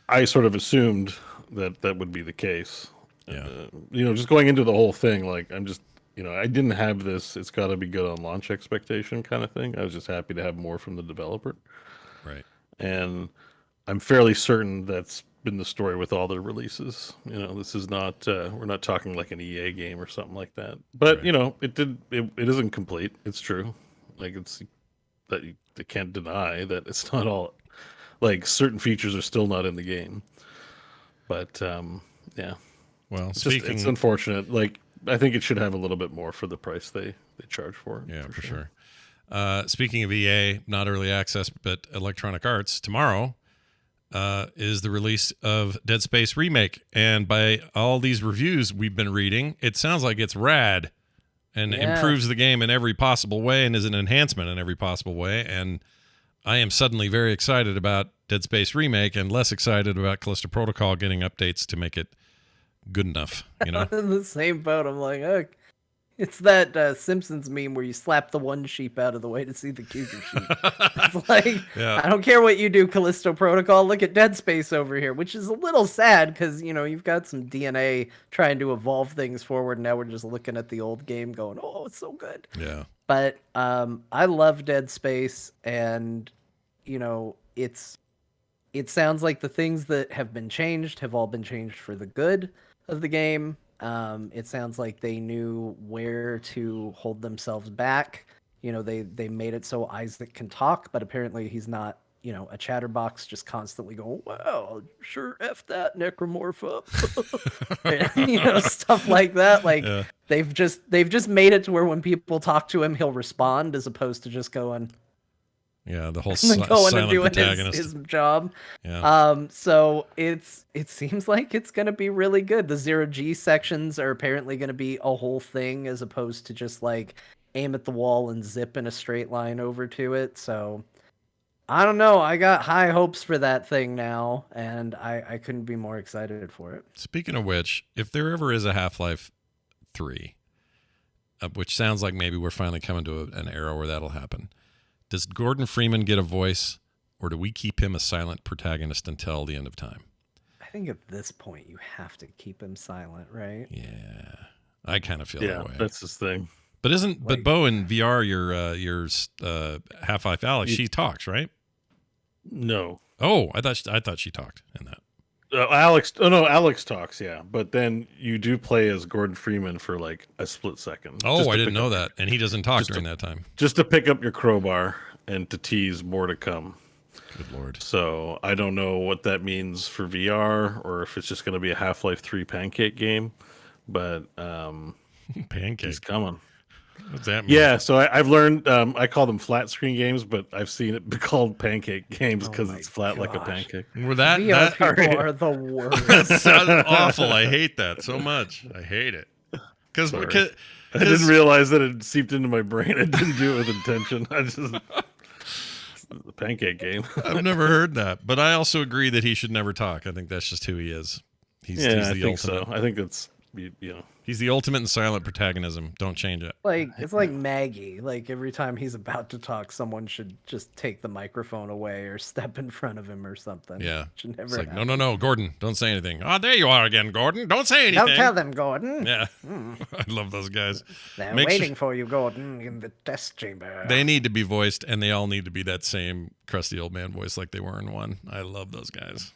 I sort of assumed that would be the case. Yeah. Just going into the whole thing, like I'm just, I didn't have this. It's got to be good on launch expectation kind of thing. I was just happy to have more from the developer. Right. And I'm fairly certain that's been the story with all their releases. This is not, we're not talking like an EA game or something like that. But, right. it isn't complete. It's true. Like it's that they can't deny that it's not all, like certain features are still not in the game. But, yeah. Well, it's unfortunate. Like I think it should have a little bit more for the price they charge for it. Yeah, for sure. Speaking of EA, not early access, but Electronic Arts, tomorrow is the release of Dead Space Remake. And by all these reviews we've been reading, it sounds like it's rad and improves the game in every possible way and is an enhancement in every possible way. And I am suddenly very excited about Dead Space Remake and less excited about Callisto Protocol getting updates to make it good enough. I'm in the same boat. I'm like, oh, it's that Simpsons meme where you slap the one sheep out of the way to see the cuter sheep. It's like, I don't care what you do, Callisto Protocol. Look at Dead Space over here, which is a little sad because, you've got some DNA trying to evolve things forward. And now we're just looking at the old game going, oh, it's so good. Yeah. But I love Dead Space, and, it sounds like the things that have been changed have all been changed for the good of the game. It sounds like they knew where to hold themselves back. They made it so Isaac can talk, but apparently he's not, a chatterbox just constantly going, wow, sure F that necromorph. And, stuff like that. Like they've just made it to where when people talk to him, he'll respond as opposed to just going, the whole going and doing protagonist. his job. Yeah. So it seems like it's gonna be really good. The 0G sections are apparently gonna be a whole thing as opposed to just like aim at the wall and zip in a straight line over to it. So I don't know. I got high hopes for that thing now, and I couldn't be more excited for it. Speaking of which, if there ever is a Half-Life 3, which sounds like maybe we're finally coming to an era where that'll happen. Does Gordon Freeman get a voice, or do we keep him a silent protagonist until the end of time? I think at this point you have to keep him silent, right? Yeah, I kind of feel that way. That's his thing. But Bo in VR, your Half-Life Alex, she talks, right? No. Oh, I thought she talked in that. Alex talks, yeah. But then you do play as Gordon Freeman for like a split second. Oh, I didn't know that. And he doesn't talk during that time. Just to pick up your crowbar and to tease more to come. Good Lord. So I don't know what that means for VR or if it's just going to be a Half-Life 3 pancake game. But pancake. He's coming. What's that mean? Yeah, so I've learned, I call them flat screen games, but I've seen it be called pancake games because it's flat like a pancake. Well, VR people are the worst. That sounds awful. I hate that so much. I hate it. Because I didn't realize that it seeped into my brain. I didn't do it with intention. It's the pancake game. I've never heard that. But I also agree that he should never talk. I think that's just who he is. He's the I think ultimate. so. I think that's, He's the ultimate in silent protagonism. Don't change it. Like it's like Maggie. Like every time he's about to talk, someone should just take the microphone away or step in front of him or something. Yeah. Should never it's like, happen. no, Gordon, don't say anything. Oh, there you are again, Gordon. Don't say anything. Don't tell them, Gordon. Yeah. I love those guys. They're waiting for you, Gordon, in the test chamber. They need to be voiced, and they all need to be that same crusty old man voice like they were in 1. I love those guys.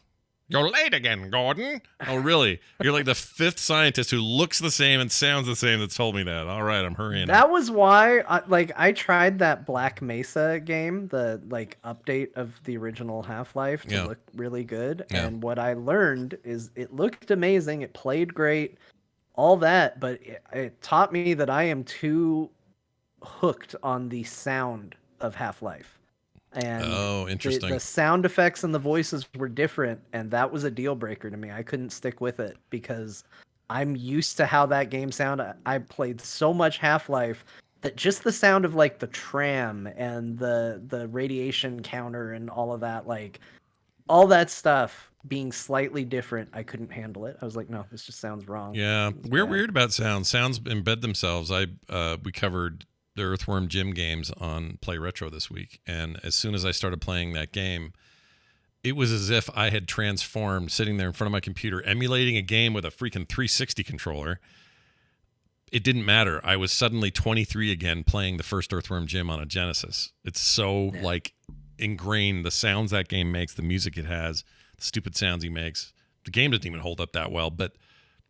You're late again, Gordon. Oh, really? You're like the fifth scientist who looks the same and sounds the same that's told me that. All right, I'm hurrying. That was why, I tried that Black Mesa game, the update of the original Half-Life to look really good. Yeah. And what I learned is it looked amazing, it played great, all that, but it taught me that I am too hooked on the sound of Half-Life. And interesting. The sound effects and the voices were different, and that was a deal breaker to me. I couldn't stick with it because I'm used to how that game sounded. I played so much Half-Life that just the sound of the tram and the radiation counter and all of that, all that stuff being slightly different, I couldn't handle it. I was like, no, this just sounds wrong. Yeah, we're weird about sounds. Sounds embed themselves. We covered the Earthworm Jim games on Play Retro this week, and as soon as I started playing that game, it was as if I had transformed, sitting there in front of my computer emulating a game with a freaking 360 controller. It didn't matter. I was suddenly 23 again playing the first Earthworm Jim on a Genesis. It's so ingrained, the sounds that game makes, the music it has, the stupid sounds he makes. The game doesn't even hold up that well, but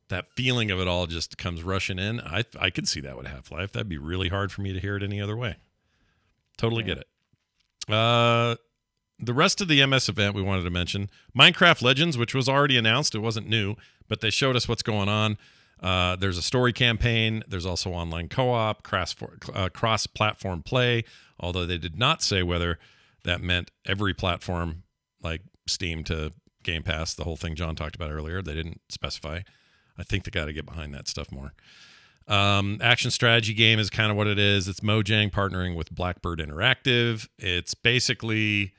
that feeling of it all just comes rushing in. I could see that with Half-Life. That'd be really hard for me to hear it any other way. Totally get it. The rest of the MS event we wanted to mention, Minecraft Legends, which was already announced. It wasn't new, but they showed us what's going on. There's a story campaign. There's also online co-op, cross-platform play, although they did not say whether that meant every platform like Steam to Game Pass, the whole thing John talked about earlier. They didn't specify. I think they got to get behind that stuff more. Action strategy game is kind of what it is. It's Mojang partnering with Blackbird Interactive. It's basically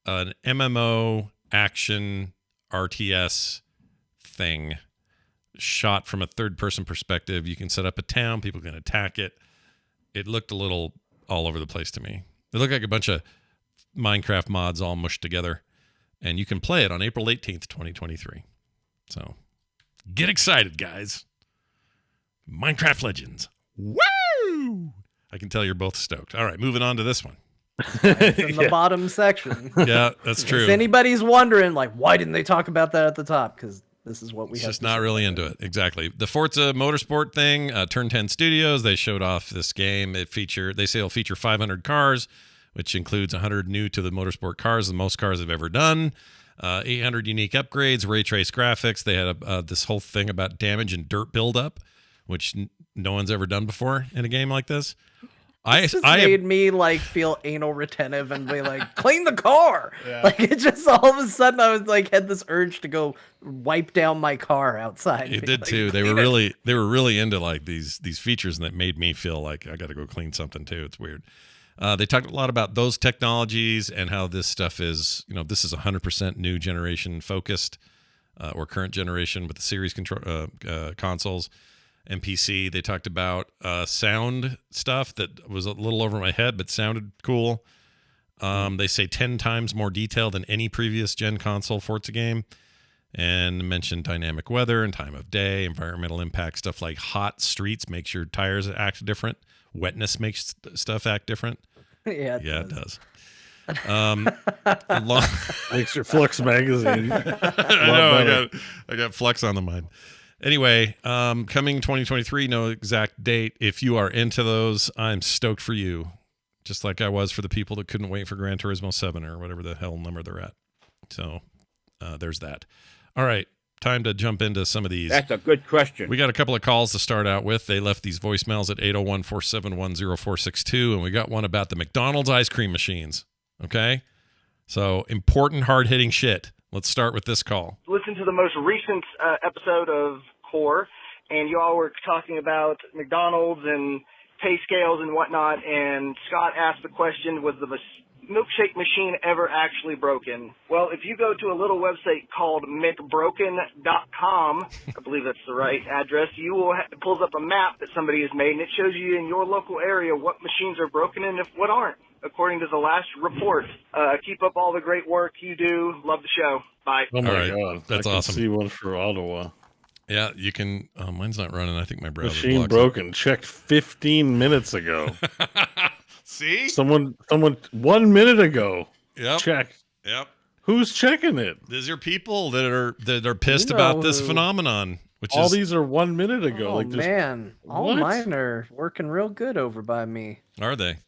an MMO action RTS thing shot from a third-person perspective. You can set up a town. People can attack it. It looked a little all over the place to me. It looked like a bunch of Minecraft mods all mushed together. And you can play it on April 18th, 2023. So get excited, guys. Minecraft Legends. Woo! I can tell you're both stoked. All right, moving on to this one. It's in the bottom section. Yeah, that's true. If anybody's wondering, why didn't they talk about that at the top? Because this is what we have. Just not really into it. Exactly. The Forza Motorsport thing, Turn 10 Studios, they showed off this game. They say it'll feature 500 cars, which includes 100 new to the motorsport cars, the most cars they've ever done. 800 unique upgrades, ray trace graphics. They had this whole thing about damage and dirt buildup, which no one's ever done before in a game like this. This made me feel anal retentive and be clean the car. Yeah. It just all of a sudden I was had this urge to go wipe down my car outside. It did too. They were really into these features, and that made me feel like I got to go clean something too. It's weird. They talked a lot about those technologies and how this stuff is, this is 100% new generation focused, or current generation with the series consoles and PC. They talked about sound stuff that was a little over my head, but sounded cool. They say 10 times more detail than any previous gen console Forza game, and mentioned dynamic weather and time of day, environmental impact, stuff like hot streets makes your tires act different. Wetness makes stuff act different. Yeah, it does. Makes your Flux magazine. I got Flux on the mind. Anyway, coming 2023, no exact date. If you are into those, I'm stoked for you. Just like I was for the people that couldn't wait for Gran Turismo 7 or whatever the hell number they're at. So there's that. All right. Time to jump into some of these. That's a good question. We got a couple of calls to start out with. They left these voicemails at 801-471-0462, and we got one about the McDonald's ice cream machines. Okay? So, important, hard-hitting shit. Let's start with this call. Listen to the most recent episode of Core, and you all were talking about McDonald's and pay scales and whatnot, and Scott asked the question, was the milkshake machine ever actually broken? Well, if you go to a little website called McBroken.com, I believe that's the right address, you will it pulls up a map that somebody has made, and it shows you in your local area what machines are broken and what aren't, according to the last report. Keep up all the great work you do. Love the show. Bye. Oh my God. That's awesome. I can see one for Ottawa. Yeah, you can. Mine's not running. I think my browser machine broken. Checked 15 minutes ago. See? Someone 1 minute ago. Yep. Checked. Yep. Who's checking it? These are people that are pissed about this phenomenon. All these are 1 minute ago. Oh man, all mine are working real good over by me. Are they?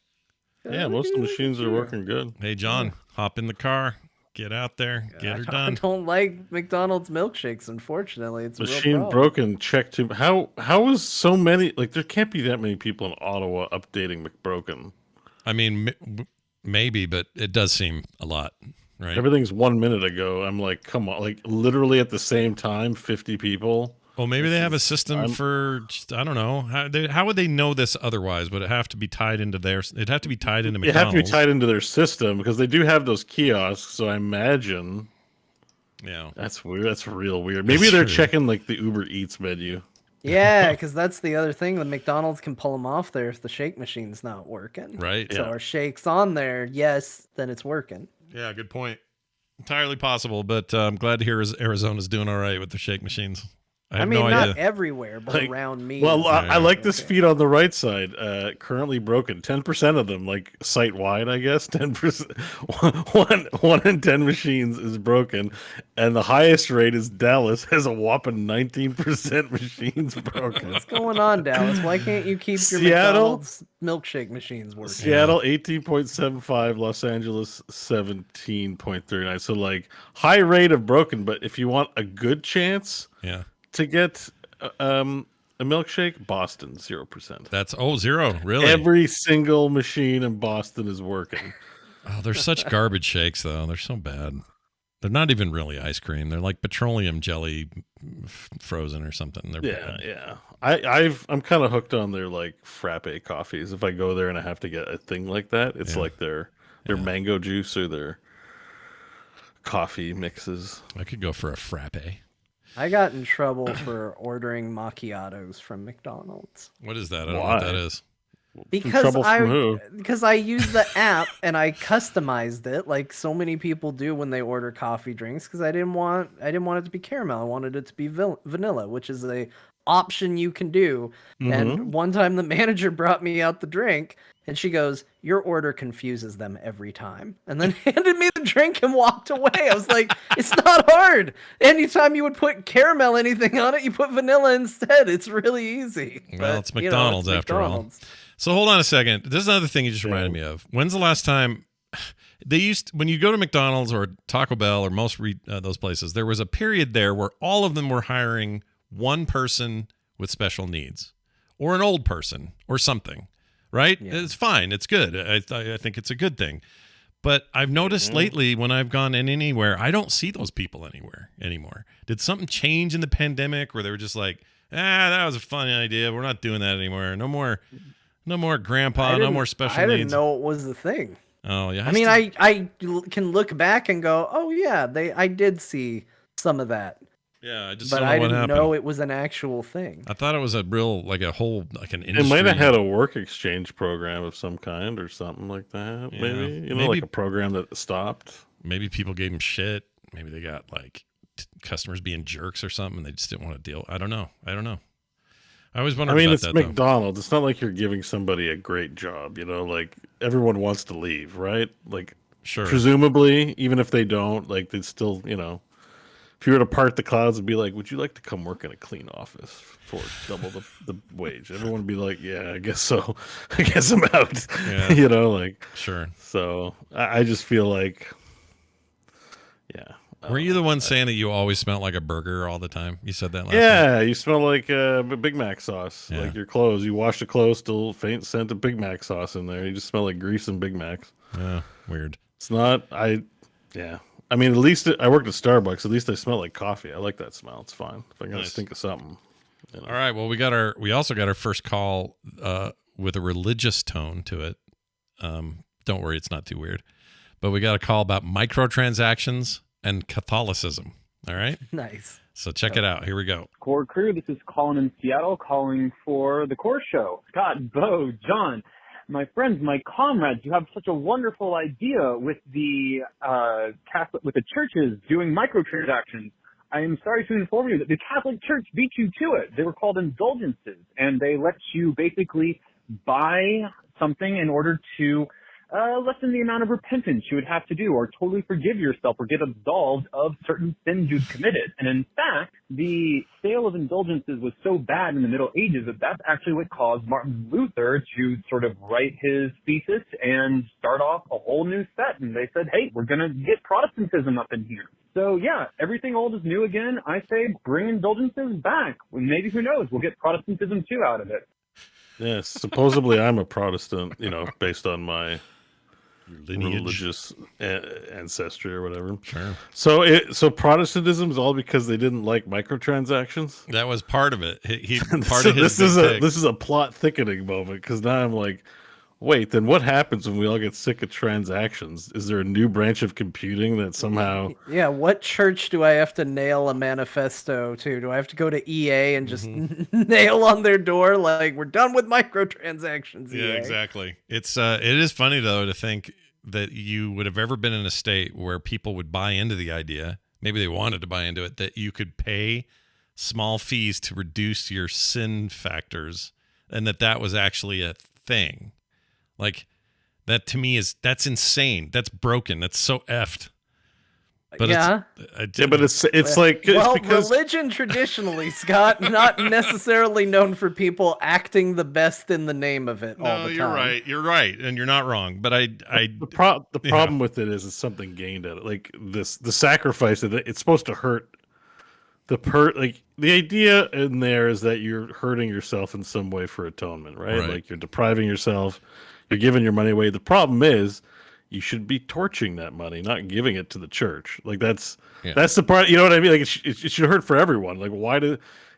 Yeah, most of the machines are working good. Hey, John, hop in the car. Get out there. Get her done. I don't like McDonald's milkshakes, unfortunately. It's a machine real problem. broken. Check to how is so many? Like, there can't be that many people in Ottawa updating McBroken. I mean, maybe, but it does seem a lot, right? Everything's 1 minute ago. I'm like, come on, like literally at the same time, 50 people. Well, maybe they have a system for, I don't know. How would they know this otherwise? Would it have to be tied into theirs? It'd have to be tied into McDonald's. It have to be tied into their system because they do have those kiosks. So I imagine. Yeah. That's weird. That's real weird. Maybe they're checking like the Uber Eats menu. Yeah, because that's the other thing. The McDonald's can pull them off there if the shake machine's not working. Right. So our shake's on there. Yes, then it's working. Yeah, good point. Entirely possible, but I'm glad to hear Arizona's doing all right with the shake machines. I mean, no not idea. everywhere, but like, around me. Well, I like this feed on the right side. Currently broken. 10% of them, like site wide, I guess. 10%. One in 10 machines is broken, and the highest rate is Dallas has a whopping 19% machines broken. What's going on, Dallas? Why can't you keep your Seattle, McDonald's milkshake machines working? Seattle 18.75, Los Angeles 17.39. So like high rate of broken, but if you want a good chance, to get a milkshake, Boston 0%. That's 0, really? Every single machine in Boston is working. Oh, they're such garbage shakes, though. They're so bad. They're not even really ice cream. They're like petroleum jelly frozen or something. They're bad. Yeah. I'm kind of hooked on their like frappe coffees. If I go there and I have to get a thing like that, it's like their mango juice or their coffee mixes. I could go for a frappe. I got in trouble for ordering macchiatos from McDonald's. What is that? I don't know what that is. Because I used the app and I customized it like so many people do when they order coffee drinks because I didn't want it to be caramel. I wanted it to be vanilla, which is a option you can do. And one time the manager brought me out the drink and she goes, "Your order confuses them every time." And then handed me the drink and walked away. I was like, it's not hard. Anytime you would put caramel anything on it, you put vanilla instead. It's really easy. Well, it's McDonald's after all. So hold on a second. This is another thing you just reminded me of. When's the last time when you go to McDonald's or Taco Bell or most those places, there was a period there where all of them were hiring one person with special needs or an old person or something. Right? Yeah. It's fine. It's good. I think it's a good thing. But I've noticed lately when I've gone in anywhere, I don't see those people anymore. Did something change in the pandemic where they were just like, that was a funny idea. We're not doing that anymore. No more grandpa, no more special needs. I didn't know it was the thing. Oh, yeah. I can look back and go, oh, yeah, I did see some of that. Yeah, I just but don't know I what didn't happened. know it was an actual thing. I thought it was a real, like an industry. It might have had a work exchange program of some kind or something like that. Yeah. Maybe like a program that stopped. Maybe people gave them shit. Maybe they got like customers being jerks or something. And they just didn't want to deal. I don't know. I always wondered. It's McDonald's. It's not like you're giving somebody a great job. Like everyone wants to leave, right? Like, sure. Presumably, even if they don't, like they'd still, if you were to part the clouds and be like, would you like to come work in a clean office for double the wage? Everyone would be like, yeah, I guess so. I guess I'm out. Yeah. Sure. So I just feel like, yeah. Were you the one saying that you always smelled like a burger all the time? You said that last night. You smell like Big Mac sauce. Yeah. Like your clothes. You wash the clothes, still faint scent of Big Mac sauce in there. You just smell like grease and Big Macs. Yeah, weird. It's not, I mean, at least I worked at Starbucks. At least I smell like coffee. I like that smell. It's fine. If I gotta think of something. All right. Well, we also got our first call with a religious tone to it. Don't worry, it's not too weird. But we got a call about microtransactions and Catholicism. All right. Nice. So check it out. Here we go. Core crew, this is Colin in Seattle calling for the Core Show. Scott, Bo, John, my friends, my comrades, you have such a wonderful idea with the with the churches doing microtransactions. I am sorry to inform you that the Catholic Church beat you to it. They were called indulgences, and they let you basically buy something in order to lessen the amount of repentance you would have to do, or totally forgive yourself, or get absolved of certain sins you've committed. And in fact, the sale of indulgences was so bad in the Middle Ages that that's actually what caused Martin Luther to sort of write his thesis and start off a whole new set. And they said, hey, we're going to get Protestantism up in here. So yeah, everything old is new again. I say bring indulgences back. Maybe, who knows, we'll get Protestantism too out of it. Yes, supposedly I'm a Protestant, based on my religious ancestry or whatever. Sure. So Protestantism is all because they didn't like microtransactions. That was part of it. He part So of his this is a plot thickening moment, because now I'm like, wait, then what happens when we all get sick of transactions? Is there a new branch of computing that somehow... Yeah, what church do I have to nail a manifesto to? Do I have to go to EA and just nail on their door, like, we're done with microtransactions, EA? Yeah, exactly. It is funny, though, to think that you would have ever been in a state where people would buy into the idea, maybe they wanted to buy into it, that you could pay small fees to reduce your sin factors, and that was actually a thing. Like, that to me that's insane. That's broken. That's so effed. But yeah. It's like, well, it's because... religion traditionally, Scott, not necessarily known for people acting the best in the name of it all the time. You're right. You're right, and you're not wrong. But the problem with it is it's something gained at it. Like the sacrifice of it, it's supposed to hurt like the idea in there is that you're hurting yourself in some way for atonement, right? Like you're depriving yourself. You're giving your money away. The problem is you should be torching that money, not giving it to the church. Like that's the part, you know what I mean? Like it should hurt for everyone. Like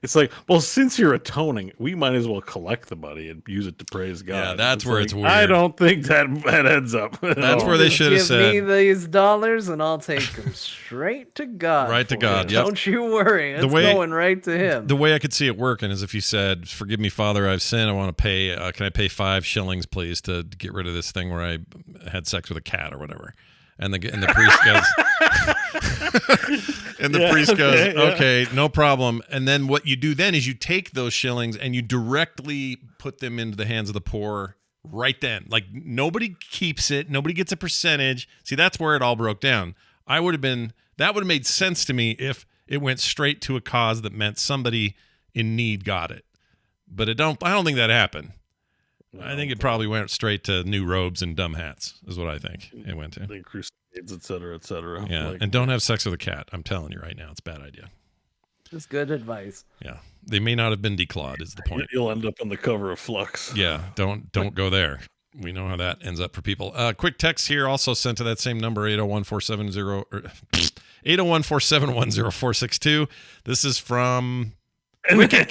it's like, well, since you're atoning, we might as well collect the money and use it to praise God. Yeah, that's where it's weird. I don't think that ends up. That's where they should have said, give me these dollars and I'll take them straight to God. Right to God. Yep. Don't you worry. It's going right to him. The way I could see it working is if you said, forgive me, Father, I've sinned. I want to pay, can I pay 5 shillings, please, to get rid of this thing where I had sex with a cat or whatever. And the priest goes, okay, no problem. And then what you do then is you take those shillings and you directly put them into the hands of the poor right then. Like, nobody keeps it. Nobody gets a percentage. See, that's where it all broke down. That would have made sense to me if it went straight to a cause that meant somebody in need got it. But I don't think that happened. No, I think it probably went straight to new robes and dumb hats is what I think it went to. The Crusades, et cetera, et cetera. Yeah, and don't have sex with a cat. I'm telling you right now, it's a bad idea. Just good advice. Yeah, they may not have been declawed is the point. You'll end up on the cover of Flux. Yeah, don't go there. We know how that ends up for people. Quick text here also sent to that same number, 801-470-462. This is from... Wicked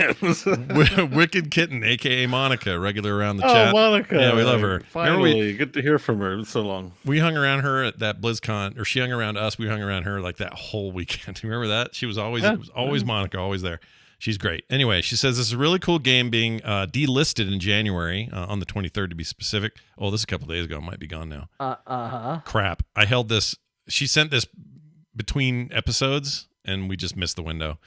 Kitten, aka Monica, regular around the chat. Oh, Monica. Yeah, we love her. Finally, good to hear from her. It's so long. We hung around her at that BlizzCon, or she hung around us. We hung around her like that whole weekend. Remember that? She was always, it was always Monica, always there. She's great. Anyway, she says this is a really cool game being delisted in January, on the 23rd to be specific. Oh, this is a couple days ago. It might be gone now. Crap. I held this. She sent this between episodes, and we just missed the window.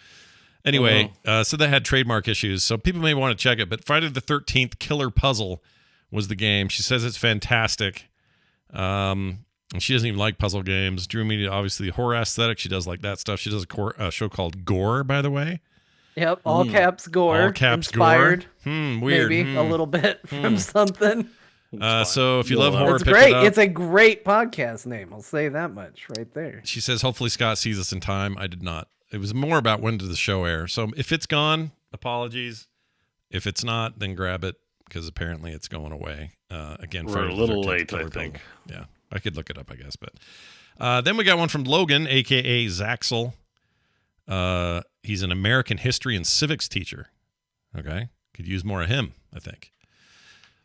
Anyway, so that had trademark issues, so people may want to check it. But Friday the 13th Killer Puzzle was the game. She says it's fantastic. And she doesn't even like puzzle games. Drew me to obviously horror aesthetic. She does like that stuff. She does a show called Gore, by the way. Yep, all caps Gore. All caps inspired, Gore. Weird. Maybe a little bit from something. So if you love horror, it's pick great. it up. It's a great podcast name. I'll say that much right there. She says hopefully Scott sees us in time. I did not. It was more about when did the show air. So if it's gone, apologies. If it's not, then grab it because apparently it's going away. Again, we're a little late, I think. Yeah, I could look it up, I guess. But then we got one from Logan, a.k.a. Zaxel. He's an American history and civics teacher. Okay. Could use more of him, I think.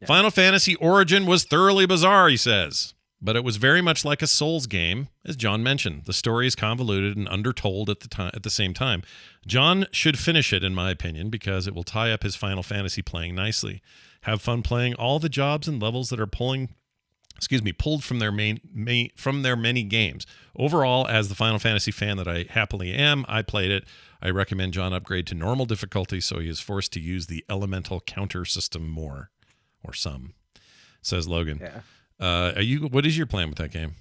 Yeah. Final Fantasy Origin was thoroughly bizarre, he says. But it was very much like a Souls game, as John mentioned. The story is convoluted and undertold at the same time. John should finish it, in my opinion, because it will tie up his Final Fantasy playing nicely. Have fun playing all the jobs and levels that are pulled from their many games. Overall, as the Final Fantasy fan that I happily am, I played it. I recommend John upgrade to normal difficulty so he is forced to use the elemental counter system more, or some, says Logan. Yeah. What is your plan with that game?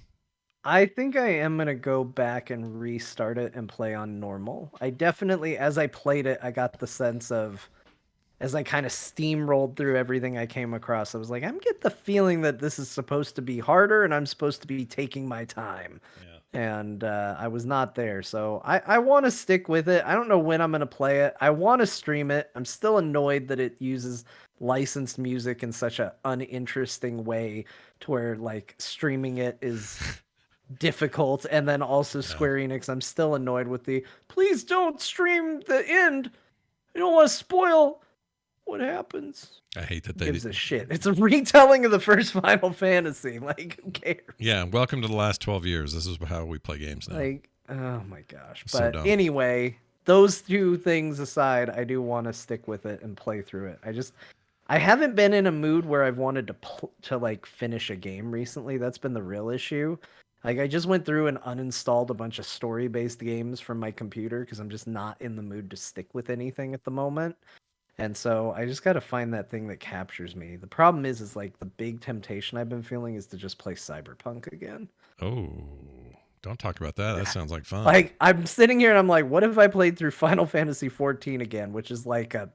I think I am going to go back and restart it and play on normal. I definitely, as I played it, I got the sense of, as I kind of steamrolled through everything I came across, I was like, I'm get the feeling that this is supposed to be harder and I'm supposed to be taking my time. Yeah. And I was not there. So I want to stick with it. I don't know when I'm going to play it. I want to stream it. I'm still annoyed that it uses licensed music in such an uninteresting way to where like streaming it is difficult. And then also Square Enix, I'm still annoyed with the please don't stream the end. I don't want to spoil what happens. I hate that they gives a shit. It's a retelling of the first Final Fantasy. Like, who cares? Yeah, welcome to the last 12 years. This is how we play games now. Like, oh my gosh. So But dumb. anyway, those two things aside, I do want to stick with it and play through it. I haven't been in a mood where I've wanted to like finish a game recently. That's been the real issue. Like, I just went through and uninstalled a bunch of story-based games from my computer because I'm just not in the mood to stick with anything at the moment. And so I just got to find that thing that captures me. The problem is like the big temptation I've been feeling is to just play Cyberpunk again. Oh, don't talk about that. That sounds like fun. Like, I'm sitting here and I'm like, what if I played through Final Fantasy 14 again, which is like a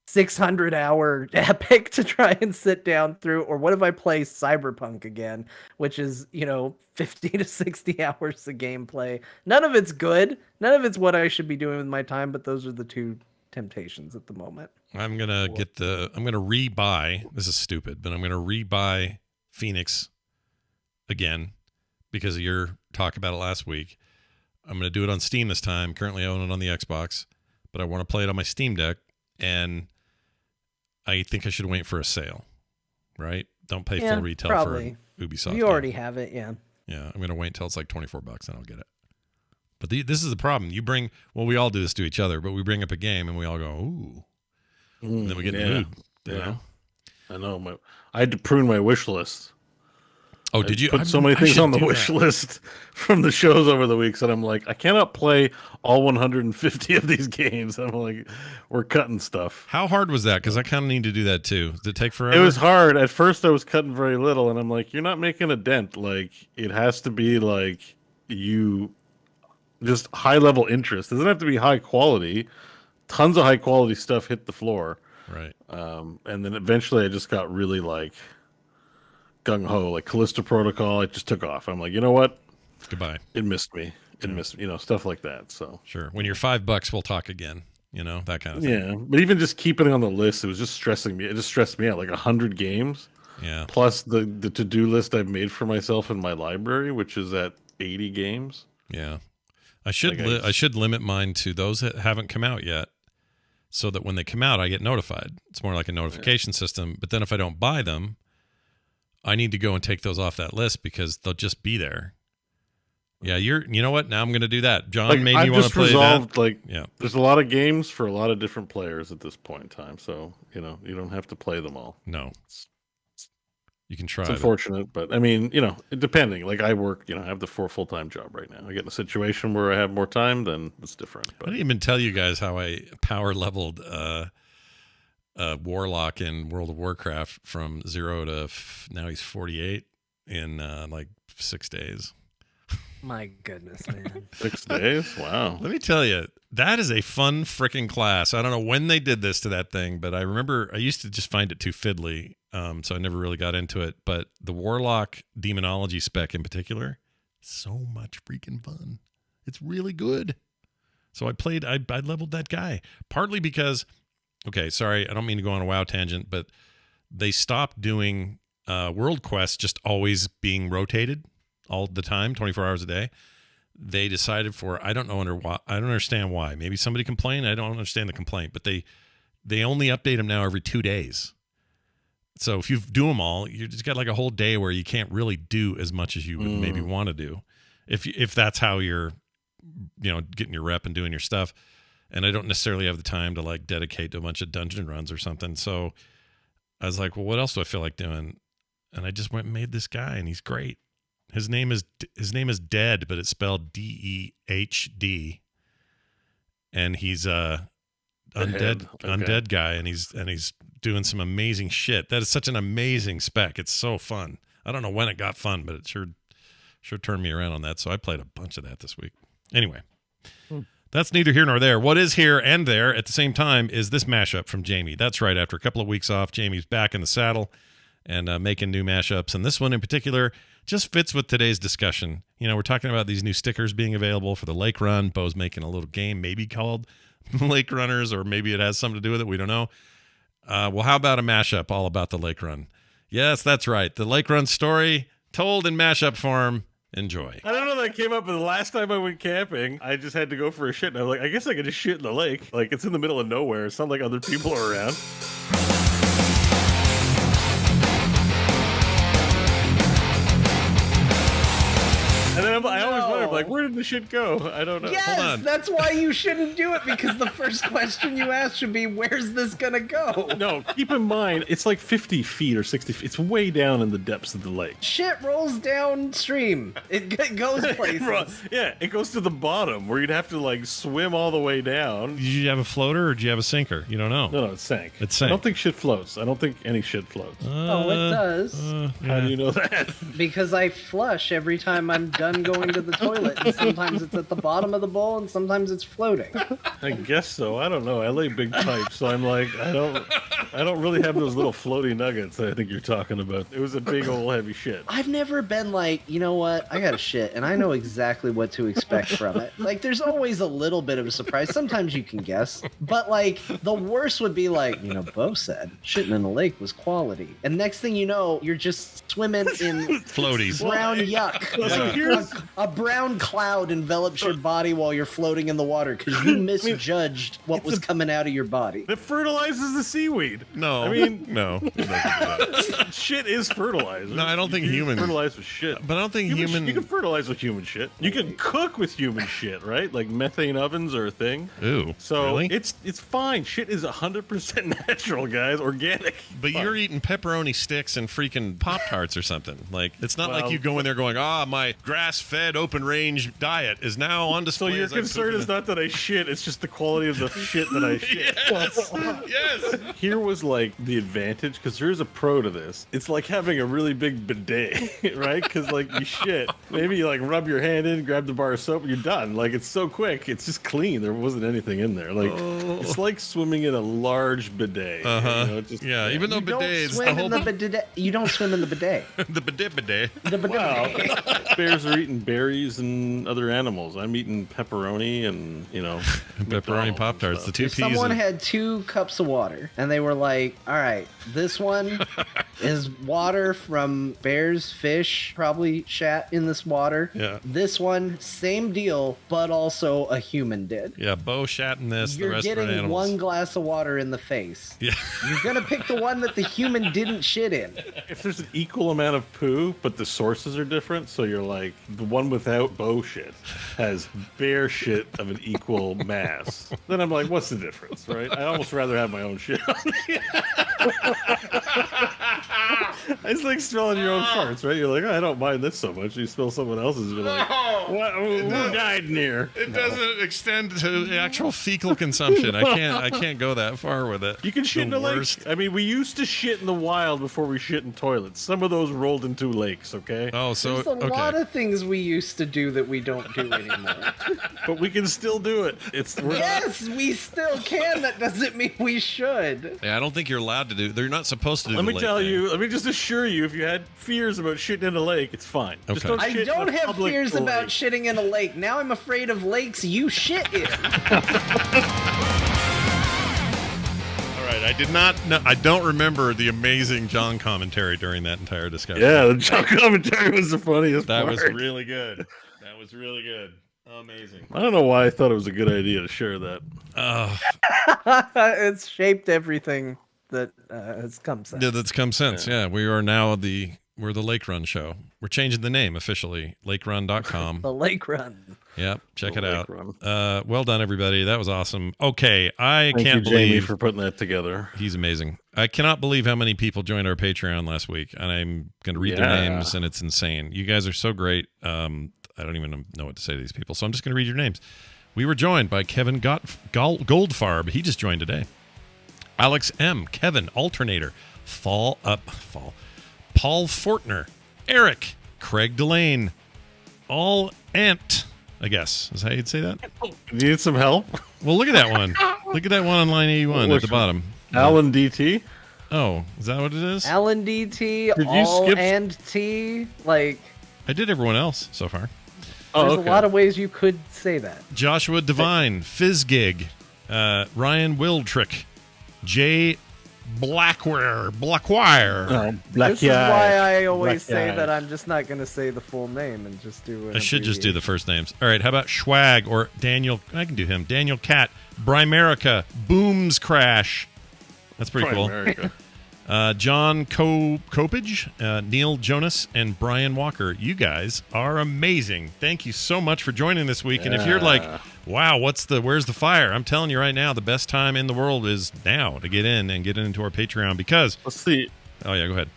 600-hour epic to try and sit down through? Or what if I play Cyberpunk again, which is, 50 to 60 hours of gameplay? None of it's good. None of it's what I should be doing with my time, but those are the two temptations at the moment. I'm going to rebuy. This is stupid, but I'm going to rebuy Phoenix again because of your talk about it last week. I'm going to do it on Steam this time. Currently I own it on the Xbox, but I want to play it on my Steam Deck, and I think I should wait for a sale, right? Don't pay full retail probably. For Ubisoft. You already have it, yeah. Yeah, I'm going to wait until it's like $24 and I'll get it. But this is the problem. We all do this to each other, but we bring up a game and we all go, ooh. And then we get in the mood. Yeah. I know. I had to prune my wish list. Oh, did you? Put so many things on the wish list from the shows over the weeks that I'm like, I cannot play all 150 of these games. I'm like, we're cutting stuff. How hard was that? Because I kind of need to do that too. Did it take forever? It was hard. At first I was cutting very little, and I'm like, you're not making a dent. Like, it has to be like just high level interest. It doesn't have to be high quality. Tons of high quality stuff hit the floor. Right. And then eventually I just got really like gung ho, like Callisto Protocol. It just took off. I'm like, you know what? Goodbye. It missed me. It missed, stuff like that. So sure. When you're $5, we'll talk again. That kind of thing. Yeah. But even just keeping it on the list, it was just stressing me. It just stressed me out. Like 100 games. Yeah. Plus the to-do list I've made for myself in my library, which is at 80 games. Yeah. I should limit mine to those that haven't come out yet, so that when they come out, I get notified. It's more like a notification system. But then if I don't buy them, I need to go and take those off that list because they'll just be there. Yeah, you know what? Now I'm going to do that. John made me want to play that. There's a lot of games for a lot of different players at this point in time. So, you don't have to play them all. No. You can try. It's unfortunate, but I mean, depending. Like I work, I have the 4 full-time job right now. I get in a situation where I have more time, then it's different. But I didn't even tell you guys how I power leveled Warlock in World of Warcraft from 0 to now he's 48 in like 6 days. My goodness, man. 6 days? Wow. Let me tell you, that is a fun freaking class. I don't know when they did this to that thing, but I remember I used to just find it too fiddly. So I never really got into it. But the Warlock Demonology spec in particular, so much freaking fun. It's really good. So I leveled that guy. Partly because, okay, sorry, I don't mean to go on a WoW tangent, but they stopped doing world quests just always being rotated all the time, 24 hours a day. They decided I don't understand why. Maybe somebody complained. I don't understand the complaint, but they only update them now every 2 days. So if you do them all, you just got like a whole day where you can't really do as much as you would maybe want to do. If that's how you're, getting your rep and doing your stuff. And I don't necessarily have the time to like dedicate to a bunch of dungeon runs or something. So I was like, well, what else do I feel like doing? And I just went and made this guy, and he's great. His name is Dead, but it's spelled DEHD. And he's undead guy, and he's doing some amazing shit. That is such an amazing spec. It's so fun. I don't know when it got fun, but it sure turned me around on that. So I played a bunch of that this week. Anyway, that's neither here nor there. What is here and there at the same time is this mashup from Jamie. That's right. After a couple of weeks off, Jamie's back in the saddle and making new mashups. And this one in particular just fits with today's discussion. We're talking about these new stickers being available for the Lake Run. Bo's making a little game maybe called Lake Runners, or maybe it has something to do with it. We don't know. Well, how about a mashup all about the Lake Run? Yes, that's right. The Lake Run story told in mashup form. Enjoy. I don't know, that came up, but the last time I went camping, I just had to go for a shit, and I was like, I guess I could just shit in the lake. Like, it's in the middle of nowhere. It's not like other people are around. And then I always wondered, like, where did the shit go? I don't know. Yes, Hold on. that's why you shouldn't do it, because the first question you ask should be, where's this gonna go? No, keep in mind, it's like 50 feet or 60 feet. It's way down in the depths of the lake. Shit rolls downstream. It goes places. Yeah, it goes to the bottom where you'd have to, like, swim all the way down. Did you have a floater or did you have a sinker? You don't know. No, it sank. It sank. I don't think shit floats. I don't think any shit floats. Oh, it does. How do you know that? Because I flush every time I'm done going to the toilet, and sometimes it's at the bottom of the bowl, and sometimes it's floating. I guess so. I don't know. I lay big pipes, so I'm like, I don't really have those little floaty nuggets that I think you're talking about. It was a big old heavy shit. I've never been like, you know what, I got to shit, and I know exactly what to expect from it. Like, there's always a little bit of a surprise. Sometimes you can guess, but like, the worst would be like, Bo said shitting in the lake was quality, and next thing you know, you're just swimming in floaties, brown yuck. Like, a brown cloud envelops your body while you're floating in the water because you misjudged what was coming out of your body. It fertilizes the seaweed. No, I mean, no. Shit is fertilizer. No, I don't think you human fertilize with shit. But I don't think human. You can fertilize with human shit. You can cook with human shit, right? Like methane ovens are a thing. Ooh, so really? it's fine. Shit is 100% natural, guys. Organic. But you're eating pepperoni sticks and freaking Pop-Tarts or something. Like, it's not like you go in there going, my grass-fed open range diet is now on display. So your concern is not that I shit, it's just the quality of the shit that I shit. Yes. Here was like the advantage, because there's a pro to this. It's like having a really big bidet, right? Because like you shit, maybe you like rub your hand in, grab the bar of soap, and you're done. Like, it's so quick, it's just clean. There wasn't anything in there. Like, it's like swimming in a large bidet. Even though bidets, You don't swim in the bidet. the bidet. The bidet. Wow. Bears are eating berries and other animals. I'm eating pepperoni and, pepperoni Pop-Tarts. The two If P's. someone had 2 cups of water and they were like, all right, this one is water from bears, fish, probably shat in this water. Yeah. This one, same deal, but also a human did. Yeah, Bo shat in this. You're the rest getting are animals. 1 glass of water in the face. Yeah. You're going to pick the one that the human didn't shit in. If there's an equal amount of poo, but the sources are different, so you're like, the one without Bo shit has bear shit of an equal mass, then I'm like, what's the difference, right? I'd almost rather have my own shit. It's like smelling your own farts, right? You're like, I don't mind this so much. You smell someone else's, you're like, what? Who died in here? It doesn't extend to actual fecal consumption. I can't go that far with it. You can shit in a lake. I mean, we used to shit in the wild before we shit in toilets. Some of those rolled into lakes, okay? Oh, so There's a lot of things we used to do that we don't do anymore. But we can still do it. Yes, we still can. That doesn't mean we should. Yeah, I don't think you're allowed to do. They're not supposed to do. Let me the tell lake thing. you. Let me just assure you. If you had fears about shitting in a lake, it's fine. Okay. Just don't I shit don't in a have public fears lake. about shitting in a lake. Now I'm afraid of lakes you shit in. All right, I did not. No, I don't remember the amazing John commentary during that entire discussion. Yeah, the John commentary was the funniest that part. was really good. That was really good. Amazing. I don't know why I thought it was a good idea to share that. It's shaped everything that has come since. Yeah, that's come since. Yeah, we are now we're the Lake Run Show. We're changing the name officially. LakeRun.com. The Lake Run. Yep, check it out. Run. Well done, everybody. That was awesome. Okay, I Thank can't you, Jamie, believe for putting that together. He's amazing. I cannot believe how many people joined our Patreon last week, and I'm going to read their names, and it's insane. You guys are so great. I don't even know what to say to these people, so I'm just going to read your names. We were joined by Kevin Goldfarb. He just joined today. Alex M. Kevin Alternator. Paul Fortner. Eric, Craig Delane, All Ant, I guess is how you'd say that. You need some help? Well, look at that one. Look at that one on line 81 at the bottom. Alan DT? Oh, is that what it is? Alan DT, Did you All skip- and T. Like, I did everyone else so far. there's okay. a lot of ways you could say that. Joshua Devine, Fizzgig, Ryan Wildtrick, Jay Blackwire. This is why I always say that I'm just not going to say the full name and just do. I should just do the first names. All right, how about Schwag or Daniel? I can do him. Daniel Cat, Brimerica, Booms Crash. That's pretty cool. John Copage, Neil Jonas, and Brian Walker. You guys are amazing. Thank you so much for joining this week. And if you're like, wow, where's the fire? I'm telling you right now, the best time in the world is now to get into our Patreon because. Let's see. Oh, yeah, go ahead.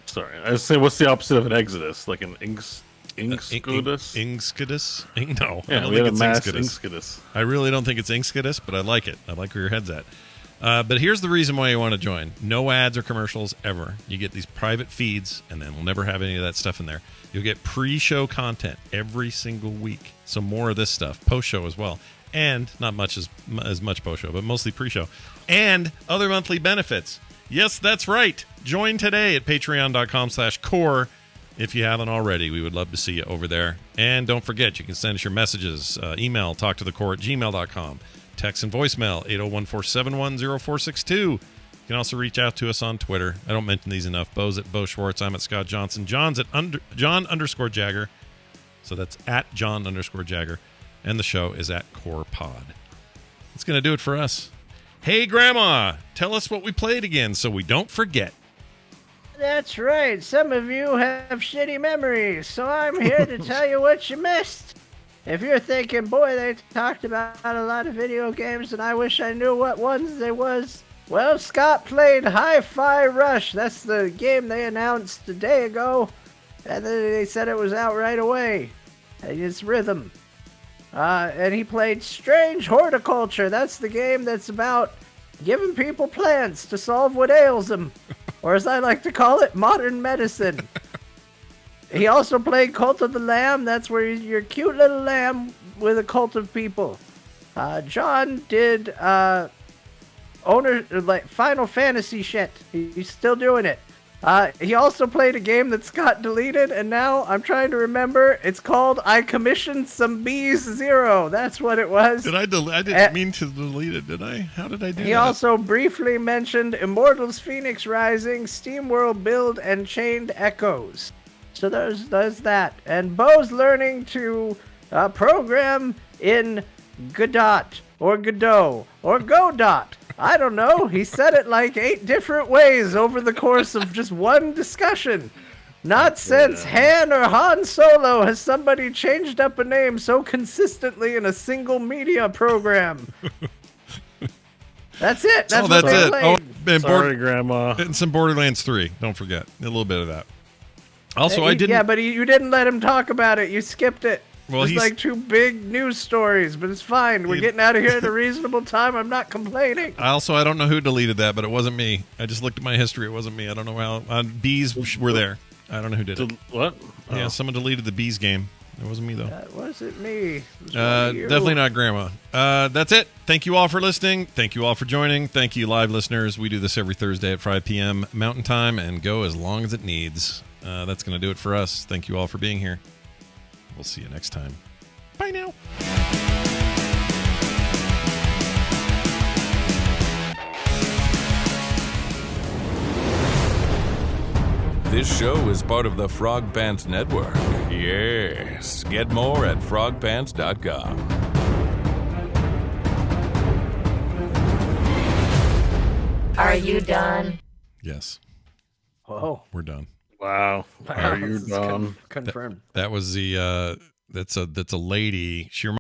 Sorry. I was saying, what's the opposite of an exodus? Like an Inkscudus? Inkscudus? No, Yeah, I don't we think have it's a mass Inkscudus. Inkscudus. I really don't think it's Inkscudus, but I like it. I like where your head's at. But here's the reason why you want to join. No ads or commercials ever. You get these private feeds, and then we'll never have any of that stuff in there. You'll get pre-show content every single week. So more of this stuff, post-show as well. And not much as much post-show, but mostly pre-show. And other monthly benefits. Yes, that's right. Join today at patreon.com/core. If you haven't already, we would love to see you over there. And don't forget, you can send us your messages. Email, talktothecore@gmail.com. Text and voicemail, 801-471-0462. You can also reach out to us on Twitter. I don't mention these enough. Bo's at Bo Schwartz. I'm at Scott Johnson. John's at John_Jagger. So that's at John_Jagger. And the show is at Core Pod. That's going to do it for us. Hey, Grandma, tell us what we played again so we don't forget. That's right. Some of you have shitty memories, so I'm here to tell you what you missed. If you're thinking, boy, they talked about a lot of video games and I wish I knew what ones they was. Well, Scott played Hi-Fi Rush. That's the game they announced a day ago. And then they said it was out right away. And it's rhythm. And he played Strange Horticulture. That's the game that's about giving people plants to solve what ails them. Or as I like to call it, modern medicine. He also played Cult of the Lamb. That's where you're a cute little lamb with a cult of people. John did Final Fantasy shit. He's still doing it. He also played a game that's got deleted, and now I'm trying to remember. It's called I Commissioned Some Bees Zero. That's what it was. I didn't mean to delete it, did I? How did I do that? He also briefly mentioned Immortals Phoenix Rising, Steamworld Build, and Chained Echoes. So there's that. And Bo's learning to program in Godot, or Godot, or Godot. I don't know. He said it like 8 different ways over the course of just one discussion. Not since Han or Han Solo has somebody changed up a name so consistently in a single media program. That's it. That's what they played. Oh, and Sorry, Grandma. And some Borderlands 3. Don't forget. A little bit of that. Also, I didn't... Yeah, but you didn't let him talk about it. You skipped it. Well, it's like 2 big news stories, but it's fine. We're getting out of here at a reasonable time. I'm not complaining. I don't know who deleted that, but it wasn't me. I just looked at my history. It wasn't me. I don't know how. Bees were there. I don't know who did it. What? Yeah, someone deleted the Bees game. It wasn't me, though. That wasn't me. It was definitely not Grandma. That's it. Thank you all for listening. Thank you all for joining. Thank you, live listeners. We do this every Thursday at 5 p.m. Mountain Time and go as long as it needs. That's going to do it for us. Thank you all for being here. We'll see you next time. Bye now. This show is part of the Frog Pants Network. Yes. Get more at frogpants.com. Are you done? Yes. Oh, We're done. Wow. Are you this is done? confirmed. That was the that's a lady. She